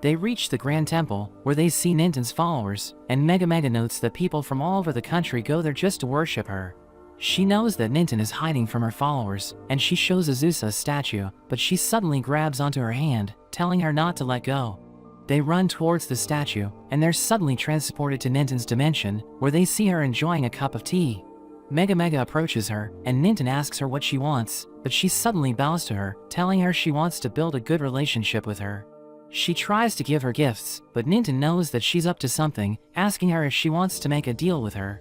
A: They reach the Grand Temple, where they see Ninten's followers, and Mega Mega notes that people from all over the country go there just to worship her. She knows that Ninten is hiding from her followers, and she shows Azusa a statue, but she suddenly grabs onto her hand, telling her not to let go. They run towards the statue, and they're suddenly transported to Ninten's dimension, where they see her enjoying a cup of tea. Mega Mega approaches her, and Ninten asks her what she wants, but she suddenly bows to her, telling her she wants to build a good relationship with her. She tries to give her gifts, but Ninten knows that she's up to something, asking her if she wants to make a deal with her.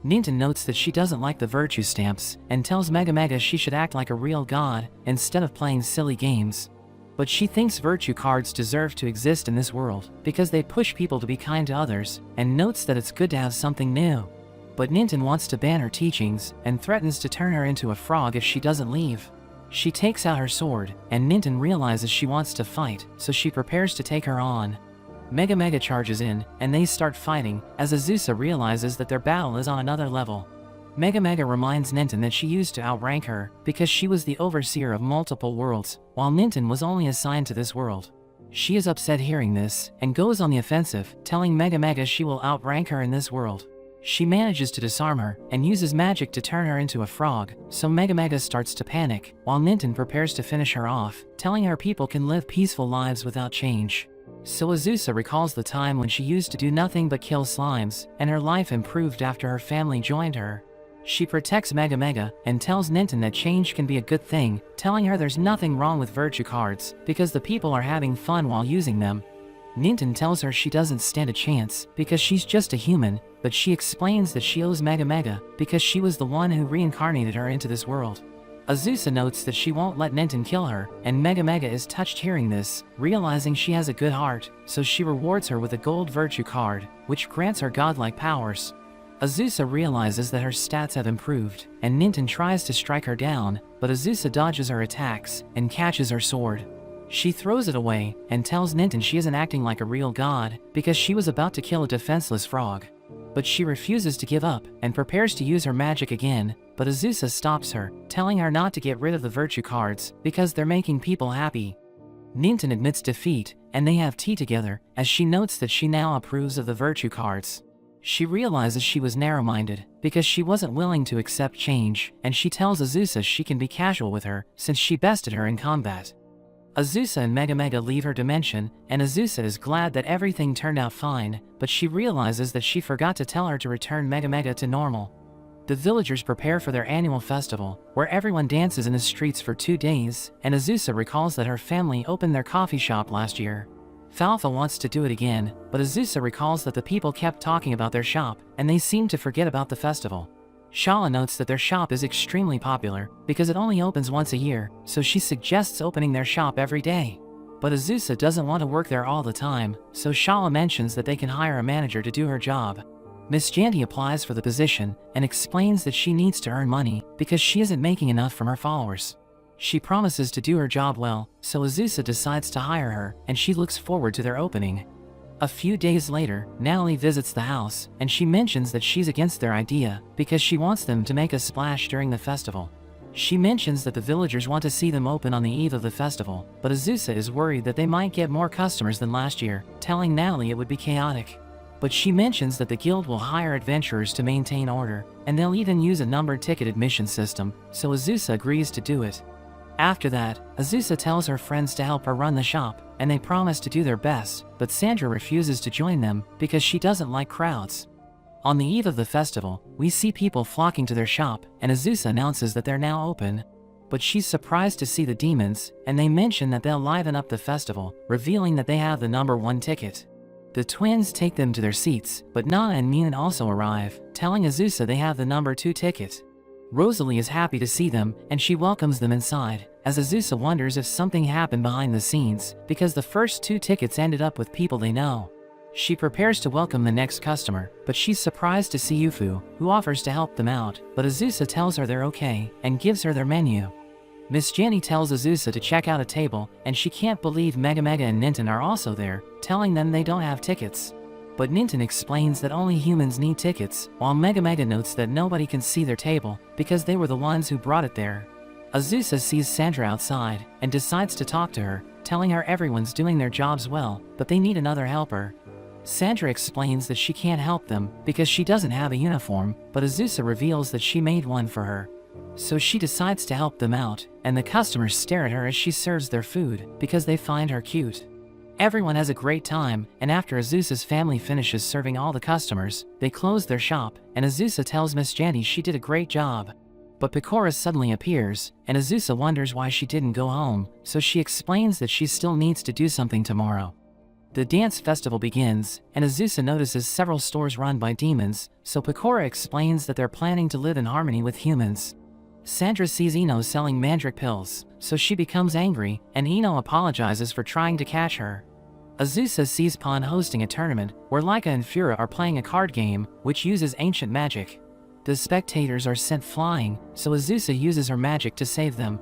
A: Ninten notes that she doesn't like the virtue stamps, and tells Mega Mega she should act like a real god, instead of playing silly games. But she thinks virtue cards deserve to exist in this world, because they push people to be kind to others, and notes that it's good to have something new. But Ninten wants to ban her teachings, and threatens to turn her into a frog if she doesn't leave. She takes out her sword, and Ninten realizes she wants to fight, so she prepares to take her on. Mega Mega charges in, and they start fighting, as Azusa realizes that their battle is on another level. Mega Mega reminds Ninten that she used to outrank her, because she was the overseer of multiple worlds, while Ninten was only assigned to this world. She is upset hearing this, and goes on the offensive, telling Mega Mega she will outrank her in this world. She manages to disarm her, and uses magic to turn her into a frog, so Mega Mega starts to panic, while Ninten prepares to finish her off, telling her people can live peaceful lives without change. So Azusa recalls the time when she used to do nothing but kill slimes, and her life improved after her family joined her. She protects Mega Mega, and tells Ninten that change can be a good thing, telling her there's nothing wrong with virtue cards, because the people are having fun while using them. Ninten tells her she doesn't stand a chance, because she's just a human, but she explains that she owes Mega Mega, because she was the one who reincarnated her into this world. Azusa notes that she won't let Ninten kill her, and Mega Mega is touched hearing this, realizing she has a good heart, so she rewards her with a gold virtue card, which grants her godlike powers. Azusa realizes that her stats have improved, and Ninten tries to strike her down, but Azusa dodges her attacks, and catches her sword. She throws it away, and tells Ninten she isn't acting like a real god, because she was about to kill a defenseless frog. But she refuses to give up, and prepares to use her magic again, but Azusa stops her, telling her not to get rid of the virtue cards, because they're making people happy. Ninten admits defeat, and they have tea together, as she notes that she now approves of the virtue cards. She realizes she was narrow-minded, because she wasn't willing to accept change, and she tells Azusa she can be casual with her, since she bested her in combat. Azusa and Mega Mega leave her dimension, and Azusa is glad that everything turned out fine, but she realizes that she forgot to tell her to return Mega Mega to normal. The villagers prepare for their annual festival, where everyone dances in the streets for 2 days, and Azusa recalls that her family opened their coffee shop last year. Falfa wants to do it again, but Azusa recalls that the people kept talking about their shop, and they seemed to forget about the festival. Shala notes that their shop is extremely popular, because it only opens once a year, so she suggests opening their shop every day. But Azusa doesn't want to work there all the time, so Shala mentions that they can hire a manager to do her job. Miss Janty applies for the position, and explains that she needs to earn money, because she isn't making enough from her followers. She promises to do her job well, so Azusa decides to hire her, and she looks forward to their opening. A few days later, Natalie visits the house, and she mentions that she's against their idea, because she wants them to make a splash during the festival. She mentions that the villagers want to see them open on the eve of the festival, but Azusa is worried that they might get more customers than last year, telling Natalie it would be chaotic. But she mentions that the guild will hire adventurers to maintain order, and they'll even use a numbered ticket admission system, so Azusa agrees to do it. After that, Azusa tells her friends to help her run the shop, and they promise to do their best, but Sandra refuses to join them because she doesn't like crowds. On the eve of the festival, we see people flocking to their shop, and Azusa announces that they're now open. But she's surprised to see the demons, and they mention that they'll liven up the festival, revealing that they have the number 1 ticket. The twins take them to their seats, but Nana and Mina also arrive, telling Azusa they have the number 2 ticket. Rosalie is happy to see them, and she welcomes them inside, as Azusa wonders if something happened behind the scenes, because the first 2 tickets ended up with people they know. She prepares to welcome the next customer, but she's surprised to see Yufu, who offers to help them out, but Azusa tells her they're okay, and gives her their menu. Miss Jenny tells Azusa to check out a table, and she can't believe Mega and Ninten are also there, telling them they don't have tickets. But Ninten explains that only humans need tickets, while Mega notes that nobody can see their table, because they were the ones who brought it there. Azusa sees Sandra outside, and decides to talk to her, telling her everyone's doing their jobs well, but they need another helper. Sandra explains that she can't help them, because she doesn't have a uniform, but Azusa reveals that she made one for her. So she decides to help them out, and the customers stare at her as she serves their food, because they find her cute. Everyone has a great time, and after Azusa's family finishes serving all the customers, they close their shop, and Azusa tells Miss Jenny she did a great job. But Pecora suddenly appears, and Azusa wonders why she didn't go home, so she explains that she still needs to do something tomorrow. The dance festival begins, and Azusa notices several stores run by demons, so Pecora explains that they're planning to live in harmony with humans. Sandra sees Ino selling mandrake pills, so she becomes angry, and Ino apologizes for trying to catch her. Azusa sees Pon hosting a tournament, where Laika and Fura are playing a card game, which uses ancient magic. The spectators are sent flying, so Azusa uses her magic to save them.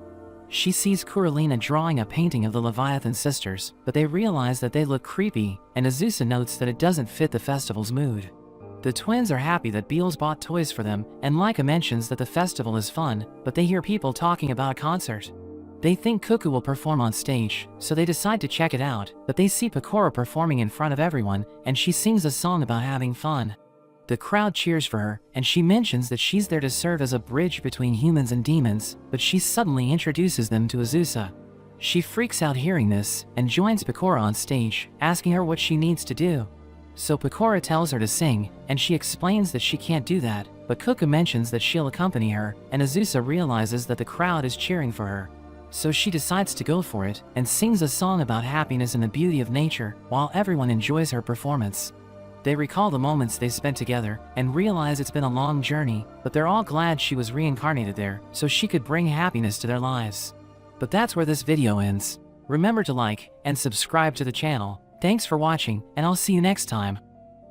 A: She sees Kuralina drawing a painting of the Leviathan sisters, but they realize that they look creepy, and Azusa notes that it doesn't fit the festival's mood. The twins are happy that Beals bought toys for them, and Laika mentions that the festival is fun, but they hear people talking about a concert. They think Cuckoo will perform on stage, so they decide to check it out, but they see Pecora performing in front of everyone, and she sings a song about having fun. The crowd cheers for her, and she mentions that she's there to serve as a bridge between humans and demons, but she suddenly introduces them to Azusa. She freaks out hearing this, and joins Pecora on stage, asking her what she needs to do. So Pecora tells her to sing, and she explains that she can't do that, but Cuckoo mentions that she'll accompany her, and Azusa realizes that the crowd is cheering for her. So she decides to go for it, and sings a song about happiness and the beauty of nature, while everyone enjoys her performance. They recall the moments they spent together, and realize it's been a long journey, but they're all glad she was reincarnated there, so she could bring happiness to their lives. But that's where this video ends. Remember to like and subscribe to the channel. Thanks for watching, and I'll see you next time.